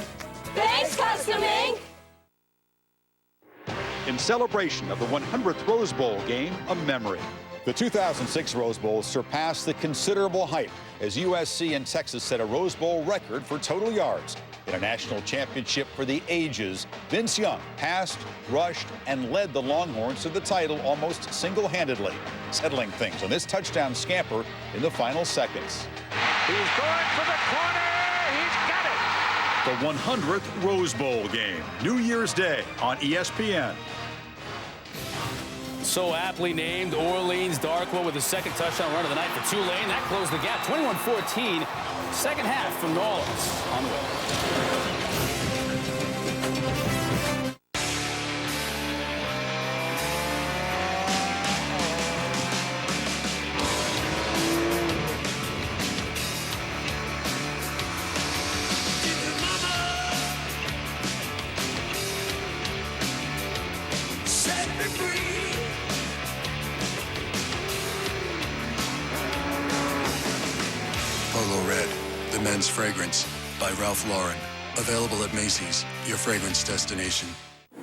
Thanks, Custom Ink. In celebration of the 100th Rose Bowl game, a memory. The 2006 Rose Bowl surpassed the considerable hype as USC and Texas set a Rose Bowl record for total yards. In a national championship for the ages, Vince Young passed, rushed, and led the Longhorns to the title almost single-handedly, settling things on this touchdown scamper in the final seconds. He's going for the corner. He's got it. The 100th Rose Bowl game, New Year's Day on ESPN. So aptly named Orleans Darkwa with the second touchdown run of the night for Tulane. That closed the gap, 21-14. Second half from New Orleans on the way. Men's Fragrance by Ralph Lauren. Available at Macy's, your fragrance destination.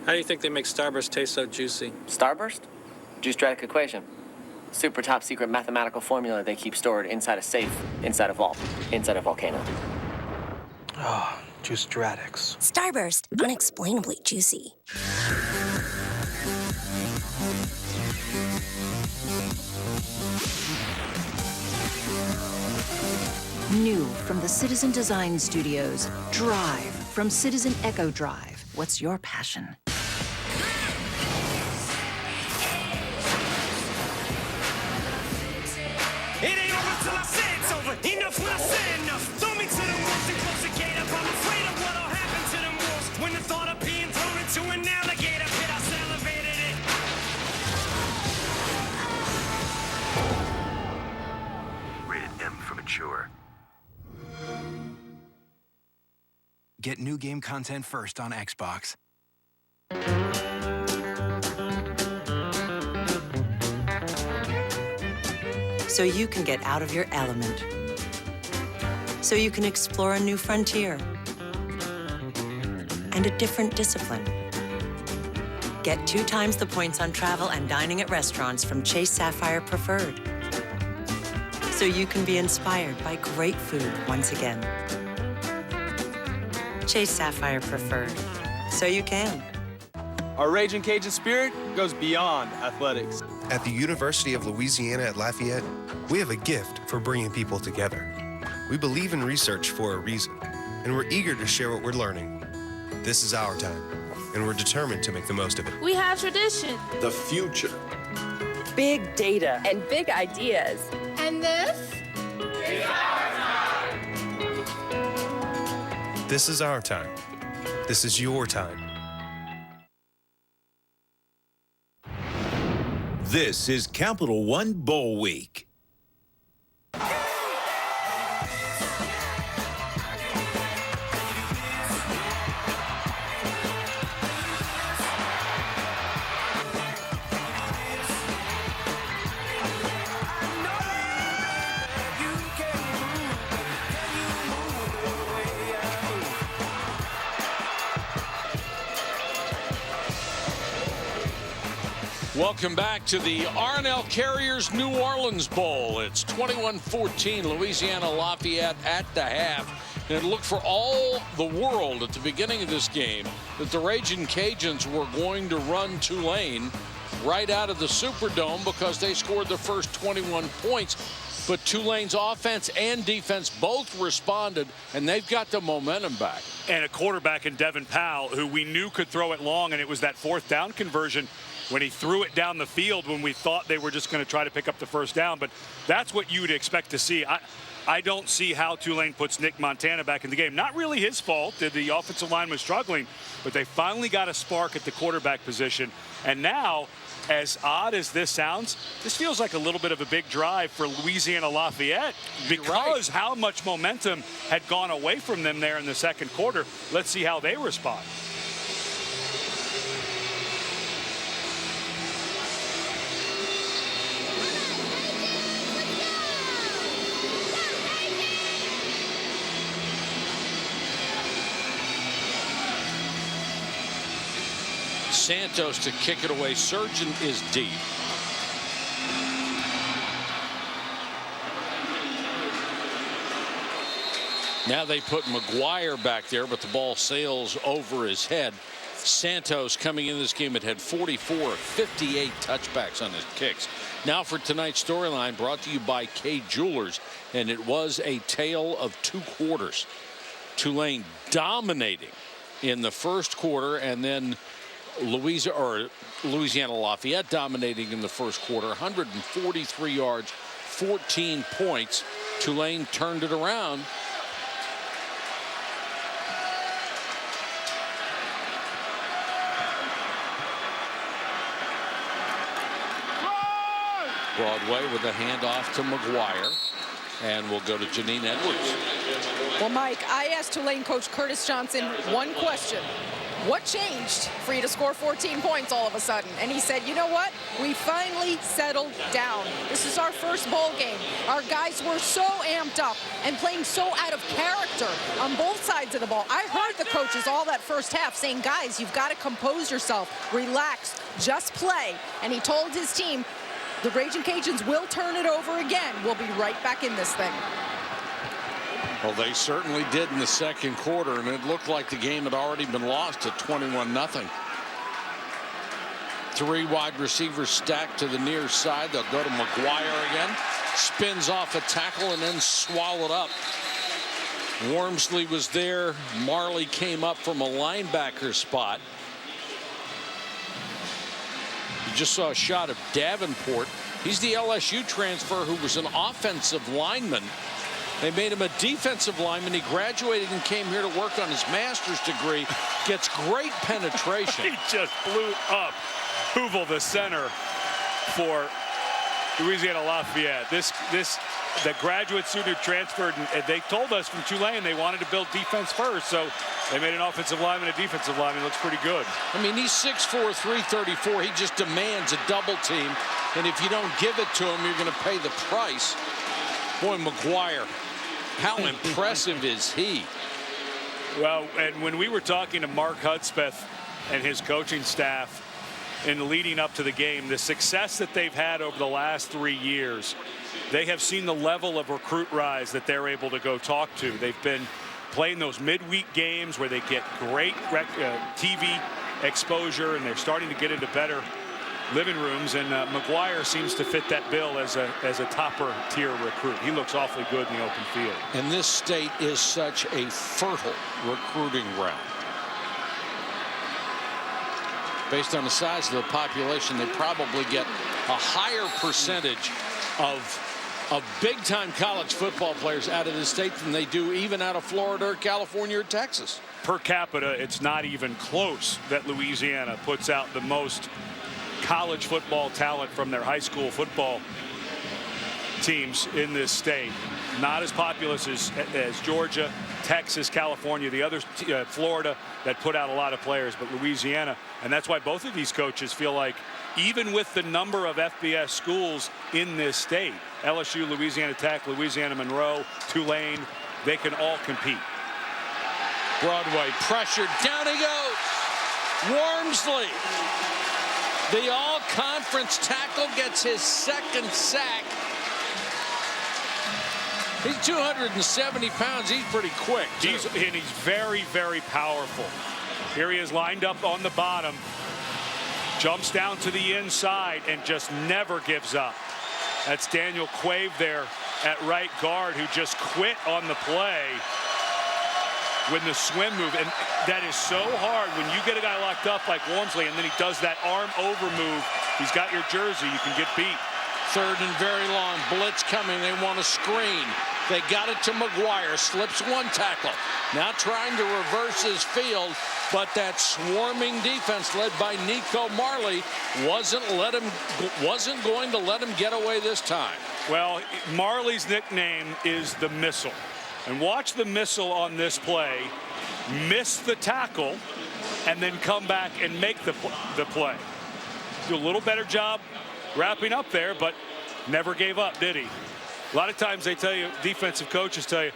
How do you think they make Starburst taste so juicy? Starburst? Juice-Dradic equation. Super top secret mathematical formula they keep stored inside a safe, inside a vault, inside a volcano. Oh, Juice-Dradics. Starburst, unexplainably juicy. New from the Citizen Design Studios, Drive from Citizen Echo Drive. What's your passion? It ain't over till I say it's over. Enough when I say enough. Throw me to the wolves and close the gate up. I'm afraid of what'll happen to them wolves. When the thought of being thrown into an alligator pit, I salivated it. Rated M for mature. Get new game content first on Xbox. So you can get out of your element. So you can explore a new frontier and a different discipline. Get 2 times the points on travel and dining at restaurants from Chase Sapphire Preferred. So you can be inspired by great food once again. Chase Sapphire Preferred. So you can. Our Ragin' Cajun spirit goes beyond athletics. At the University of Louisiana at Lafayette, we have a gift for bringing people together. We believe in research for a reason, and we're eager to share what we're learning. This is our time, and we're determined to make the most of it. We have tradition. The future. Big data. And big ideas. And this? It's our time. This is our time. This is your time. This is Capital One Bowl Week. Welcome back to the R&L Carriers New Orleans Bowl. It's 21-14, Louisiana Lafayette at the half. And it looked for all the world at the beginning of this game that the Ragin' Cajuns were going to run Tulane right out of the Superdome because they scored the first 21 points. But Tulane's offense and defense both responded, and they've got the momentum back. And a quarterback in Devin Powell, who we knew could throw it long, and it was that fourth down conversion when he threw it down the field when we thought they were just going to try to pick up the first down. But that's what you'd expect to see. I don't see how Tulane puts Nick Montana back in the game. Not really his fault. The offensive line was struggling, but they finally got a spark at the quarterback position. And now, as odd as this sounds, this feels like a little bit of a big drive for Louisiana Lafayette because how much momentum had gone away from them there in the second quarter. Let's see how they respond. Santos to kick it away. Surgeon is deep. Now they put McGuire back there, but the ball sails over his head. Santos coming in this game had 44 of 58 touchbacks on his kicks. Now for tonight's storyline, brought to you by K Jewelers, and it was a tale of two quarters. Tulane dominating in the first quarter, and then Louisiana Lafayette dominating in the first quarter. 143 yards, 14 points. Tulane turned it around. Broadway with a handoff to McGuire, and we'll go to Janine Edwards. Well, Mike, I asked Tulane coach Curtis Johnson one question. What changed for you to score 14 points all of a sudden? And he said, you know what? We finally settled down. This is our first bowl game. Our guys were so amped up and playing so out of character on both sides of the ball. I heard the coaches all that first half saying, guys, you've got to compose yourself, relax, just play. And he told his team, the Ragin' Cajuns will turn it over again. We'll be right back in this thing. Well, they certainly did in the second quarter, and it looked like the game had already been lost at 21-0. Three wide receivers stacked to the near side. They'll go to McGuire again. Spins off a tackle and then swallowed up. Wormsley was there. Marley came up from a linebacker spot. You just saw a shot of Davenport. He's the LSU transfer who was an offensive lineman. They made him a defensive lineman. He graduated and came here to work on his master's degree. Gets great penetration. He just blew up Hoovel, the center for Louisiana Lafayette. The graduate student who transferred, and they told us from Tulane they wanted to build defense first, so they made an offensive lineman a defensive lineman. Looks pretty good. I mean, he's 6'4", 334. He just demands a double team, and if you don't give it to him, you're going to pay the price. Boy, McGuire, how impressive is he? Well, and when we were talking to Mark Hudspeth and his coaching staff in leading up to the game, the success that they've had over the last 3 years, they have seen the level of recruit rise that they're able to go talk to. They've been playing those midweek games where they get great TV exposure, and they're starting to get into better living rooms, and McGuire seems to fit that bill as a topper tier recruit. He looks awfully good in the open field. And this state is such a fertile recruiting ground. Based on the size of the population, they probably get a higher percentage of big-time college football players out of the state than they do even out of Florida or California or Texas. Per capita, it's not even close that Louisiana puts out the most college football talent from their high school football teams in this state. Not as populous as Georgia, Texas, California, the others, Florida, that put out a lot of players, but Louisiana. And that's why both of these coaches feel like even with the number of FBS schools in this state, LSU, Louisiana Tech, Louisiana Monroe, Tulane, they can all compete. Broadway pressured, down he goes. Wormsley, the all-conference tackle, gets his second sack. He's 270 pounds. He's pretty quick, too. And he's very, very powerful. Here he is lined up on the bottom. Jumps down to the inside and just never gives up. That's Daniel Quave there at right guard, who just quit on the play when the swim move. And that is so hard when you get a guy locked up like Walmsley and then he does that arm over move. He's got your jersey. You can get beat. Third and very long. Blitz coming. They want a screen. They got it to McGuire. Slips one tackle. Now trying to reverse his field, but that swarming defense led by Nico Marley wasn't going to let him get away this time. Well, Marley's nickname is the Missile. And watch the Missile on this play miss the tackle and then come back and make the play. Do a little better job wrapping up there, but never gave up, did he? A lot of times they tell you, defensive coaches tell you,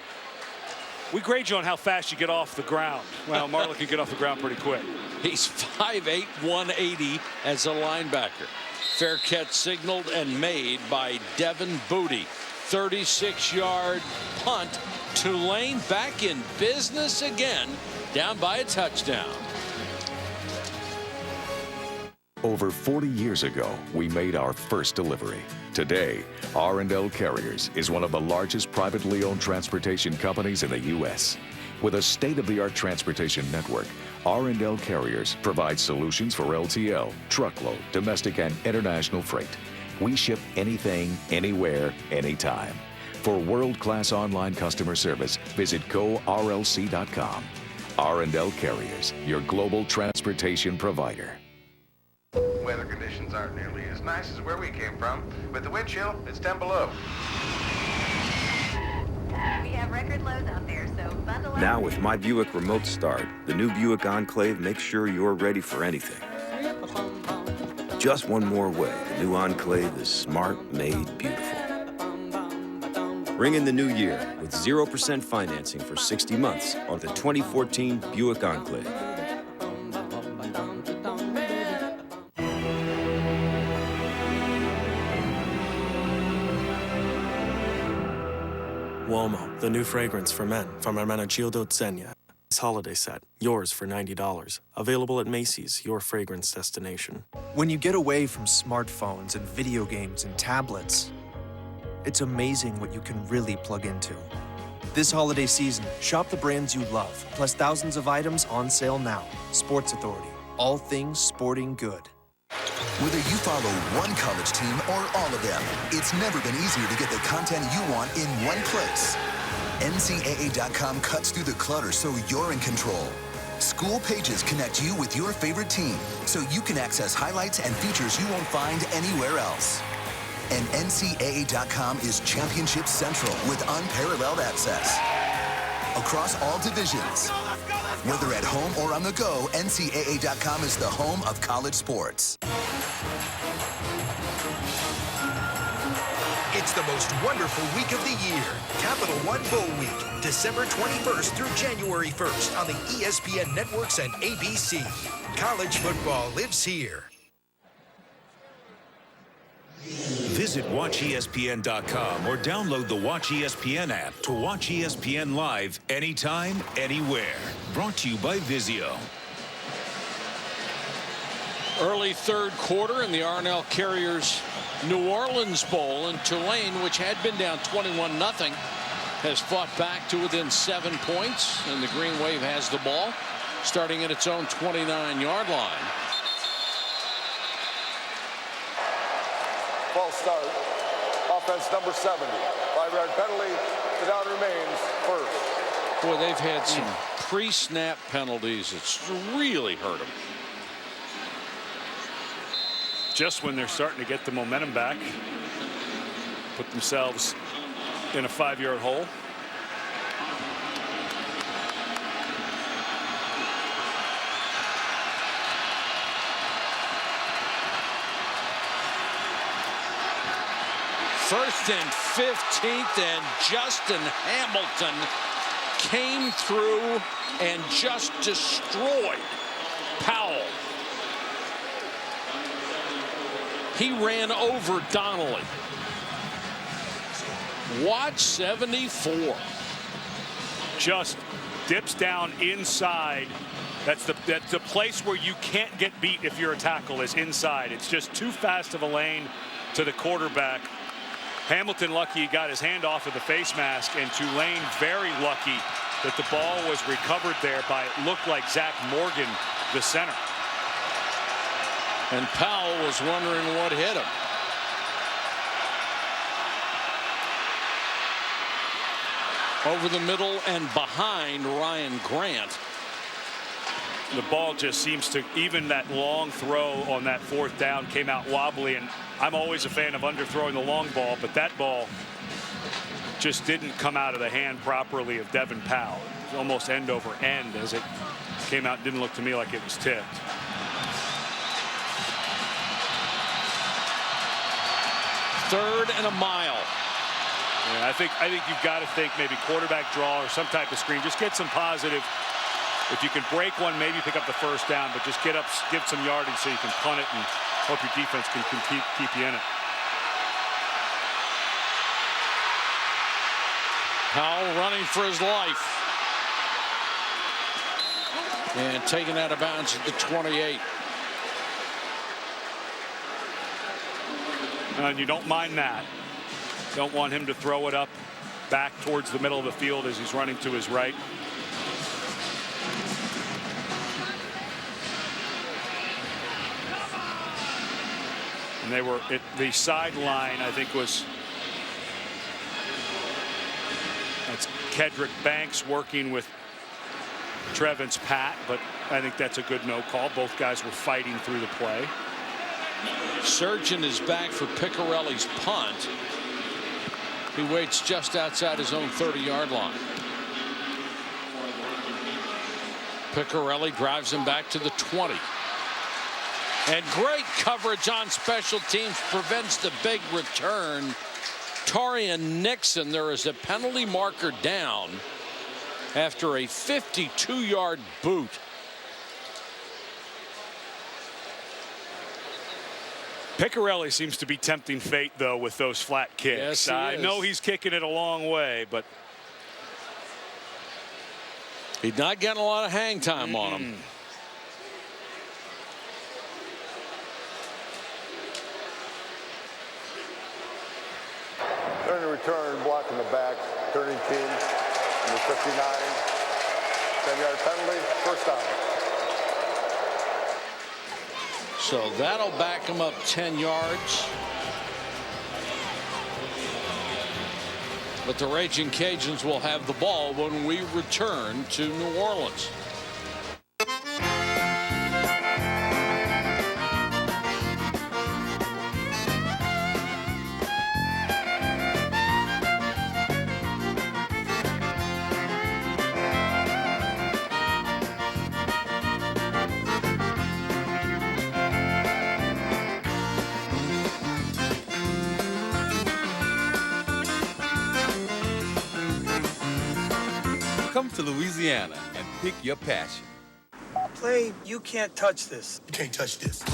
we grade you on how fast you get off the ground. Well, Marley can get off the ground pretty quick. He's 5'8", 180 as a linebacker. Fair catch signaled and made by Devin Booty. 36-yard punt. Tulane back in business again, down by a touchdown. Over 40 years ago, we made our first delivery. Today, R&L Carriers is one of the largest privately owned transportation companies in the U.S. With a state-of-the-art transportation network, R&L Carriers provides solutions for LTL, truckload, domestic, and international freight. We ship anything, anywhere, anytime. For world-class online customer service, visit GoRLC.com. R&L Carriers, your global transportation provider. Weather conditions aren't nearly as nice as where we came from. With the wind chill, it's 10 below. We have record lows out there, so bundle up. Now with My Buick Remote Start, the new Buick Enclave makes sure you're ready for anything. Just one more way, the new Enclave is smart, made beautiful. Ring in the new year with 0% financing for 60 months on the 2014 Buick Enclave. Uomo, the new fragrance for men from Hermenegildo Zegna. This holiday set, yours for $90. Available at Macy's, your fragrance destination. When you get away from smartphones and video games and tablets, it's amazing what you can really plug into. This holiday season, shop the brands you love, plus thousands of items on sale now. Sports Authority, all things sporting good. Whether you follow one college team or all of them, it's never been easier to get the content you want in one place. NCAA.com cuts through the clutter so you're in control. School Pages connect you with your favorite team so you can access highlights and features you won't find anywhere else. And NCAA.com is Championship Central with unparalleled access. Across all divisions, whether at home or on the go, NCAA.com is the home of college sports. It's the most wonderful week of the year. Capital One Bowl Week, December 21st through January 1st on the ESPN networks and ABC. College football lives here. Visit WatchESPN.com or download the Watch ESPN app to watch ESPN live anytime, anywhere. Brought to you by Vizio. Early third quarter in the R&L Carriers New Orleans Bowl, in Tulane, which had been down 21-0, has fought back to within 7 points, and the Green Wave has the ball starting at its own 29-yard line. False start. Offense number 70. 5-yard penalty. The down remains first. Boy, they've had some pre-snap penalties. It's really hurt them. Just when they're starting to get the momentum back, put themselves in a 5-yard hole. First and 15th, and Justin Hamilton came through and just destroyed Powell. He ran over Donnelly. Watch 74. Just dips down inside. That's the place where you can't get beat if you're a tackle, is inside. It's just too fast of a lane to the quarterback. Hamilton lucky he got his hand off of the face mask, and Tulane very lucky that the ball was recovered there by, it looked like Zach Morgan, the center. And Powell was wondering what hit him. Over the middle and behind Ryan Grant. The ball just seems to, even that long throw on that 4th down came out wobbly, and I'm always a fan of underthrowing the long ball, but that ball just didn't come out of the hand properly of Devin Powell. It was almost end over end as it came out. Didn't look to me like it was tipped. Third and a mile. Yeah, I think you've got to think maybe quarterback draw or some type of screen. Just get some positive. If you can break one, maybe pick up the first down, but just get up, give some yardage so you can punt it and hope your defense can keep you in it. Powell running for his life. And taken out of bounds at the 28. And you don't mind that. Don't want him to throw it up back towards the middle of the field as he's running to his right. And they were at the sideline, I think that's Kedrick Banks working with Trevance Pat, but I think that's a good no call. Both guys were fighting through the play. Surgeon is back for Picarelli's punt. He waits just outside his own 30-yard line. Picarelli drives him back to the 20. And great coverage on special teams prevents the big return. Tarian Nixon, there is a penalty marker down after a 52-yard boot. Picarelli seems to be tempting fate, though, with those flat kicks. Yes, I know he's kicking it a long way, but he's not getting a lot of hang time on him. Turn to return, block in the back, turning team, number 59, 10-yard penalty, first down. So that'll back him up 10 yards. But the Ragin' Cajuns will have the ball when we return to New Orleans. Come to Louisiana and pick your passion. Play, you can't touch this. You can't touch this.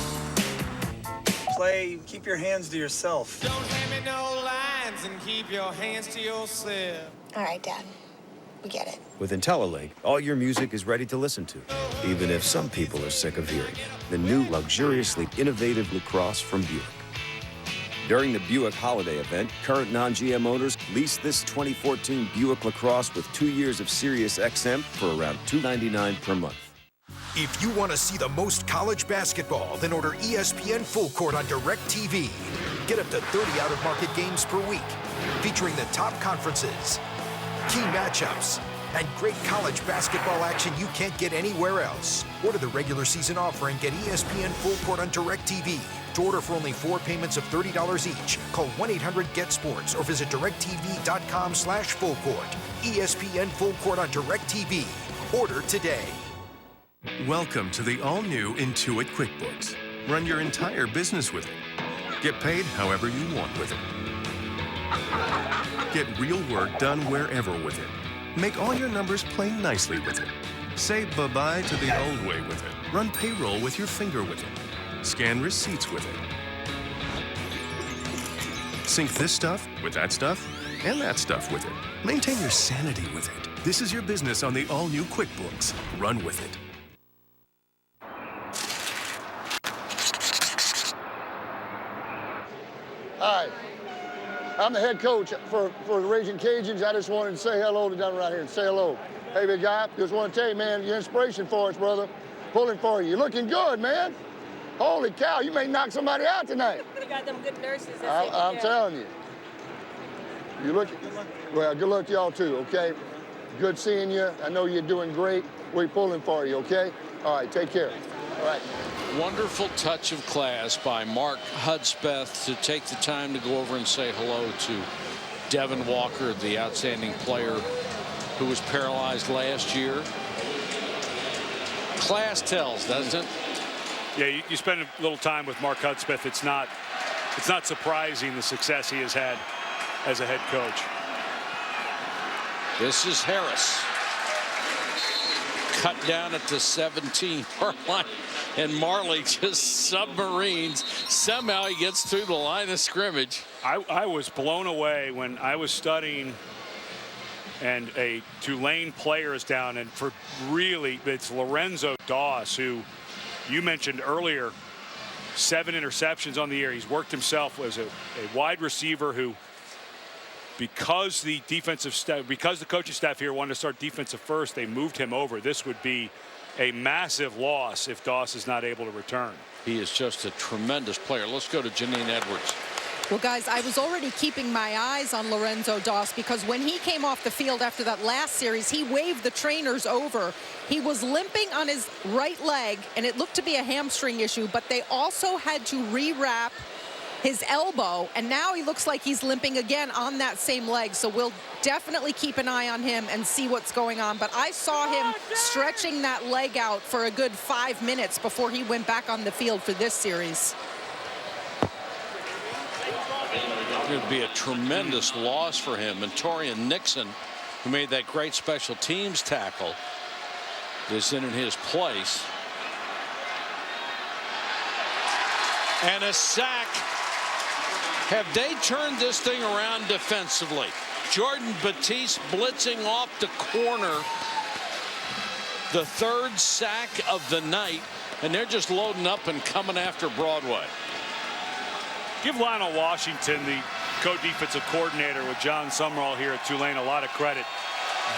Play, keep your hands to yourself. Don't hand me no lines and keep your hands to yourself. All right, Dad. We get it. With IntelliLink, all your music is ready to listen to, even if some people are sick of hearing. The new luxuriously innovative lacrosse from Buick. During the Buick holiday event, current non-GM owners lease this 2014 Buick LaCrosse with 2 years of Sirius XM for around $299 per month. If you want to see the most college basketball, then order ESPN Full Court on DirecTV. Get up to 30 out-of-market games per week, featuring the top conferences, key matchups, and great college basketball action you can't get anywhere else. Order the regular season offer and get ESPN Full Court on DirecTV. To order for only 4 payments of $30 each, call 1-800-GET-SPORTS or visit directtv.com/fullcourt. ESPN Full Court on DirecTV. Order today. Welcome to the all-new Intuit QuickBooks. Run your entire business with it. Get paid however you want with it. Get real work done wherever with it. Make all your numbers play nicely with it. Say bye-bye to the old way with it. Run payroll with your finger with it. Scan receipts with it. Sync this stuff with that stuff and that stuff with it. Maintain your sanity with it. This is your business on the all-new QuickBooks. Run with it. Hi, I'm the head coach for the Ragin Cajuns. I just wanted to say hello to them right here and say hello. Hey, big guy, just want to tell you, man, you're inspiration for us, brother. Pulling for you. You're looking good, man. Holy cow, you may knock somebody out tonight. We got them good nurses. I'm telling you. You look, well, good luck to y'all too, okay? Good seeing you. I know you're doing great. We're pulling for you, okay? All right, take care. All right. Wonderful touch of class by Mark Hudspeth to take the time to go over and say hello to Devin Walker, the outstanding player who was paralyzed last year. Class tells, doesn't it? Yeah, you spend a little time with Mark Hudspeth. It's not surprising the success he has had as a head coach. This is Harris. Cut down at the 17-yard line, and Marley just submarines. Somehow he gets through the line of scrimmage. I was blown away when I was studying, and a Tulane player is down, and for really, it's Lorenzo Doss, who you mentioned earlier, 7 interceptions on the year. He's worked himself as a wide receiver who, because the defensive staff, because the coaching staff here wanted to start defensive first, they moved him over. This would be a massive loss if Doss is not able to return. He is just a tremendous player. Let's go to Janine Edwards. Well, guys, I was already keeping my eyes on Lorenzo Doss because when he came off the field after that last series, he waved the trainers over. He was limping on his right leg, and it looked to be a hamstring issue, but they also had to rewrap his elbow, and now he looks like he's limping again on that same leg. So we'll definitely keep an eye on him and see what's going on. But I saw him stretching that leg out for a good 5 minutes before he went back on the field for this series. It would be a tremendous loss for him. And Torian Nixon, who made that great special teams tackle, is in his place. And a sack. Have they turned this thing around defensively? Jordan Batiste blitzing off the corner. The 3rd sack of the night, and they're just loading up and coming after Broadway. Give Lionel Washington, the co-defensive coordinator with John Summerall here at Tulane, a lot of credit.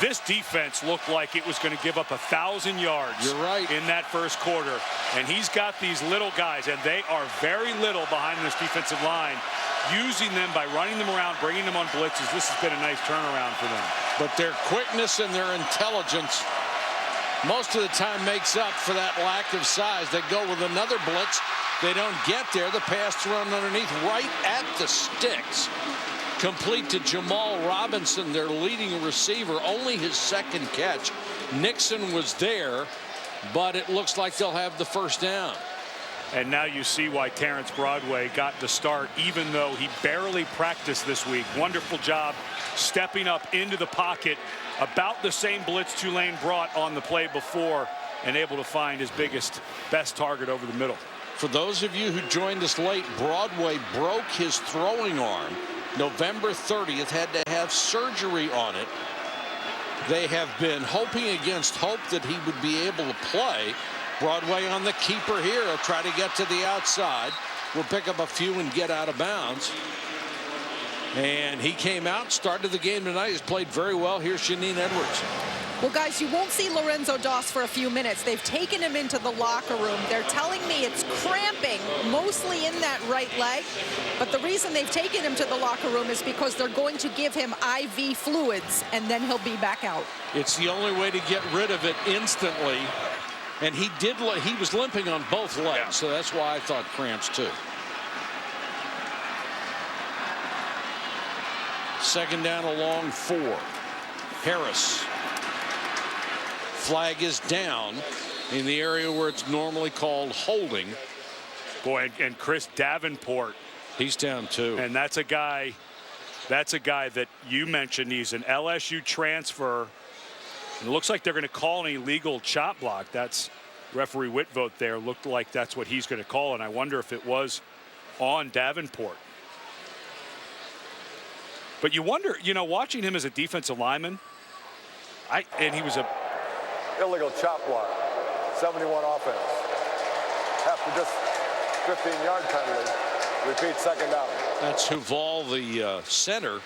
This defense looked like it was going to give up 1,000 yards. You're right. In that first quarter. And he's got these little guys, and they are very little behind this defensive line, using them by running them around, bringing them on blitzes. This has been a nice turnaround for them. But their quickness and their intelligence most of the time makes up for that lack of size. They go with another blitz. They don't get there. The pass thrown underneath right at the sticks. Complete to Jamal Robinson, their leading receiver, only his 2nd catch. Nixon was there, but it looks like they'll have the first down. And now you see why Terrence Broadway got the start, even though he barely practiced this week. Wonderful job stepping up into the pocket. About the same blitz Tulane brought on the play before, and able to find his best target over the middle. For those of you who joined us late, Broadway broke his throwing arm November 30th, had to have surgery on it. They have been hoping against hope that he would be able to play. Broadway on the keeper here. He'll try to get to the outside. We'll pick up a few and get out of bounds. And he came out, started the game tonight. He's played very well. Here's Janine Edwards. Well, guys, you won't see Lorenzo Doss for a few minutes. They've taken him into the locker room. They're telling me it's cramping, mostly in that right leg. But the reason they've taken him to the locker room is because they're going to give him IV fluids, and then he'll be back out. It's the only way to get rid of it instantly. And he was limping on both legs, so that's why I thought cramps too. 2nd down along 4. Harris. Flag is down in the area where it's normally called holding. Boy, and Chris Davenport. He's down too. And that's a guy that you mentioned. He's an LSU transfer. And it looks like they're going to call an illegal chop block. That's referee Whitvote there. Looked like that's what he's going to call. And I wonder if it was on Davenport. But you wonder, you know, watching him as a defensive lineman, and he was a illegal chop block, 71 offense. After this 15-yard penalty, repeat second down. That's Huval, the center,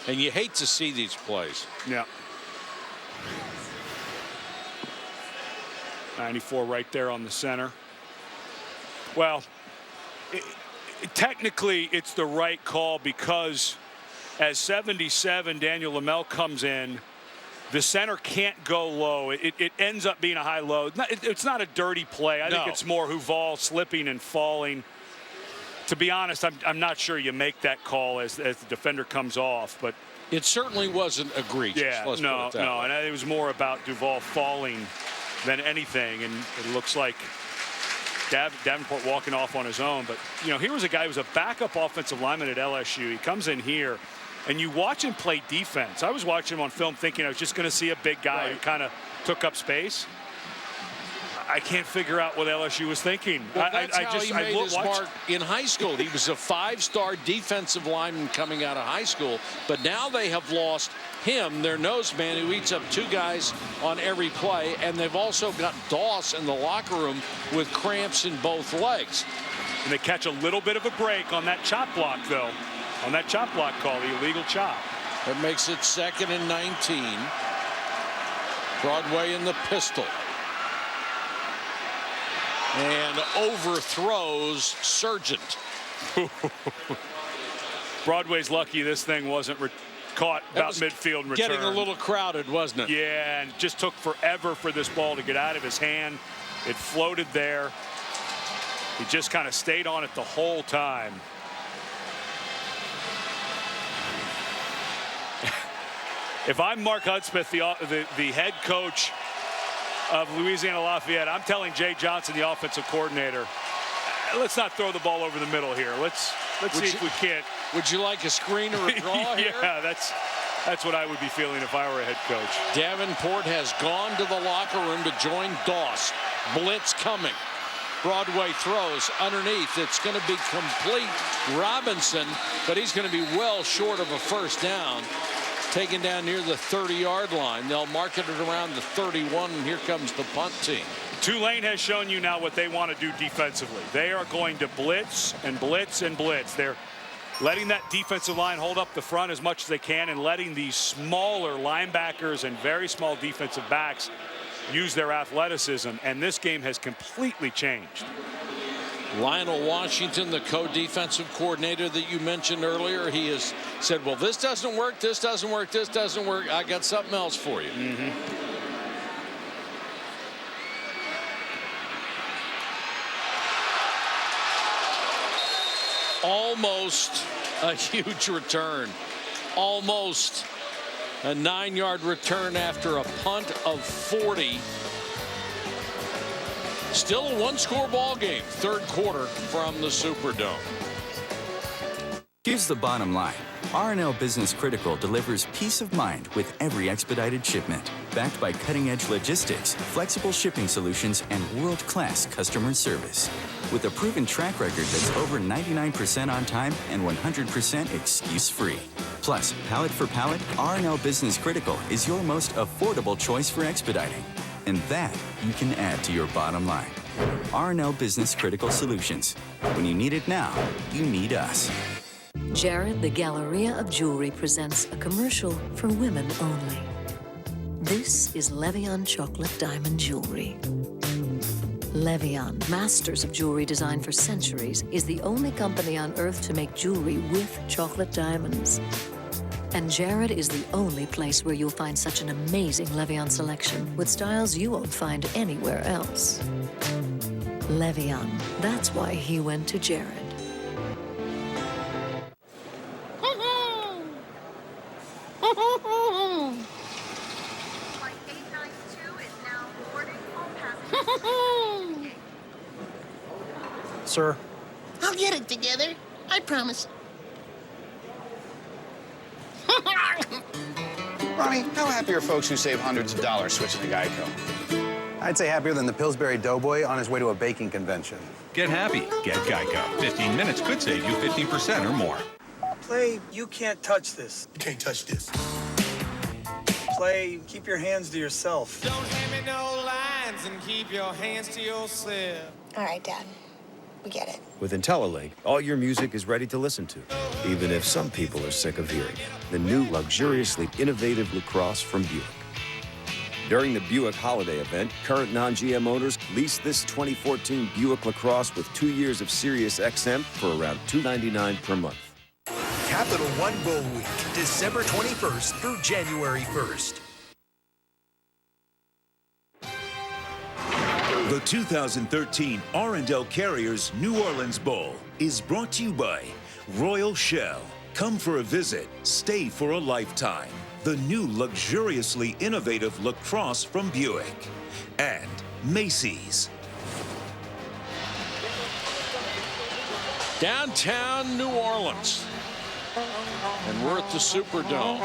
and you hate to see these plays. Yeah. 94 right there on the center. Well, technically it's the right call because as 77 Daniel Lamel comes in, the center can't go low. It ends up being a high low. It's not a dirty play. I think it's more Huval slipping and falling. To be honest, I'm not sure you make that call as the defender comes off, but it certainly wasn't egregious. Yeah, no, and it was more about Duval falling than anything, and it looks like Davenport walking off on his own. But, you know, here was a guy who was a backup offensive lineman at LSU. He comes in here, and you watch him play defense. I was watching him on film thinking I was just going to see a big guy who kind of took up space. I can't figure out what LSU was thinking. Well, that's how he made his mark in high school. He was a 5-star defensive lineman coming out of high school, but now they have lost him, their nose man, who eats up 2 guys on every play, and they've also got Doss in the locker room with cramps in both legs. And they catch a little bit of a break on that chop block, though. On that chop block call, the illegal chop. That makes it 2nd and 19. Broadway in the pistol. And overthrows Sargent. Broadway's lucky this thing wasn't caught about midfield and returned. Getting a little crowded, wasn't it? Yeah, and just took forever for this ball to get out of his hand. It floated there. He just kind of stayed on it the whole time. If I'm Mark Hudspeth, the head coach of Louisiana Lafayette, I'm telling Jay Johnson, the offensive coordinator, let's not throw the ball over the middle here. Let's see if we can't. Would you like a screen or a draw here? Yeah, that's what I would be feeling if I were a head coach. Davenport has gone to the locker room to join Doss. Blitz coming. Broadway throws underneath. It's going to be complete. Robinson, but he's going to be well short of a first down. Taken down near the 30-yard line. They'll mark it at around the 31, and here comes the punt team. Tulane has shown you now what they want to do defensively. They are going to blitz and blitz and blitz. They're letting that defensive line hold up the front as much as they can and letting these smaller linebackers and very small defensive backs use their athleticism, and this game has completely changed. Lionel Washington, the co-defensive coordinator that you mentioned earlier, he has said, well, this doesn't work, this doesn't work, this doesn't work. I got something else for you. Almost a huge return. Almost a 9-yard return after a punt of 40. Still a 1-score ball game, 3rd quarter from the Superdome. Here's the bottom line. R&L Business Critical delivers peace of mind with every expedited shipment. Backed by cutting-edge logistics, flexible shipping solutions, and world-class customer service. With a proven track record that's over 99% on time and 100% excuse-free. Plus, pallet for pallet, R&L Business Critical is your most affordable choice for expediting. And that you can add to your bottom line. R&L Business Critical Solutions. When you need it now, you need us. Jared, the Galleria of Jewelry, presents a commercial for women only. This is Levian Chocolate Diamond Jewelry. Levian, masters of jewelry design for centuries, is the only company on earth to make jewelry with chocolate diamonds. And Jared is the only place where you'll find such an amazing Levian selection with styles you won't find anywhere else. Levian, that's why he went to Jared. Sir? I'll get it together. I promise. Ronnie, how happy are folks who save hundreds of dollars switching to Geico? I'd say happier than the Pillsbury Doughboy on his way to a baking convention. Get happy. Get Geico. 15 minutes could save you 15% or more. Play, you can't touch this. You can't touch this. Play, keep your hands to yourself. Don't hand me no lines and keep your hands to yourself. All right, Dad. We get it. With IntelliLink, all your music is ready to listen to, even if some people are sick of hearing it. The new luxuriously innovative lacrosse from Buick. During the Buick holiday event, current non-GM owners lease this 2014 Buick LaCrosse with 2 years of Sirius XM for around $299 per month. Capital One Bowl Week, December 21st through January 1st. The 2013 R&L Carriers New Orleans Bowl is brought to you by Royal Shell. Come for a visit, stay for a lifetime. The new luxuriously innovative lacrosse from Buick. And Macy's. Downtown New Orleans. And we're at the Superdome.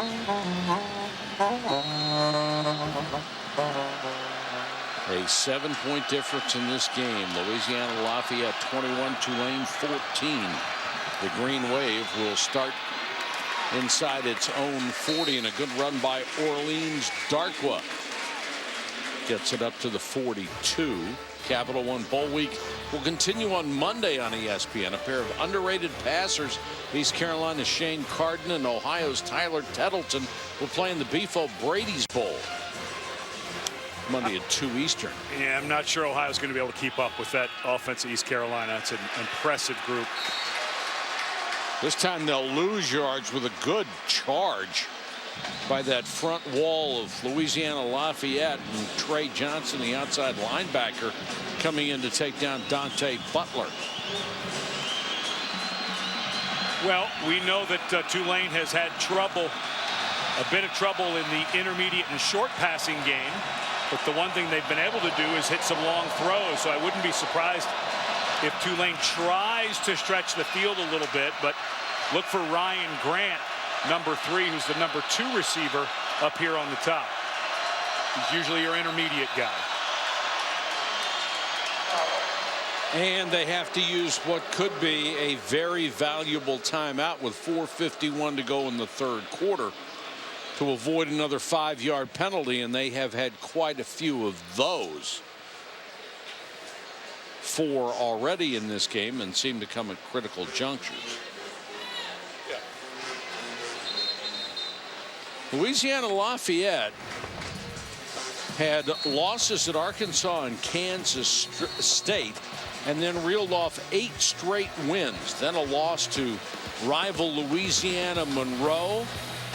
A 7-point difference in this game. Louisiana Lafayette 21, Tulane 14. The Green Wave will start inside its own 40, and a good run by Orleans Darkwa gets it up to the 42. Capital One Bowl Week will continue on Monday on ESPN. A pair of underrated passers, East Carolina's Shane Carden and Ohio's Tyler Tettleton, will play in the Beef O'Brady's Bowl Monday at 2 Eastern. Yeah, I'm not sure Ohio's going to be able to keep up with that offense of East Carolina. It's an impressive group. This time they'll lose yards with a good charge by that front wall of Louisiana Lafayette, and Trey Johnson, the outside linebacker, coming in to take down Dante Butler. Well, we know that Tulane has had trouble, a bit of trouble in the intermediate and short passing game. But the one thing they've been able to do is hit some long throws. So I wouldn't be surprised if Tulane tries to stretch the field a little bit. But look for Ryan Grant, number 3, who's the number 2 receiver up here on the top. He's usually your intermediate guy. And they have to use what could be a very valuable timeout with 4:51 to go in the third quarter to avoid another 5-yard penalty, and they have had quite a few of those. 4 already in this game and seem to come at critical junctures. Louisiana Lafayette had losses at Arkansas and Kansas State, and then reeled off 8 straight wins. Then a loss to rival Louisiana Monroe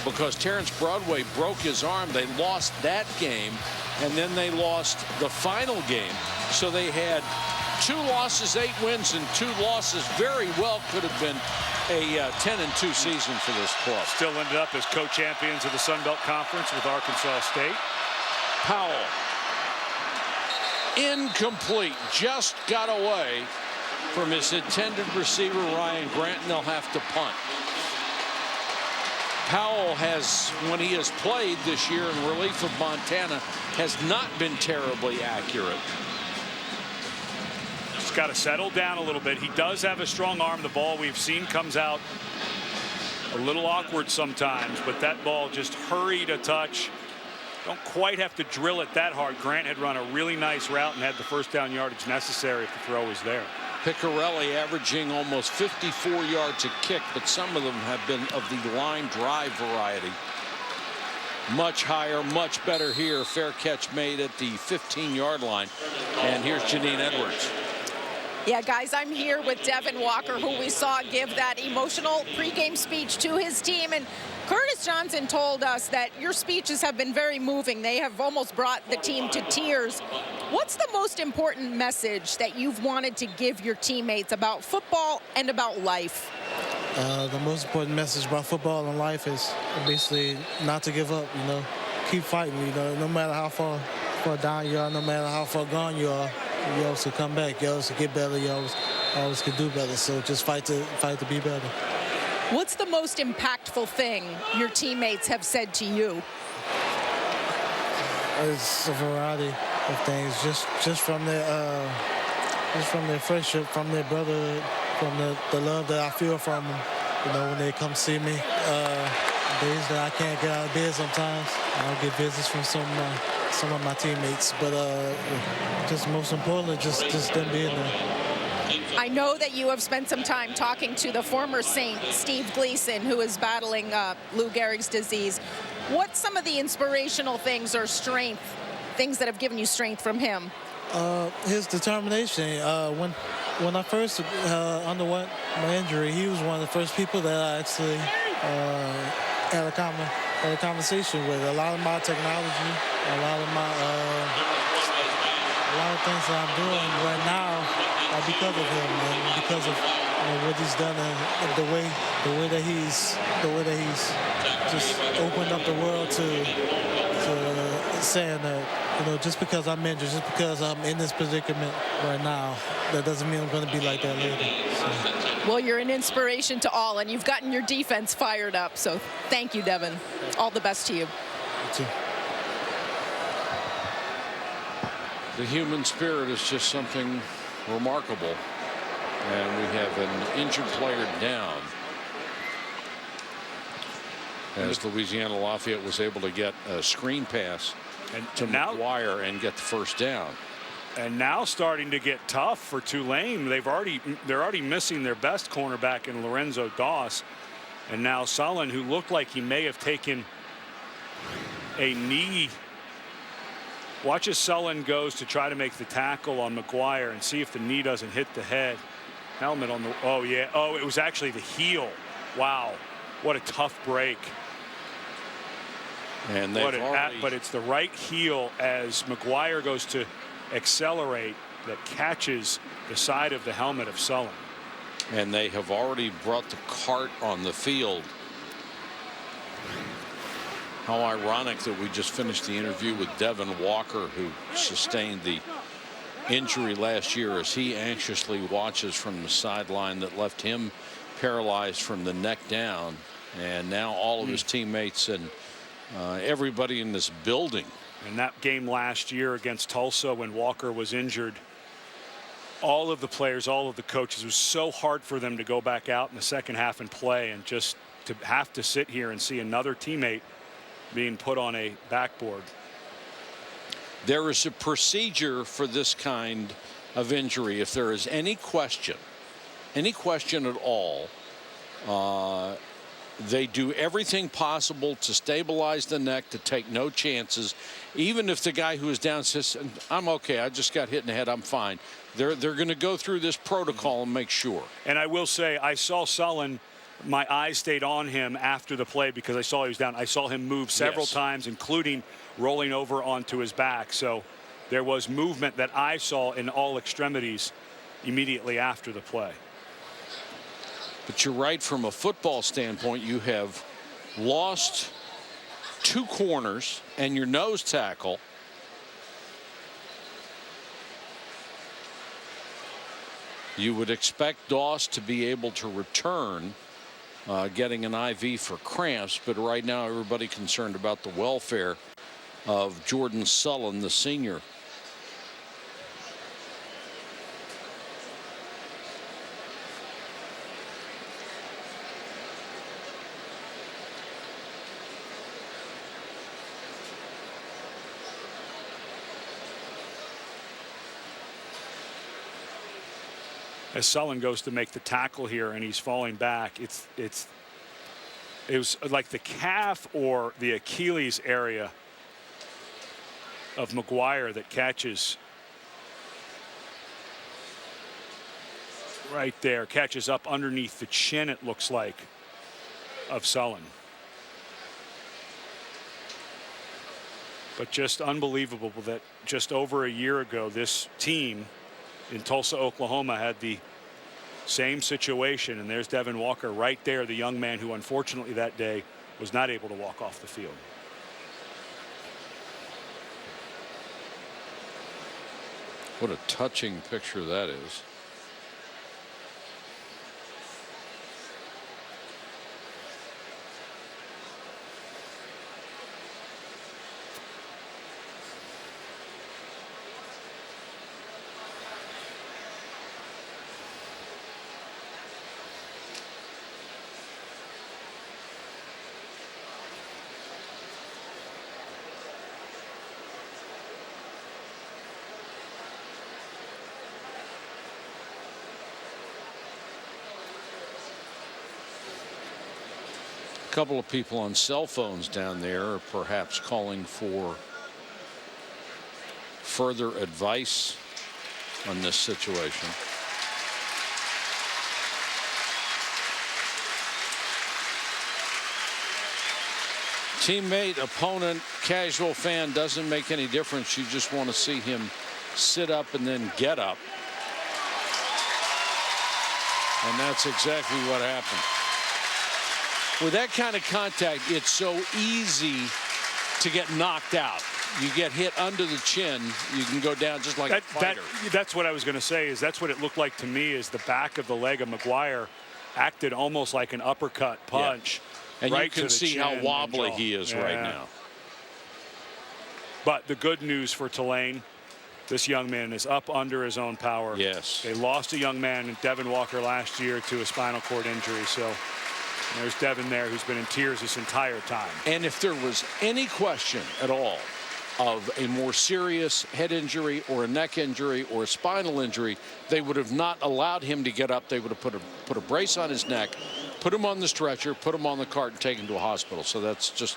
because Terrence Broadway broke his arm. They lost that game, and then they lost the final game. So they had 2 losses, 8 wins, and 2 losses. Very well could have been a 10-2 season for this club. Still ended up as co-champions of the Sun Belt Conference with Arkansas State. Powell. Incomplete. Just got away from his intended receiver, Ryan Grant, and they'll have to punt. Powell has, when he has played this year in relief of Montana, has not been terribly accurate. Just got to settle down a little bit. He does have a strong arm. The ball we've seen comes out a little awkward sometimes, but that ball just hurried a touch. Don't quite have to drill it that hard. Grant had run a really nice route and had the first down yardage necessary if the throw was there. Piccarelli averaging almost 54 yards a kick, but some of them have been of the line drive variety. Much higher, much better here. Fair catch made at the 15-yard line. And here's Janine Edwards. Yeah, guys, I'm here with Devin Walker, who we saw give that emotional pregame speech to his team. And Curtis Johnson told us that your speeches have been very moving. They have almost brought the team to tears. What's the most important message that you've wanted to give your teammates about football and about life? The most important message about football and life is basically not to give up, you know. Keep fighting, you know, no matter how far down you are, no matter how far gone you are, you always can come back, you always can get better, you always can do better. So just fight to be better. What's the most impactful thing your teammates have said to you? It's a variety of things, just from their friendship, from their brotherhood, from the love that I feel from them. when they come see me, days that I can't get out of bed sometimes, I'll get visits from some of my teammates. But just most importantly, just them being there. I know that you have spent some time talking to the former Saint, Steve Gleason, who is battling Lou Gehrig's disease. What's some of the inspirational things or things that have given you strength from him? His determination. When I first underwent my injury, he was one of the first people that I actually had a conversation with. A lot of my technology, a lot of things that I'm doing right now are because of him and because of what he's done and the way that he's just opened up the world to saying that, just because I'm injured, just because I'm in this predicament right now, that doesn't mean I'm going to be like that later. So. Well, you're an inspiration to all, and you've gotten your defense fired up. So thank you, Devin. All the best to you. You too. The human spirit is just something remarkable. And we have an injured player down, as Louisiana Lafayette was able to get a screen pass to McGuire and get the first down. And now starting to get tough for Tulane. They're already missing their best cornerback in Lorenzo Doss, and now Sullen, who looked like he may have taken a knee. Watch as Sullen goes to try to make the tackle on McGuire and see if the knee doesn't hit the head. Helmet on the, oh yeah, oh, it was actually the heel. Wow, what a tough break. And but it's the right heel as McGuire goes to accelerate that catches the side of the helmet of Sullen. And they have already brought the cart on the field. How ironic that we just finished the interview with Devin Walker, who sustained the injury last year, as he anxiously watches from the sideline that left him paralyzed from the neck down. And now all of his teammates and everybody in this building. And that game last year against Tulsa, when Walker was injured, all of the players, all of the coaches, it was so hard for them to go back out in the second half and play, and just to have to sit here and see another teammate being put on a backboard. There is a procedure for this kind of injury. If there is any question at all, they do everything possible to stabilize the neck, to take no chances. Even if the guy who is down says, I'm okay, I just got hit in the head, I'm fine. They're going to go through this protocol and make sure. And I will say, I saw Sullen, my eyes stayed on him after the play because I saw he was down. I saw him move several times, including rolling over onto his back. So there was movement that I saw in all extremities immediately after the play. But you're right, from a football standpoint, you have lost two corners and your nose tackle. You would expect Doss to be able to return, getting an IV for cramps, but right now everybody concerned about the welfare of Jordan Sullen, the senior. As Sullen goes to make the tackle here and he's falling back, it was like the calf or the Achilles area of McGuire that catches right there, catches up underneath the chin, it looks like, of Sullen. But just unbelievable that just over a year ago, this team in Tulsa, Oklahoma, had the same situation, and there's Devin Walker right there, the young man who unfortunately that day was not able to walk off the field. What a touching picture that is. A couple of people on cell phones down there are perhaps calling for further advice on this situation. Teammate, opponent, casual fan, doesn't make any difference. You just want to see him sit up and then get up. And that's exactly what happened. With that kind of contact, it's so easy to get knocked out. You get hit under the chin, you can go down just like a fighter. That's what I was going to say. Is that's what it looked like to me. Is the back of the leg of McGuire acted almost like an uppercut punch. Yeah. And right, you can see how wobbly he is right now. But the good news for Tulane, this young man is up under his own power. Yes. They lost a young man, Devin Walker, last year to a spinal cord injury. So there's Devin there, who's been in tears this entire time. And if there was any question at all of a more serious head injury or a neck injury or a spinal injury, they would have not allowed him to get up. They would have put a brace on his neck, put him on the stretcher, put him on the cart, and take him to a hospital. So that's just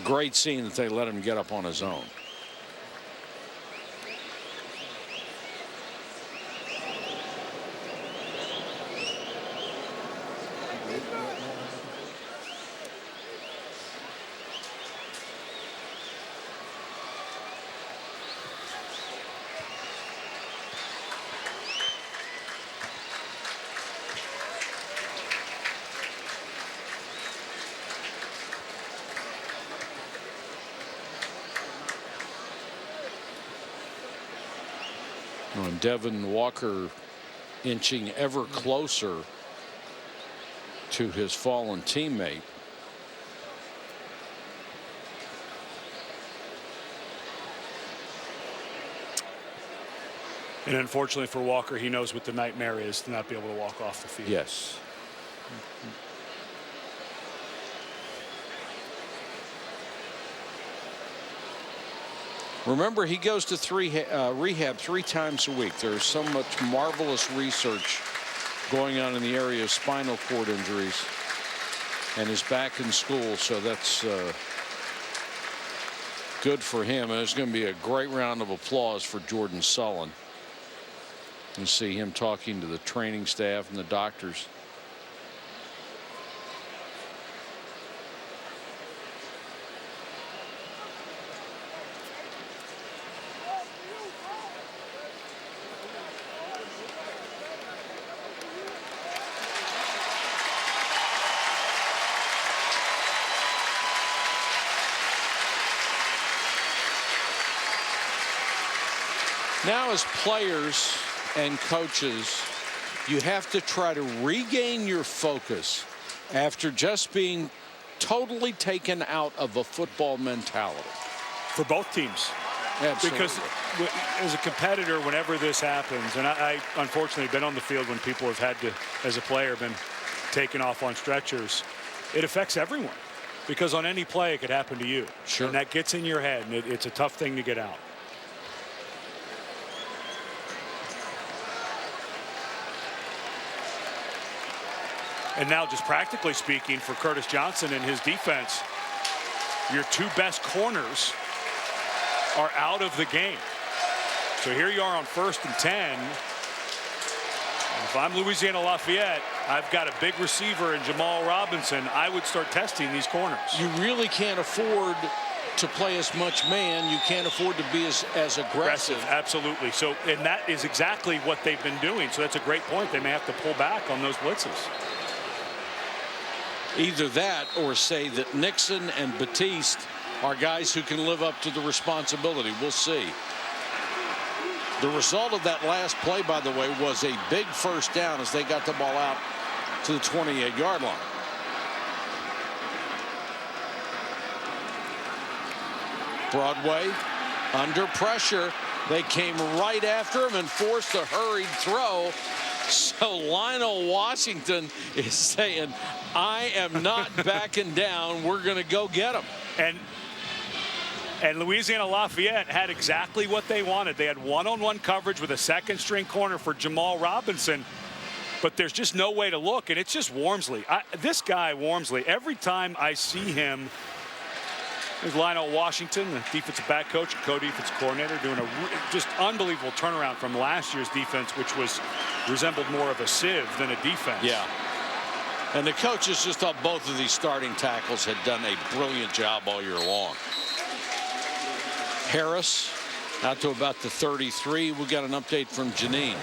great scene that they let him get up on his own. And Devin Walker inching ever closer to his fallen teammate. And unfortunately for Walker, he knows what the nightmare is to not be able to walk off the field. Yes. Remember, he goes to rehab 3 times a week. There's so much marvelous research going on in the area of spinal cord injuries, and is back in school, so that's good for him. And there's going to be a great round of applause for Jordan Sullen. You see him talking to the training staff and the doctors. Now, as players and coaches, you have to try to regain your focus after just being totally taken out of a football mentality. For both teams. Absolutely. Because as a competitor, whenever this happens, and I unfortunately been on the field when people have had to, as a player, been taken off on stretchers, it affects everyone. Because on any play, it could happen to you. Sure. And that gets in your head, and it's a tough thing to get out. And now, just practically speaking, for Curtis Johnson and his defense, your 2 best corners are out of the game. So here you are on 1st and 10. And if I'm Louisiana Lafayette, I've got a big receiver in Jamal Robinson. I would start testing these corners. You really can't afford to play as much man. You can't afford to be as aggressive. Absolutely. So, and that is exactly what they've been doing. So that's a great point. They may have to pull back on those blitzes. Either that or say that Nixon and Batiste are guys who can live up to the responsibility. We'll see. The result of that last play, by the way, was a big first down as they got the ball out to the 28-yard line. Broadway under pressure. They came right after him and forced a hurried throw. So Lionel Washington is saying, I am not backing down. We're going to go get him. And Louisiana Lafayette had exactly what they wanted. They had one-on-one coverage with a second-string corner for Jamal Robinson. but there's just no way to look, and it's just Wormsley. This guy, Wormsley, every time I see him, there's Lionel Washington, the defensive back coach, co-defensive coordinator, doing a just unbelievable turnaround from last year's defense, which resembled more of a sieve than a defense. Yeah. And the coaches just thought both of these starting tackles had done a brilliant job all year long. Harris out to about the 33. We got an update from Janine.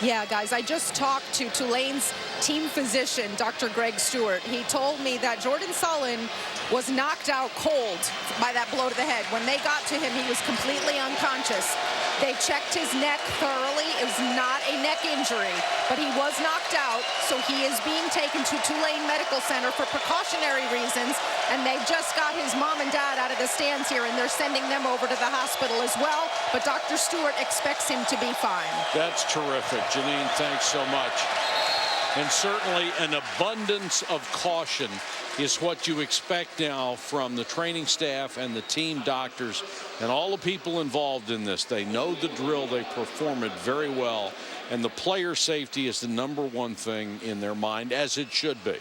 Yeah, guys, I just talked to Tulane's team physician, Dr. Greg Stewart. He told me that Jordan Sullen was knocked out cold by that blow to the head. When they got to him, he was completely unconscious. They checked his neck thoroughly. It was not a neck injury, but he was knocked out, so he is being taken to Tulane Medical Center for precautionary reasons, and they just got his mom and dad out of the stands here, and they're sending them over to the hospital as well, but Dr. Stewart expects him to be fine. That's terrific. Janine, thanks so much. And certainly an abundance of caution is what you expect now from the training staff and the team doctors and all the people involved in this. They know the drill. They perform it very well. And the player safety is the #1 thing in their mind, as it should be.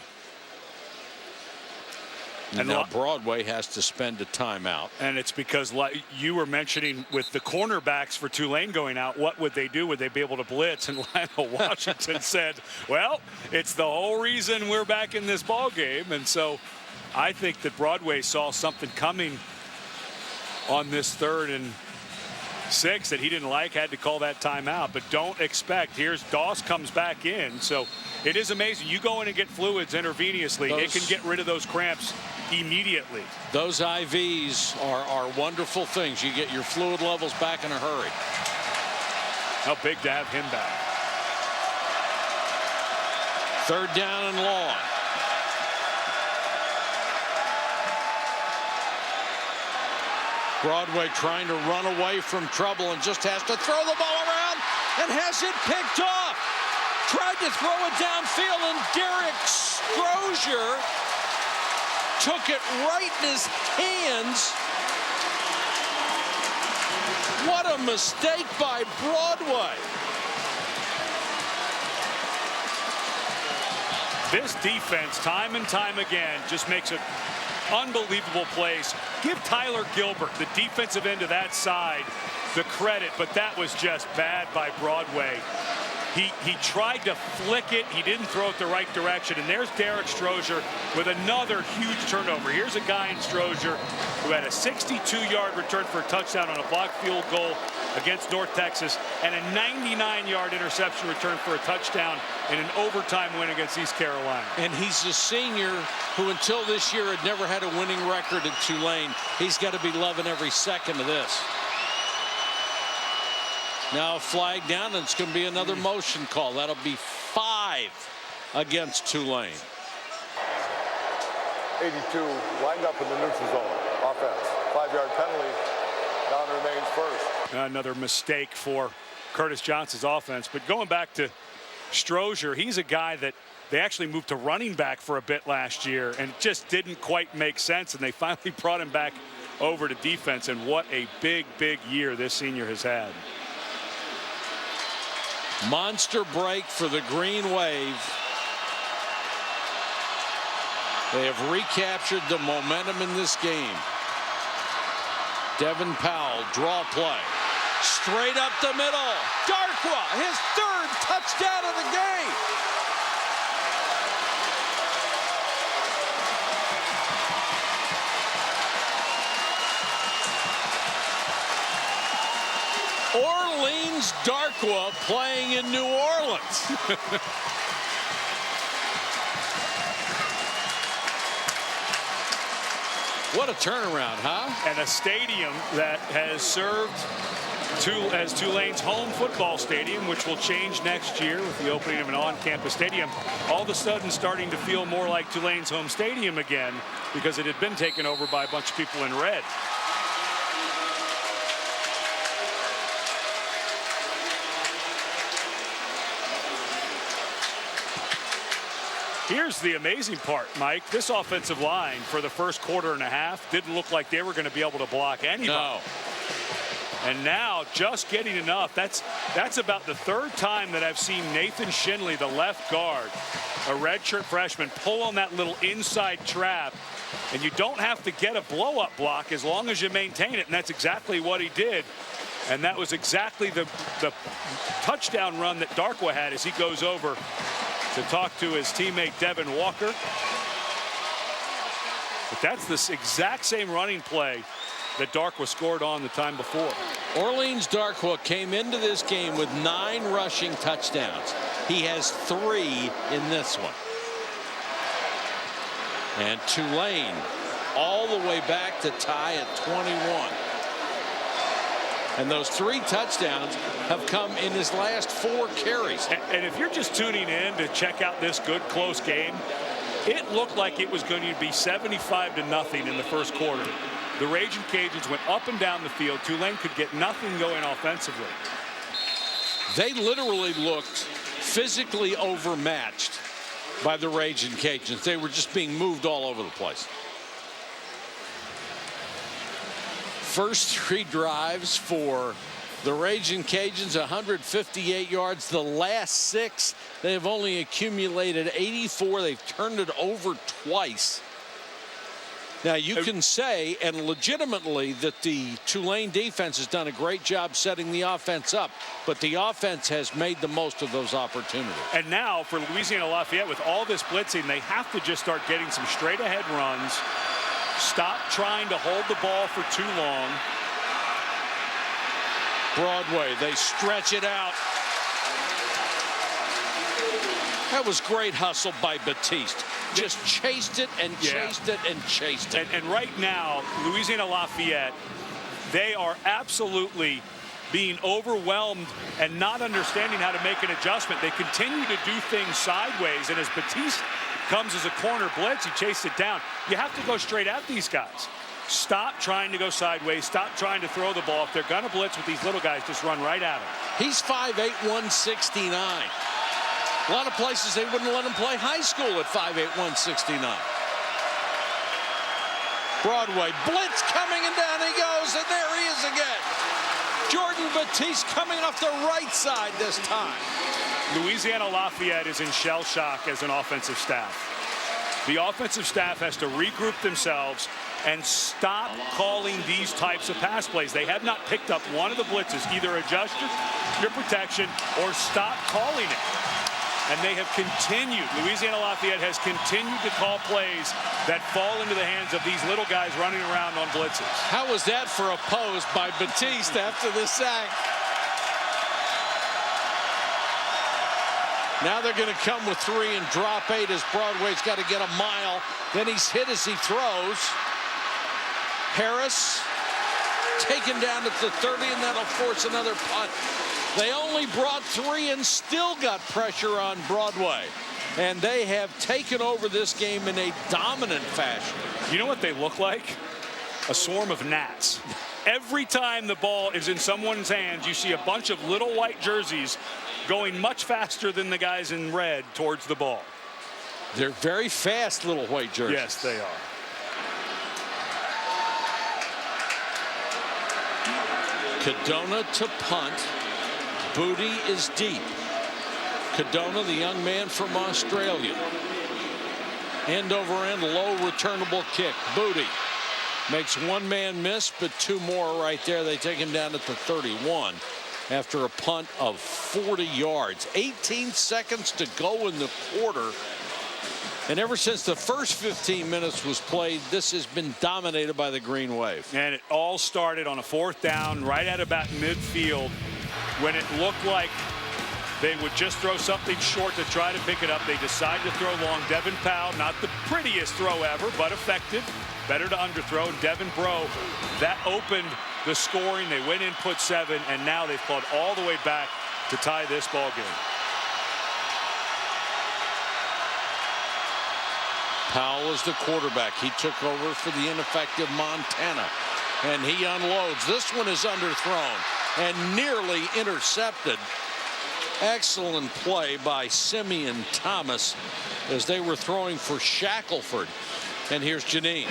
And now Broadway has to spend a timeout. And it's because, like you were mentioning, with the cornerbacks for Tulane going out, what would they do? Would they be able to blitz? And Lionel Washington said, well, it's the whole reason we're back in this ball game. And so I think that Broadway saw something coming on this 3rd and 6 that he didn't like, had to call that timeout. But don't expect, here's Doss comes back in. So it is amazing. You go in and get fluids intravenously, it can get rid of those cramps immediately. Those IVs are wonderful things. You get your fluid levels back in a hurry. How big to have him back. 3rd down and long. Broadway trying to run away from trouble and just has to throw the ball around and has it picked off. Tried to throw it downfield, and Derek Strozier took it right in his hands. What a mistake by Broadway. This defense, time and time again, just makes it unbelievable plays. Give Tyler Gilbert, the defensive end of that side, the credit, but that was just bad by Broadway. He tried to flick it. He didn't throw it the right direction. And there's Derek Strozier with another huge turnover. Here's a guy in Strozier who had a 62-yard return for a touchdown on a blocked field goal against North Texas and a 99-yard interception return for a touchdown in an overtime win against East Carolina. And he's a senior who until this year had never had a winning record at Tulane. He's got to be loving every second of this. Now a flag down, and it's going to be another motion call. That'll be 5 against Tulane. 82 lined up in the neutral zone. Offense. 5-yard penalty. Down remains first. Another mistake for Curtis Johnson's offense. But going back to Strozier, he's a guy that they actually moved to running back for a bit last year, and it just didn't quite make sense. And they finally brought him back over to defense. And what a big, big year this senior has had. Monster break for the Green Wave. They have recaptured the momentum in this game. Devin Powell, draw play. Straight up the middle. Darkwa, his 3rd touchdown of the game. Orleans Darkwa playing in New Orleans. What a turnaround, huh? And a stadium that has served as Tulane's home football stadium, which will change next year with the opening of an on-campus stadium, all of a sudden starting to feel more like Tulane's home stadium again because it had been taken over by a bunch of people in red. Here's the amazing part, Mike. This offensive line for the first quarter and a half didn't look like they were going to be able to block anybody. No. And now just getting enough. That's about the third time that I've seen Nathan Shinley, the left guard, a redshirt freshman, pull on that little inside trap. And you don't have to get a blow-up block as long as you maintain it. And that's exactly what he did. And that was exactly the touchdown run that Darkwa had as he goes over to talk to his teammate Devin Walker. But that's the exact same running play that Darkwa scored on the time before. Orleans Darkwa came into this game with 9 rushing touchdowns. He has 3 in this one. And Tulane all the way back to tie at 21. And those 3 touchdowns have come in his last 4 carries. And if you're just tuning in to check out this good close game, it looked like it was going to be 75-0 in the first quarter. The Ragin Cajuns went up and down the field. Tulane could get nothing going offensively. They literally looked physically overmatched by the Ragin Cajuns. They were just being moved all over the place. First 3 drives for the Ragin Cajuns, 158 yards. The last 6, they have only accumulated 84. They've turned it over twice. Now, you can say, and legitimately, that the Tulane defense has done a great job setting the offense up, but the offense has made the most of those opportunities. And now for Louisiana Lafayette, with all this blitzing, they have to just start getting some straight ahead runs. Stop trying to hold the ball for too long. Broadway, they stretch it out. That was great hustle by Batiste. Just chased it and chased it and chased it. And right now, Louisiana Lafayette, they are absolutely being overwhelmed and not understanding how to make an adjustment. They continue to do things sideways, and as Batiste comes as a corner blitz, he chased it down. You have to go straight at these guys. Stop trying to go sideways. Stop trying to throw the ball. If they're going to blitz with these little guys, just run right at them. He's 5'8", 169. A lot of places they wouldn't let him play high school at 5'8", 169. Broadway, blitz coming, and down he goes, and there he is again. Jordan Batiste coming off the right side this time. Louisiana Lafayette is in shell shock as an offensive staff. The offensive staff has to regroup themselves and stop calling these types of pass plays. They have not picked up one of the blitzes. Either adjust your protection or stop calling it. And they have continued. Louisiana Lafayette has continued to call plays that fall into the hands of these little guys running around on blitzes. How was that for a pose by Batiste after the sack? Now they're going to come with 3 and drop 8 as Broadway's got to get a mile. Then he's hit as he throws. Harris taken down at the 30, and that'll force another punt. They only brought 3 and still got pressure on Broadway. And they have taken over this game in a dominant fashion. You know what they look like? A swarm of gnats. Every time the ball is in someone's hands, you see a bunch of little white jerseys going much faster than the guys in red towards the ball. They're very fast little white jerseys. Yes, they are. Cadona to punt. Booty is deep. Cadona, the young man from Australia. End over end, low returnable kick. Booty makes 1 man miss, but 2 more right there. They take him down at the 31 after a punt of 40 yards. 18 seconds to go in the quarter. And ever since the first 15 minutes was played, this has been dominated by the Green Wave. And it all started on a 4th down right at about midfield when it looked like they would just throw something short to try to pick it up. They decided to throw long. Devin Powell, not the prettiest throw ever, but effective. Better to underthrow. And Devin Bro, that opened the scoring. They went in, put 7, and now they've clawed all the way back to tie this ball game. Powell is the quarterback. He took over for the ineffective Montana, and he unloads. This one is underthrown and nearly intercepted. Excellent play by Simeon Thomas as they were throwing for Shackelford. And here's Janine.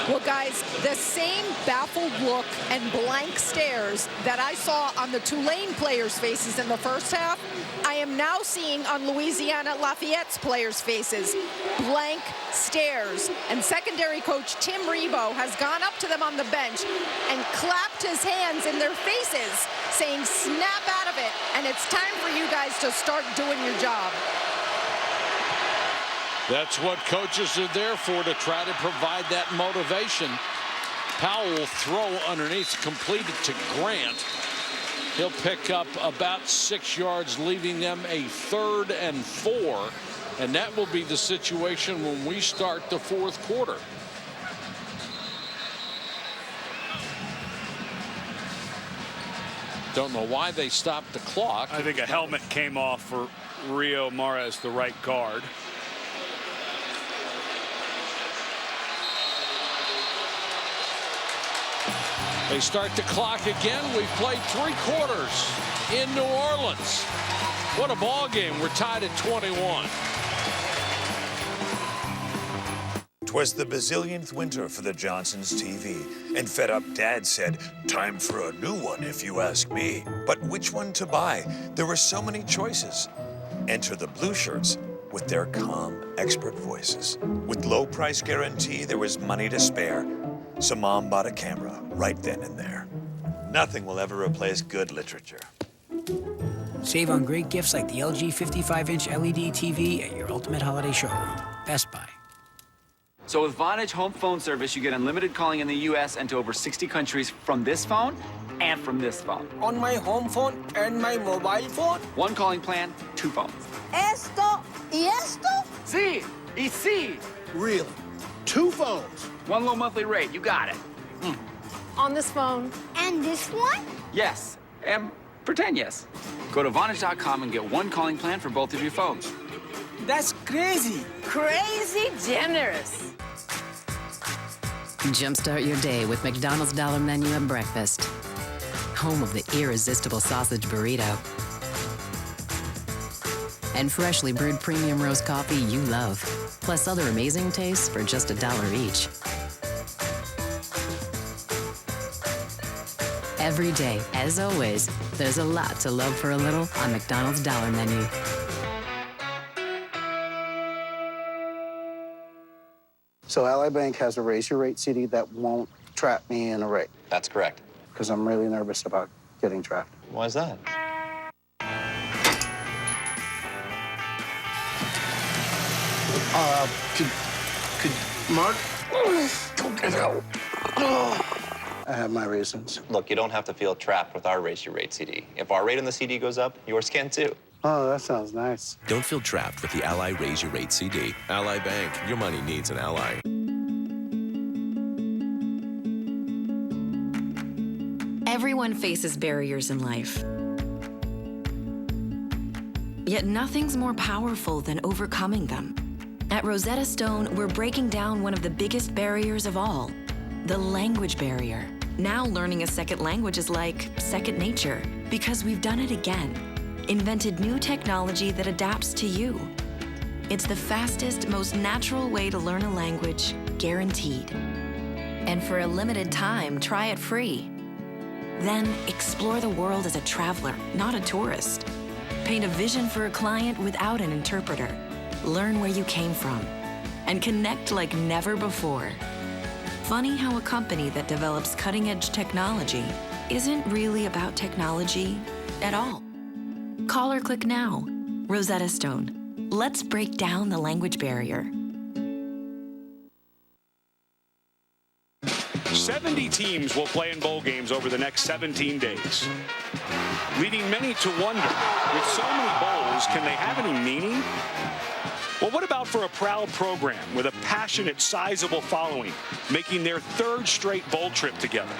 Well, guys, the same baffled look and blank stares that I saw on the Tulane players' faces in the first half, I am now seeing on Louisiana Lafayette's players' faces. Blank stares. And secondary coach Tim Rebo has gone up to them on the bench and clapped his hands in their faces, saying, snap out of it, and it's time for you guys to start doing your job. That's what coaches are there for, to try to provide that motivation. Powell will throw underneath, completed to Grant. He'll pick up about 6 yards, leaving them a 3rd and 4. And that will be the situation when we start the fourth quarter. Don't know why they stopped the clock. I think a helmet came off for Rio Mares, the right guard. They start the clock again. We've played 3 quarters in New Orleans. What a ball game. We're tied at 21. 'Twas the bazillionth winter for the Johnsons' TV, and fed up Dad said, time for a new one if you ask me. But which one to buy? There were so many choices. Enter the Blue Shirts with their calm, expert voices. With low price guarantee, there was money to spare. So Mom bought a camera right then and there. Nothing will ever replace good literature. Save on great gifts like the LG 55-inch LED TV at your ultimate holiday showroom, Best Buy. So with Vonage Home Phone Service, you get unlimited calling in the U.S. and to over 60 countries from this phone and from this phone. On my home phone and my mobile phone? One calling plan, 2 phones. Esto y esto? Sí, y sí. Really? 2 phones? 1 low monthly rate, you got it. On this phone. And this one? Yes, and pretend yes. Go to Vonage.com and get 1 calling plan for both of your phones. That's crazy. Crazy generous. Jumpstart your day with McDonald's Dollar Menu at breakfast. Home of the irresistible sausage burrito. And freshly brewed premium roast coffee you love. Plus other amazing tastes for just $1 each. Every day, as always, there's a lot to love for a little on McDonald's Dollar Menu. So Ally Bank has a Raise Your Rate CD that won't trap me in a rate. That's correct. Because I'm really nervous about getting trapped. Why is that? Could Mark? Go get help. I have my reasons. Look, you don't have to feel trapped with our Raise Your Rate CD. If our rate on the CD goes up, yours can too. Oh, that sounds nice. Don't feel trapped with the Ally Raise Your Rate CD. Ally Bank, your money needs an ally. Everyone faces barriers in life. Yet nothing's more powerful than overcoming them. At Rosetta Stone, we're breaking down one of the biggest barriers of all, the language barrier. Now learning a second language is like second nature because we've done it again. Invented new technology that adapts to you. It's the fastest, most natural way to learn a language, guaranteed. And for a limited time, try it free. Then explore the world as a traveler, not a tourist. Paint a vision for a client without an interpreter. Learn where you came from and connect like never before. Funny how a company that develops cutting-edge technology isn't really about technology at all. Call or click now. Rosetta Stone. Let's break down the language barrier. 70 teams will play in bowl games over the next 17 days, leading many to wonder, with so many bowls, can they have any meaning? Well, what about for a proud program with a passionate, sizable following, making their 3rd straight bowl trip together?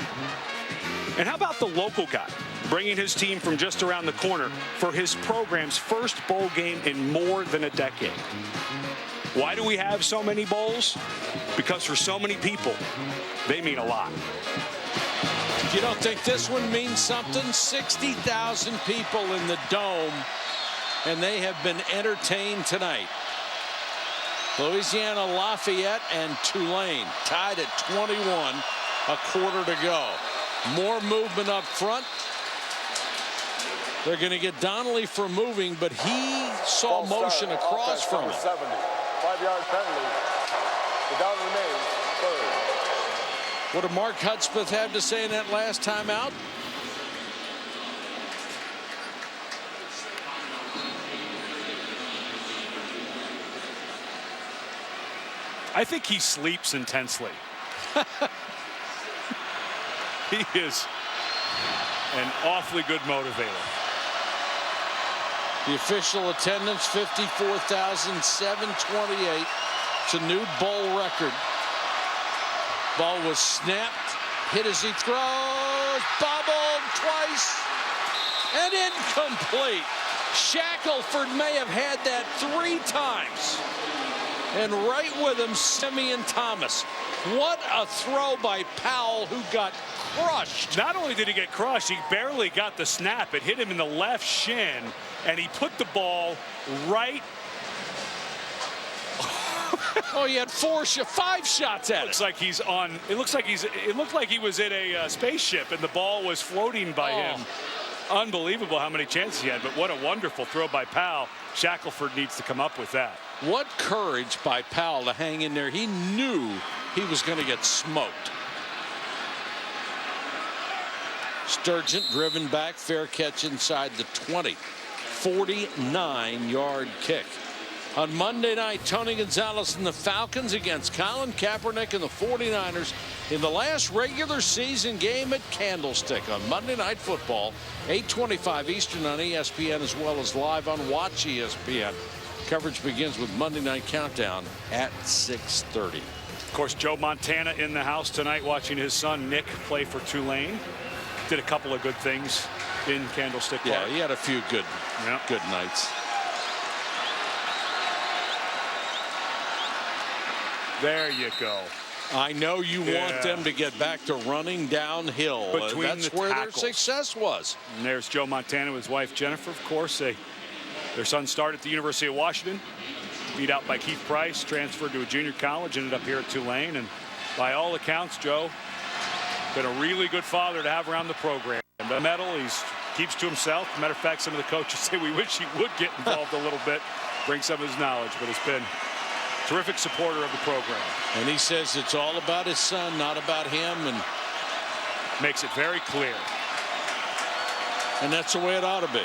And how about the local guy, bringing his team from just around the corner for his program's first bowl game in more than a decade? Why do we have so many bowls? Because for so many people, they mean a lot. You don't think this one means something? 60,000 people in the Dome, and they have been entertained tonight. Louisiana, Lafayette, and Tulane tied at 21, a quarter to go. More movement up front. They're going to get Donnelly for moving, but he saw motion across from him. 70. 5-yard penalty. The down remains third. What did Mark Hudspeth have to say in that last time out? I think he sleeps intensely. He is an awfully good motivator. The official attendance, 54,728. It's a new bowl record. Ball was snapped, hit as he throws, bobbled twice, and incomplete. Shackelford may have had that 3 times. And right with him, Simeon Thomas. What a throw by Powell, who got crushed. Not only did he get crushed, he barely got the snap. It hit him in the left shin, and he put the ball right. Oh, he had 5 shots at it. Like he's on. It looked like he was in a spaceship, and the ball was floating by him. Unbelievable how many chances he had, but what a wonderful throw by Powell. Shackelford needs to come up with that. What courage by Powell to hang in there. He knew he was going to get smoked. Sturgeon driven back, fair catch inside the 20. 49-yard kick. On Monday night, Tony Gonzalez and the Falcons against Colin Kaepernick and the 49ers in the last regular season game at Candlestick on Monday Night Football, 8:25 Eastern on ESPN, as well as live on Watch ESPN. Coverage begins with Monday Night Countdown at 6:30. Of course, Joe Montana in the house tonight watching his son Nick play for Tulane. Did a couple of good things in Candlestick Park. Yeah, he had a few good nights. There you go. I know you want them to get back to running downhill. That's where their success was. And there's Joe Montana with his wife Jennifer, of course. Their son started at the University of Washington, beat out by Keith Price, transferred to a junior college, ended up here at Tulane, and by all accounts, Joe, been a really good father to have around the program. The medal, he keeps to himself. Matter of fact, some of the coaches say we wish he would get involved a little bit, bring some of his knowledge, but it's been terrific supporter of the program. And he says it's all about his son, not about him, and makes it very clear. And that's the way it ought to be.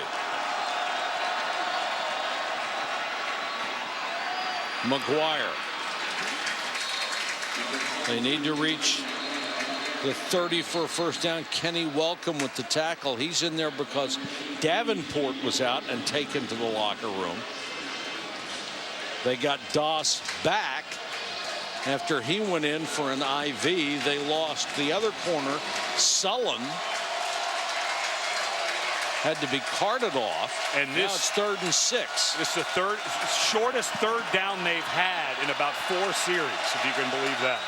McGuire. They need to reach the 30 for a first down. Kenny Welcome with the tackle. He's in there because Davenport was out and taken to the locker room. They got Doss back after he went in for an IV. They lost the other corner. Sullen had to be carted off. And now it's 3rd and 6. This is the shortest third down they've had in about 4 series, if you can believe that.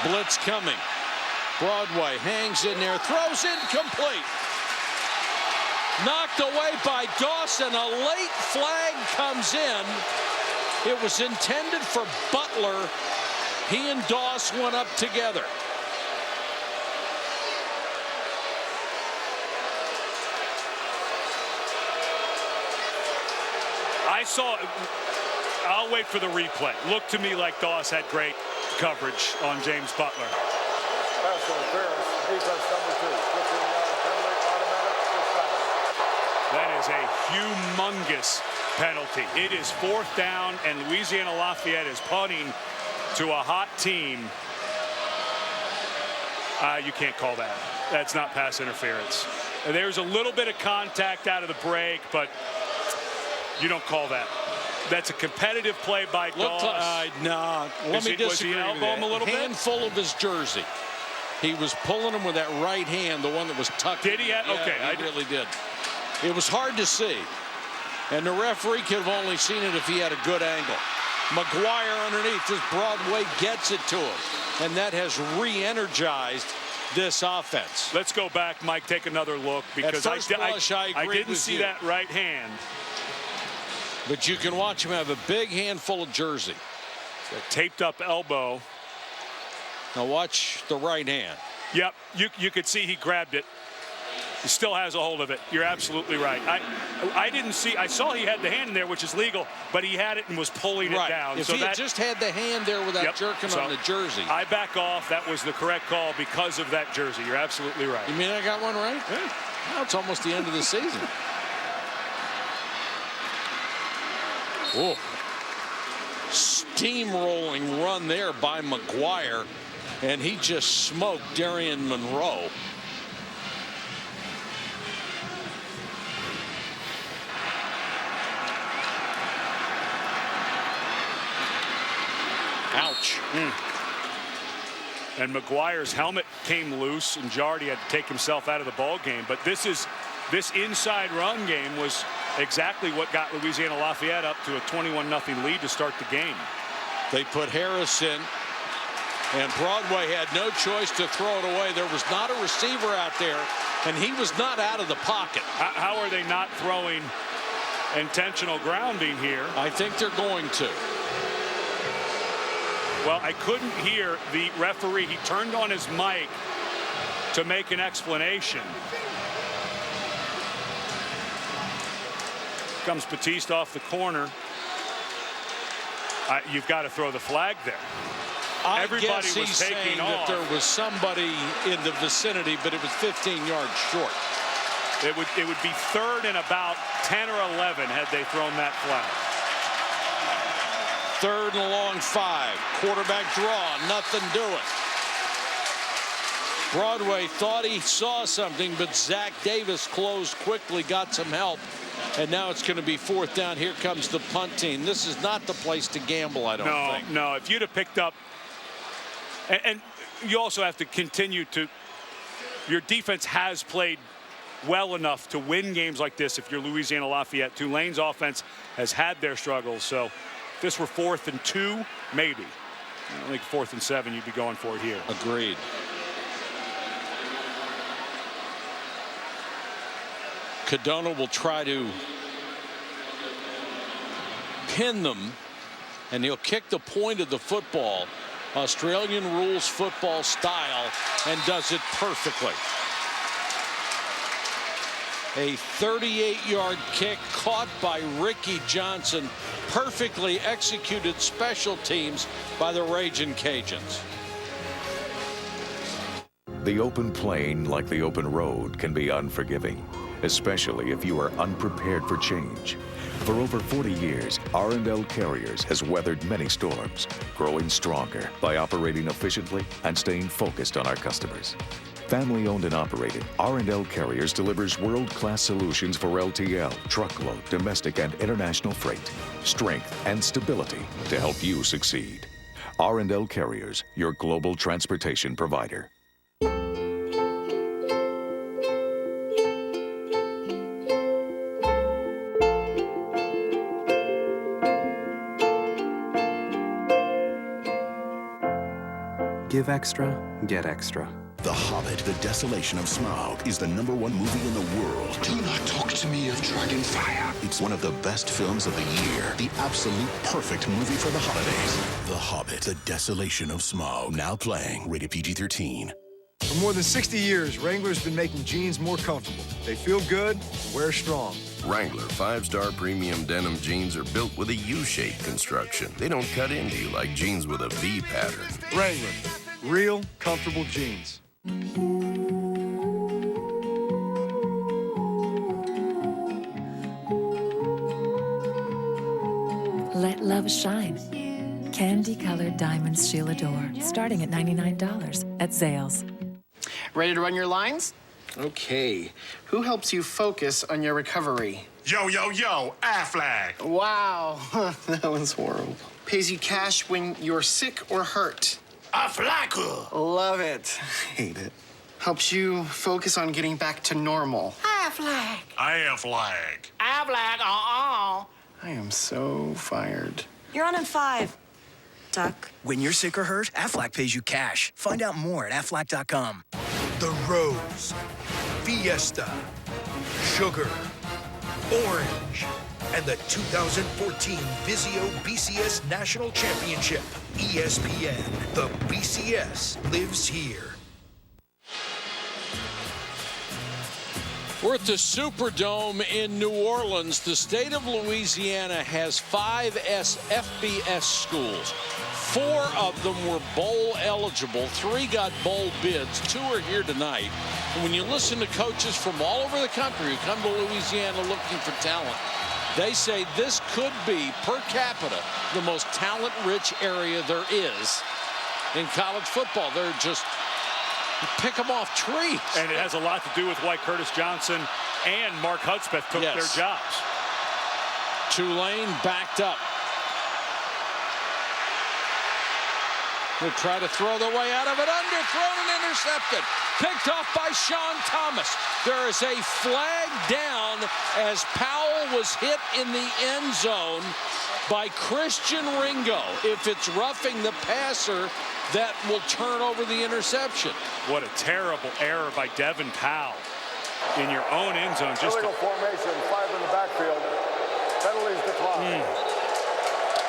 Blitz coming. Broadway hangs in there, throws incomplete. Knocked away by Dawson. A late flag comes in. It was intended for Butler. He and Doss went up together. I'll wait for the replay. Looked to me like Doss had great coverage on James Butler. Pass interference, defense number 2. 15-yard penalty, automatic first down. That is a humongous penalty. It is 4th down, and Louisiana Lafayette is punting to a hot team. You can't call that. That's not pass interference. There's a little bit of contact out of the break, but you don't call that. That's a competitive play by Doss. No, let me disagree. Was he elbow him a little bit? Handful of his jersey. He was pulling him with that right hand, the one that was tucked. Did he? Okay, he really did. It was hard to see, and the referee could have only seen it if he had a good angle. McGuire underneath, this Broadway gets it to him, and that has re-energized this offense. Let's go back, Mike, take another look, because I didn't see that right hand. But you can watch him have a big handful of jersey. Taped up elbow. Now watch the right hand. Yep, you could see he grabbed it. He still has a hold of it. You're absolutely right. I didn't see. I saw he had the hand in there, which is legal, but he had it and was pulling it down. If he had just had the hand there without jerking on the jersey. I back off. That was the correct call because of that jersey. You're absolutely right. You mean I got one right? Yeah. Now it's almost the end of the season. Whoa. Steamrolling run there by McGuire, and he just smoked Darian Monroe. Ouch. And McGuire's helmet came loose, and Jardy had to take himself out of the ball game. But this inside run game was exactly what got Louisiana Lafayette up to a 21-0 lead to start the game. They put Harris in, and Broadway had no choice to throw it away. There was not a receiver out there, and he was not out of the pocket. How are they not throwing intentional grounding here? I think they're going to. Well, I couldn't hear the referee. He turned on his mic to make an explanation. Comes Batiste off the corner. You've got to throw the flag there. Everybody guess he's was taking saying off. that there was somebody in the vicinity, but it was 15 yards short. It would be third and about 10 or 11 had they thrown that flag. Third and a long 5. Quarterback draw, nothing doing. Broadway thought he saw something, but Zach Davis closed quickly, got some help, and now it's going to be 4th down. Here comes the punt team. This is not the place to gamble, I don't think. No, if you'd have picked up, and you also have to continue to, your defense has played well enough to win games like this if you're Louisiana Lafayette. Tulane's offense has had their struggles, so if this were 4th and 2, maybe. I think 4th and 7, you'd be going for it here. Agreed. Cadona will try to pin them, and he'll kick the point of the football, Australian rules football style, and does it perfectly. A 38-yard kick caught by Ricky Johnson. Perfectly executed special teams by the Ragin Cajuns. The open plain, like the open road, can be unforgiving, especially if you are unprepared for change. For over 40 years, R&L Carriers has weathered many storms, growing stronger by operating efficiently and staying focused on our customers. Family owned and operated, R&L Carriers delivers world-class solutions for LTL, truckload, domestic, and international freight. Strength and stability to help you succeed. R&L Carriers, your global transportation provider. Give extra, get extra. The Hobbit, The Desolation of Smaug is the #1 movie in the world. Do not talk to me of Dragonfire. It's one of the best films of the year. The absolute perfect movie for the holidays. The Hobbit, The Desolation of Smaug. Now playing. Rated PG-13. For more than 60 years, Wrangler's been making jeans more comfortable. They feel good, wear strong. Wrangler 5-star premium denim jeans are built with a U-shaped construction. They don't cut into you like jeans with a V pattern. Wrangler, real comfortable jeans. Let love shine. Candy-colored diamonds Sheila D'Or, starting at $99 at Zales. Ready to run your lines? Okay. Who helps you focus on your recovery? Yo, Affleck. Wow, that one's horrible. Pays you cash when you're sick or hurt. Affleck. Love it. Hate it. Helps you focus on getting back to normal. Affleck. I am so fired. You're on in 5. Duck. When you're sick or hurt, Aflac pays you cash. Find out more at Aflac.com. The Rose, Fiesta, Sugar, Orange, and the 2014 Vizio BCS National Championship. ESPN, the BCS lives here. We're at the Superdome in New Orleans. The state of Louisiana has 5 FBS schools. 4 of them were bowl eligible. 3 got bowl bids. 2 are here tonight. And when you listen to coaches from all over the country who come to Louisiana looking for talent, they say this could be, per capita, the most talent-rich area there is in college football. They're just... you pick them off trees. And it has a lot to do with why Curtis Johnson and Mark Hudspeth took their jobs. Tulane backed up. Will try to throw their way out of it. Underthrown and intercepted. Picked off by Sean Thomas. There is a flag down as Powell was hit in the end zone by Christian Ringo. If it's roughing the passer, that will turn over the interception. What a terrible error by Devin Powell in your own end zone. Just illegal formation, 5 in the backfield. Penalties decline.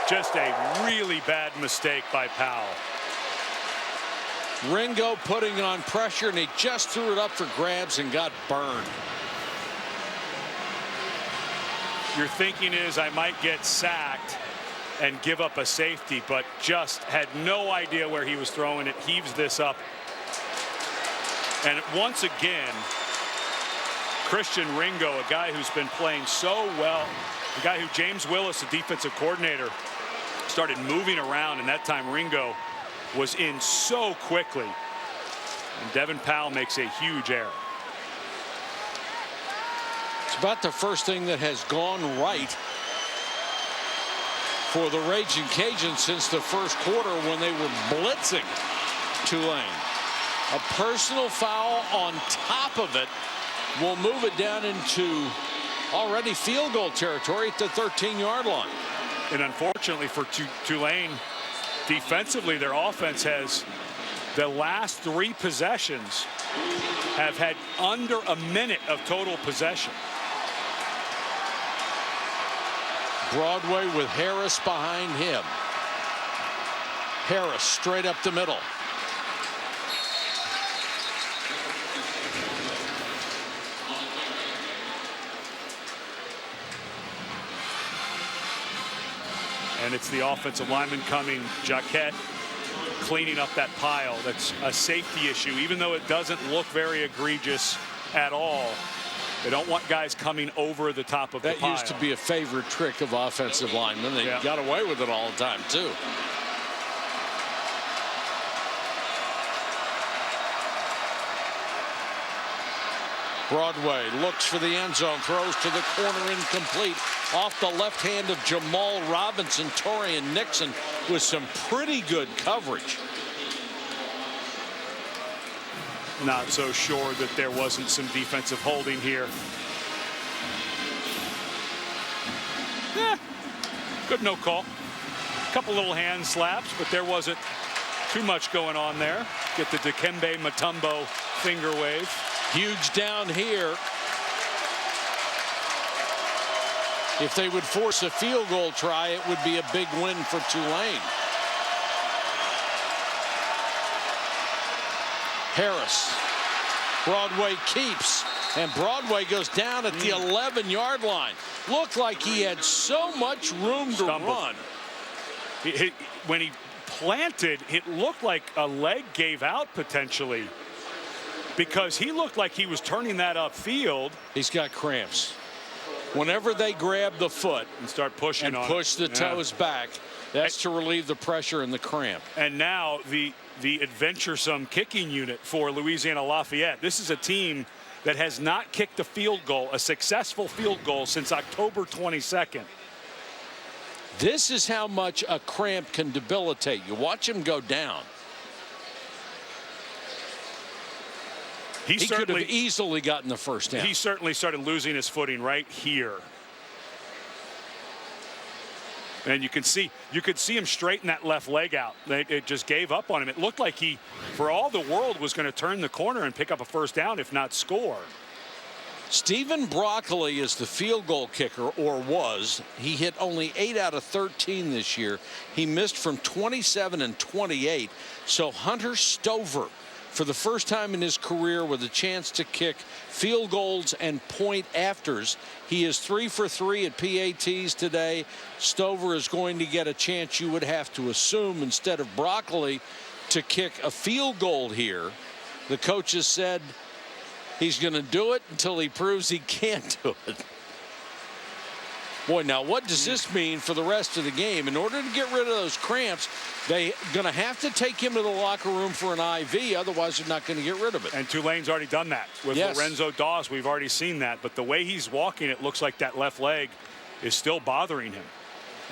Just a really bad mistake by Powell. Ringo putting on pressure, and he just threw it up for grabs and got burned. Your thinking is, I might get sacked and give up a safety, but just had no idea where he was throwing it. Heaves this up. And once again, Christian Ringo, a guy who's been playing so well, a guy who James Willis, the defensive coordinator, started moving around, and that time Ringo was in so quickly. And Devin Powell makes a huge error. It's about the first thing that has gone right for the Ragin Cajuns since the first quarter when they were blitzing Tulane. A personal foul on top of it will move it down into already field goal territory at the 13-yard line. And unfortunately for Tulane, defensively, their offense has, the last 3 possessions have had under a minute of total possession. Broadway with Harris behind him. Harris straight up the middle. And it's the offensive lineman coming, Jaquette, cleaning up that pile. That's a safety issue, even though it doesn't look very egregious at all. They don't want guys coming over the top of the pile. That used to be a favorite trick of offensive linemen. They got away with it all the time, too. Broadway looks for the end zone, throws to the corner, incomplete. Off the left hand of Jamal Robinson, Torian Nixon with some pretty good coverage. Not so sure that there wasn't some defensive holding here. Good no call. Couple little hand slaps, but there wasn't too much going on there. Get the Dikembe Mutombo finger wave. Huge down here. If they would force a field goal try, it would be a big win for Tulane. Harris. Broadway keeps, and Broadway goes down at the 11-yard line. Looked like he had so much room to run. When he planted, it looked like a leg gave out potentially, because he looked like he was turning that upfield. He's got cramps. Whenever they grab the foot and start pushing and on push the toes back, that's to relieve the pressure and the cramp. And now the adventuresome kicking unit for Louisiana Lafayette. This is a team that has not kicked a field goal, a successful field goal, since October 22nd. This is how much a cramp can debilitate you. Watch him go down. He could have easily gotten the first down. He certainly started losing his footing right here. And you could see him straighten that left leg out. It just gave up on him. It looked like he, for all the world, was going to turn the corner and pick up a first down, if not score. Stephen Broccoli is the field goal kicker, or was. He hit only 8 out of 13 this year. He missed from 27 and 28. So Hunter Stover, for the first time in his career, with a chance to kick field goals and point afters. He is 3 for 3 at PATs today. Stover is going to get a chance, you would have to assume, instead of Broccoli, to kick a field goal here. The coaches said he's going to do it until he proves he can't do it. Boy, now what does this mean for the rest of the game? In order to get rid of those cramps, they're going to have to take him to the locker room for an IV. Otherwise, they're not going to get rid of it. And Tulane's already done that with Lorenzo Dawes. We've already seen that. But the way he's walking, it looks like that left leg is still bothering him.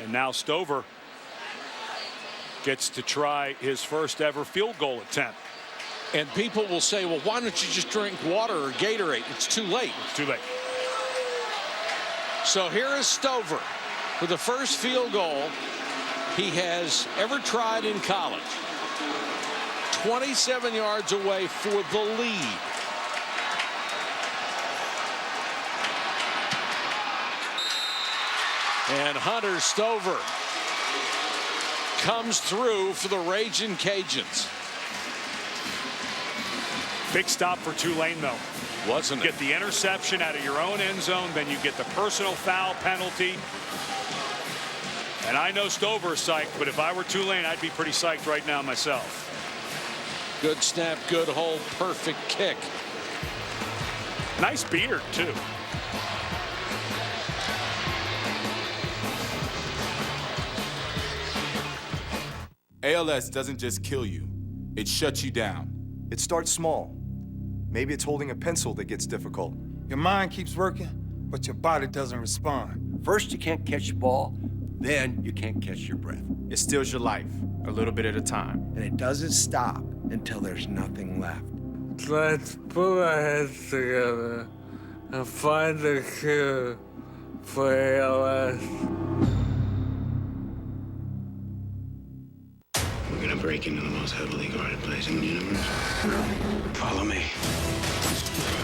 And now Stover gets to try his first ever field goal attempt. And people will say, well, why don't you just drink water or Gatorade? It's too late. It's too late. So here is Stover with the first field goal he has ever tried in college. 27 yards away for the lead. And Hunter Stover comes through for the Ragin Cajuns. Big stop for Tulane, though. Wasn't it? Get the interception out of your own end zone, then you get the personal foul penalty. And I know Stover's psyched, but if I were Tulane, I'd be pretty psyched right now myself. Good snap, good hold, perfect kick. Nice beard, too. ALS doesn't just kill you, it shuts you down. It starts small. Maybe it's holding a pencil that gets difficult. Your mind keeps working, but your body doesn't respond. First, you can't catch the ball, then you can't catch your breath. It steals your life, a little bit at a time. And it doesn't stop until there's nothing left. Let's put our heads together and find a cure for ALS. We're gonna break into the most heavily guarded place in the universe. Follow me.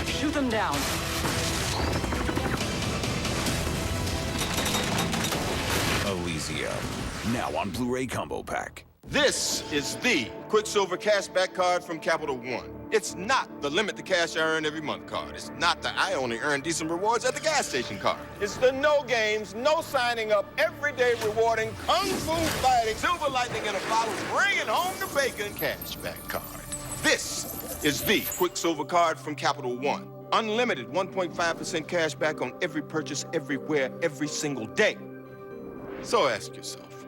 Shoot them down. Louisiana, now on Blu-ray Combo Pack. This is the Quicksilver Cashback card from Capital One. It's not the limit the cash I earn every month card. It's not the I only earn decent rewards at the gas station card. It's the no games, no signing up, everyday rewarding, kung fu fighting, silver lightning in a bottle, bringing home the bacon cashback card. This is the Quicksilver card from Capital One. Unlimited 1.5% cash back on every purchase, everywhere, every single day. So ask yourself,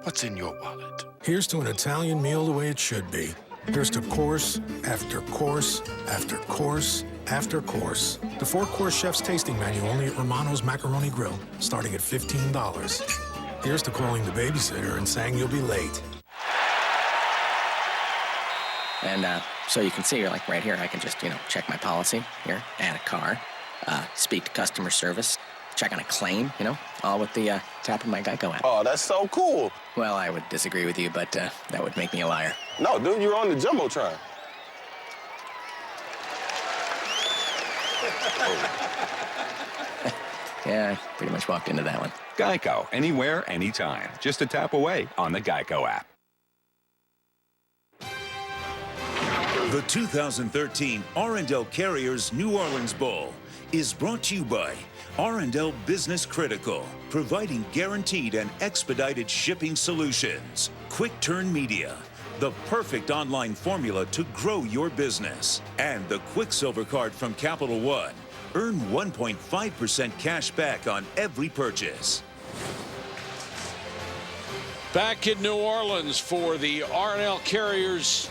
what's in your wallet? Here's to an Italian meal the way it should be. Here's to course after course after course after course. The 4-course chef's tasting menu only at Romano's Macaroni Grill, starting at $15. Here's to calling the babysitter and saying you'll be late. And so you can see, like right here, I can just, check my policy here, add a car, speak to customer service, check on a claim, all with the tap of my Geico app. Oh, that's so cool. Well, I would disagree with you, but that would make me a liar. No, dude, you're on the Jumbotron. Yeah, I pretty much walked into that one. Geico, anywhere, anytime. Just a tap away on the Geico app. The 2013 R&L Carriers New Orleans Bowl is brought to you by R&L Business Critical, providing guaranteed and expedited shipping solutions. Quick Turn Media, the perfect online formula to grow your business. And the Quicksilver card from Capital One. Earn 1.5% cash back on every purchase. Back in New Orleans for the R&L Carriers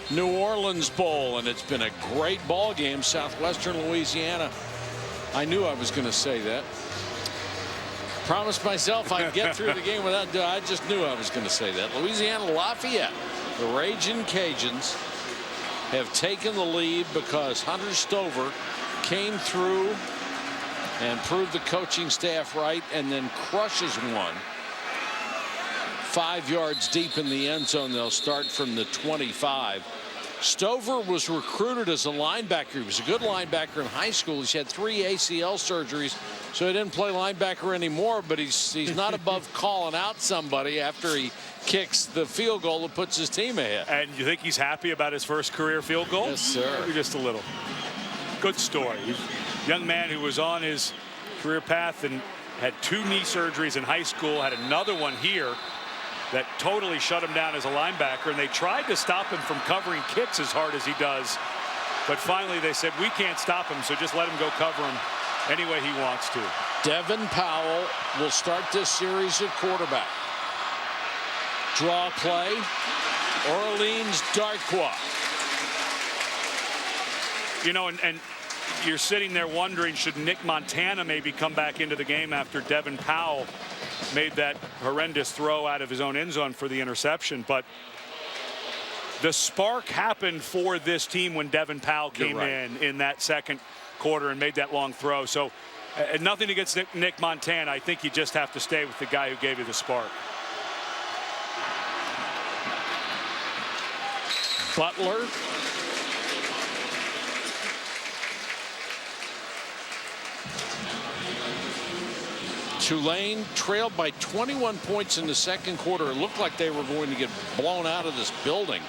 New Orleans Bowl, and it's been a great ball game. Southwestern Louisiana. I knew I was going to say that. Promised myself I'd get through the game without. I just knew I was going to say that. Louisiana Lafayette, the Ragin Cajuns, have taken the lead because Hunter Stover came through and proved the coaching staff right, and then crushes one 5 yards deep in the end zone. They'll start from the 25. Stover was recruited as a linebacker. He was a good linebacker in high school. He's had 3 ACL surgeries, so he didn't play linebacker anymore, but he's not above calling out somebody after he kicks the field goal that puts his team ahead. And you think he's happy about his first career field goal? Yes, sir. Maybe just a little. Good story. He's a young man who was on his career path and had 2 knee surgeries in high school, had another one here that totally shut him down as a linebacker, and they tried to stop him from covering kicks as hard as he does, but finally they said, we can't stop him, so just let him go cover him any way he wants to. Devin Powell will start this series at quarterback. Draw play, Orleans Darkwa. You know, and you're sitting there wondering, should Nick Montana maybe come back into the game after Devin Powell made that horrendous throw out of his own end zone for the interception. But the spark happened for this team when Devin Powell came in that second quarter and made that long throw. So nothing against Nick Montana. I think you just have to stay with the guy who gave you the spark. Butler. Tulane trailed by 21 points in the second quarter. It looked like they were going to get blown out of this building.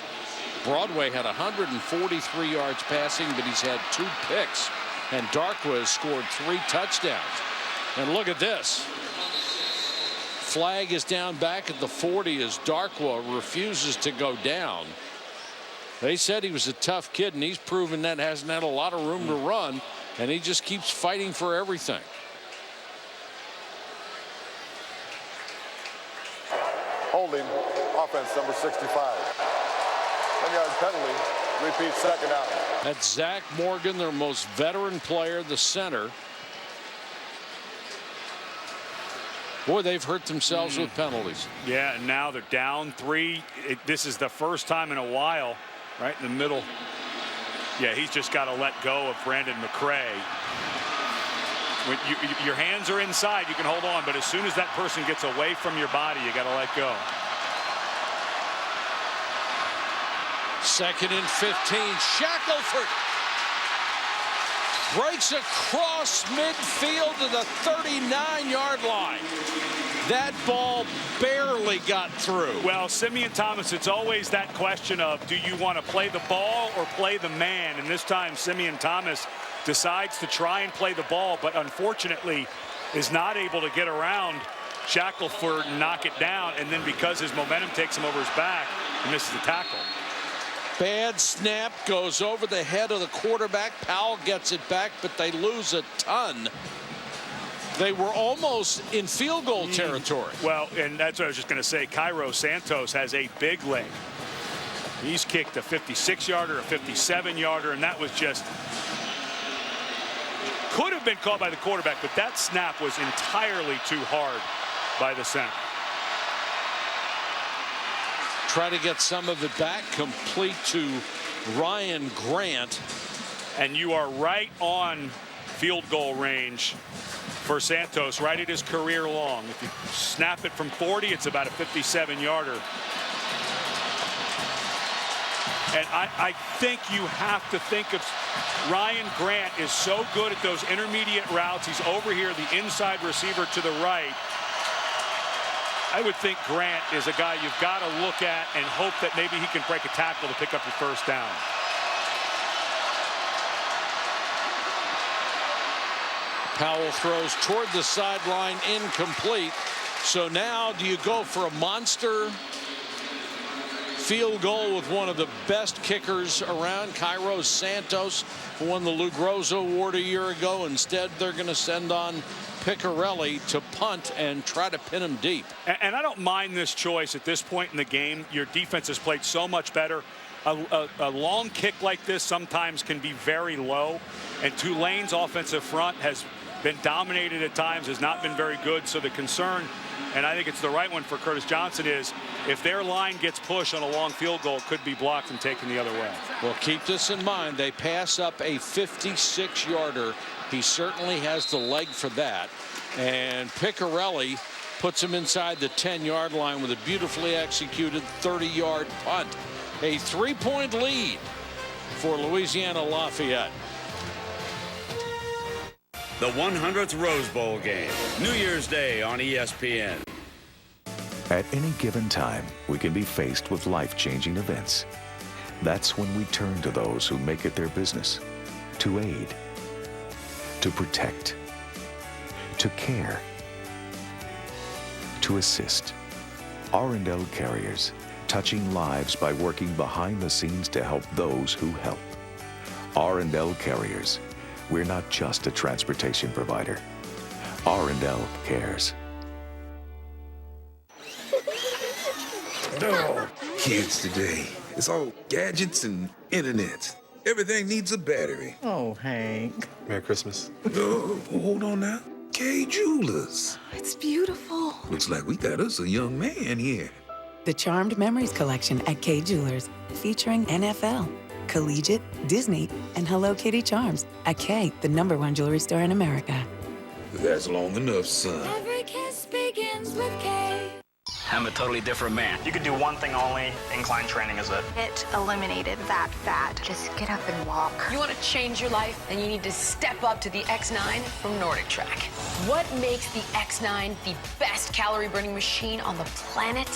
Broadway had 143 yards passing, but he's had 2 picks. And Darkwa has scored 3 touchdowns. And look at this. Flag is down back at the 40 as Darkwa refuses to go down. They said he was a tough kid, and he's proven that hasn't had a lot of room to run, and he just keeps fighting for everything. Holding, offense number 65. 10-yard penalty, repeat second out. That's Zach Morgan, their most veteran player, the center. Boy, they've hurt themselves with penalties. Yeah, and now they're down 3. This is the first time in a while, right in the middle. Yeah, he's just got to let go of Brandon McCray. When your hands are inside, you can hold on, but as soon as that person gets away from your body, you got to let go. 2nd and 15. Shackelford breaks across midfield to the 39-yard line. That ball barely got through. Well, Simeon Thomas, it's always that question of, do you want to play the ball or play the man? And this time, Simeon Thomas decides to try and play the ball, but unfortunately is not able to get around Shackelford and knock it down. And then because his momentum takes him over his back, he misses the tackle. Bad snap goes over the head of the quarterback. Powell gets it back, but they lose a ton. They were almost in field goal territory. Well, and that's what I was just going to say. Cairo Santos has a big leg. He's kicked a 56-yarder, a 57-yarder, and that was just could have been caught by the quarterback, but that snap was entirely too hard by the center. Try to get some of it back, complete to Ryan Grant. And you are right on field goal range for Santos, right at his career long. If you snap it from 40, it's about a 57-yarder. And I think you have to think of Ryan Grant is so good at those intermediate routes. He's over here, the inside receiver to the right. I would think Grant is a guy you've got to look at and hope that maybe he can break a tackle to pick up your first down. Powell throws toward the sideline, incomplete. So now do you go for a monster field goal with one of the best kickers around, Cairo Santos, who won the Lou Groza Award a year ago? Instead, they're going to send on Piccarelli to punt and try to pin him deep. And I don't mind this choice at this point in the game. Your defense has played so much better. A long kick like this sometimes can be very low, and Tulane's offensive front has been dominated at times, has not been very good. So the concern, and I think it's the right one for Curtis Johnson, is if their line gets pushed on a long field goal, it could be blocked and taken the other way. Well, keep this in mind. They pass up a 56-yarder. He certainly has the leg for that. And Piccarelli puts him inside the 10-yard line with a beautifully executed 30-yard punt. A 3-point lead for Louisiana Lafayette. The 100th Rose Bowl game, New Year's Day on ESPN. At any given time, we can be faced with life-changing events. That's when we turn to those who make it their business to aid, to protect, to care, to assist. R&L Carriers, touching lives by working behind the scenes to help those who help. R&L Carriers, we're not just a transportation provider. R&L cares. Oh, kids today. It's all gadgets and internet. Everything needs a battery. Oh, Hank. Merry Christmas. Oh, hold on now. K Jewelers. It's beautiful. Looks like we got us a young man here. The Charmed Memories Collection at K Jewelers, featuring NFL, Collegiate, Disney, and Hello Kitty charms at K, the #1 jewelry store in America. That's long enough, son. Every kiss begins with K. I'm a totally different man. You could do one thing only. Incline training is it. It eliminated that fad. Just get up and walk. You want to change your life, and you need to step up to the X9 from Nordic Track. What makes the X9 the best calorie-burning machine on the planet?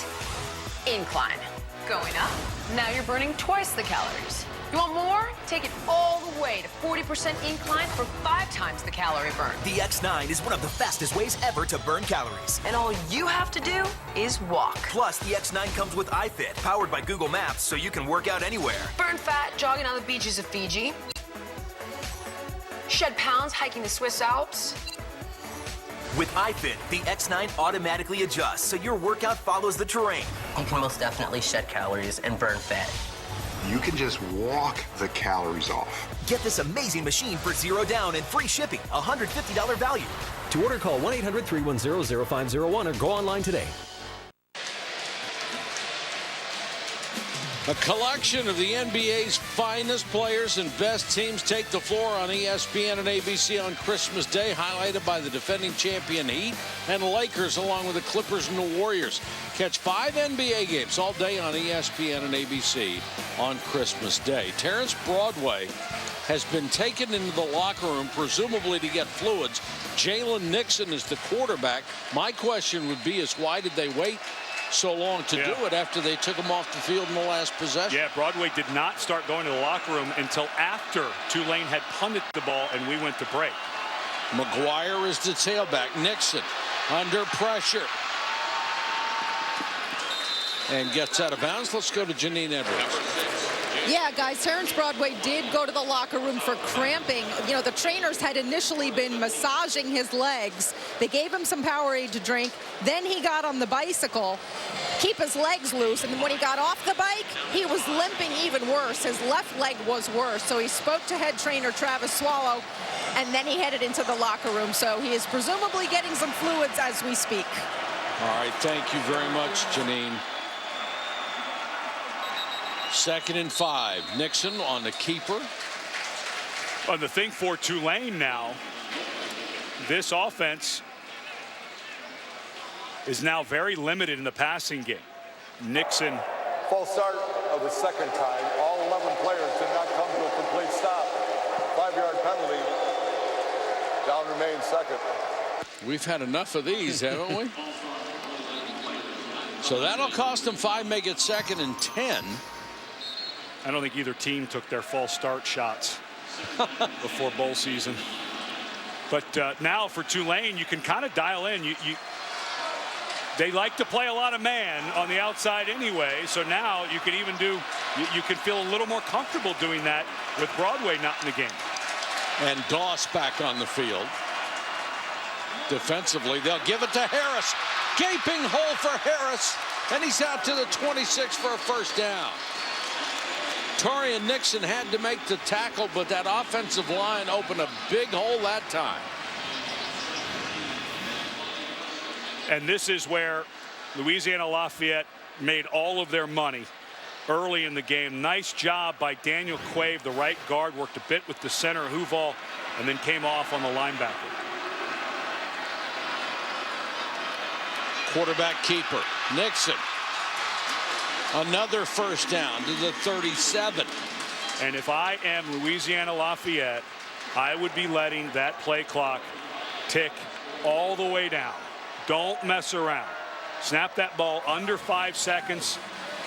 Incline. Going up, now you're burning twice the calories. You want more? Take it all the way to 40% incline for 5 times the calorie burn. The X9 is one of the fastest ways ever to burn calories. And all you have to do is walk. Plus, the X9 comes with iFit, powered by Google Maps, so you can work out anywhere. Burn fat jogging on the beaches of Fiji. Shed pounds hiking the Swiss Alps. With iFit, the X9 automatically adjusts, so your workout follows the terrain. You can most definitely shed calories and burn fat. You can just walk the calories off. Get this amazing machine for $0 down and free shipping, $150 value. To order, call 1-800-310-0501 or go online today. A collection of the NBA's finest players and best teams take the floor on ESPN and ABC on Christmas Day, highlighted by the defending champion Heat and Lakers, along with the Clippers and the Warriors. Catch 5 NBA games all day on ESPN and ABC on Christmas Day. Terrence Broadway has been taken into the locker room, presumably to get fluids. Jalen Nixon is the quarterback. My question would be is why did they wait so long to do it after they took him off the field in the last possession? Yeah, Broadway did not start going to the locker room until after Tulane had punted the ball and we went to break. McGuire is the tailback. Nixon under pressure and gets out of bounds. Let's go to Janine Edwards. Yeah, guys, Terrence Broadway did go to the locker room for cramping. You know, the trainers had initially been massaging his legs. They gave him some Powerade to drink. Then he got on the bicycle, keep his legs loose. And when he got off the bike, he was limping even worse. His left leg was worse. So he spoke to head trainer Travis Swallow, and then he headed into the locker room. So he is presumably getting some fluids as we speak. All right, thank you very much, Janine. 2nd and 5. Nixon on the keeper. On the thing for Tulane now, this offense is now very limited in the passing game. Nixon. False start of the second time. All 11 players did not come to a complete stop. 5-yard penalty. Down remains second. We've had enough of these, haven't we? So that'll cost them 5, make it 2nd and 10. I don't think either team took their false start shots before bowl season. But now for Tulane, you can kind of dial in. They like to play a lot of man on the outside anyway. So now you can even do, you can feel a little more comfortable doing that with Broadway not in the game. And Doss back on the field. Defensively, they'll give it to Harris. Gaping hole for Harris. And he's out to the 26 for a first down. Torian Nixon had to make the tackle, but that offensive line opened a big hole that time. And this is where Louisiana Lafayette made all of their money early in the game. Nice job by Daniel Quave, the right guard, worked a bit with the center, Huval, and then came off on the linebacker. Quarterback keeper, Nixon. Another first down to the 37. And if I am Louisiana Lafayette, I would be letting that play clock tick all the way down. Don't mess around. Snap that ball under 5 seconds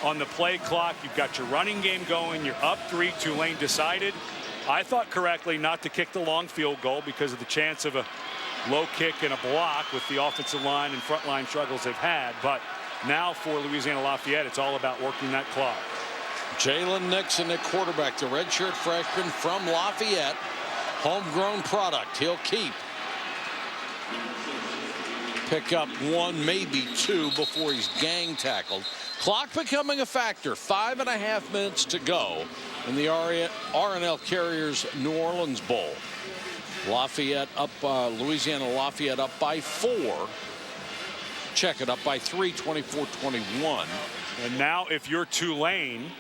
on the play clock. You've got your running game going. You're up 3. Tulane decided, I thought correctly, not to kick the long field goal because of the chance of a low kick and a block with the offensive line and front line struggles they've had. But now for Louisiana Lafayette, it's all about working that clock. Jalen Nixon at quarterback, the redshirt freshman from Lafayette. Homegrown product. He'll keep. Pick up 1, maybe 2 before he's gang tackled. Clock becoming a factor. 5.5 minutes to go in the R&L Carriers New Orleans Bowl. Lafayette up, Louisiana Lafayette up by 4. Check it, up by 3, 24-21. And now if you're Tulane,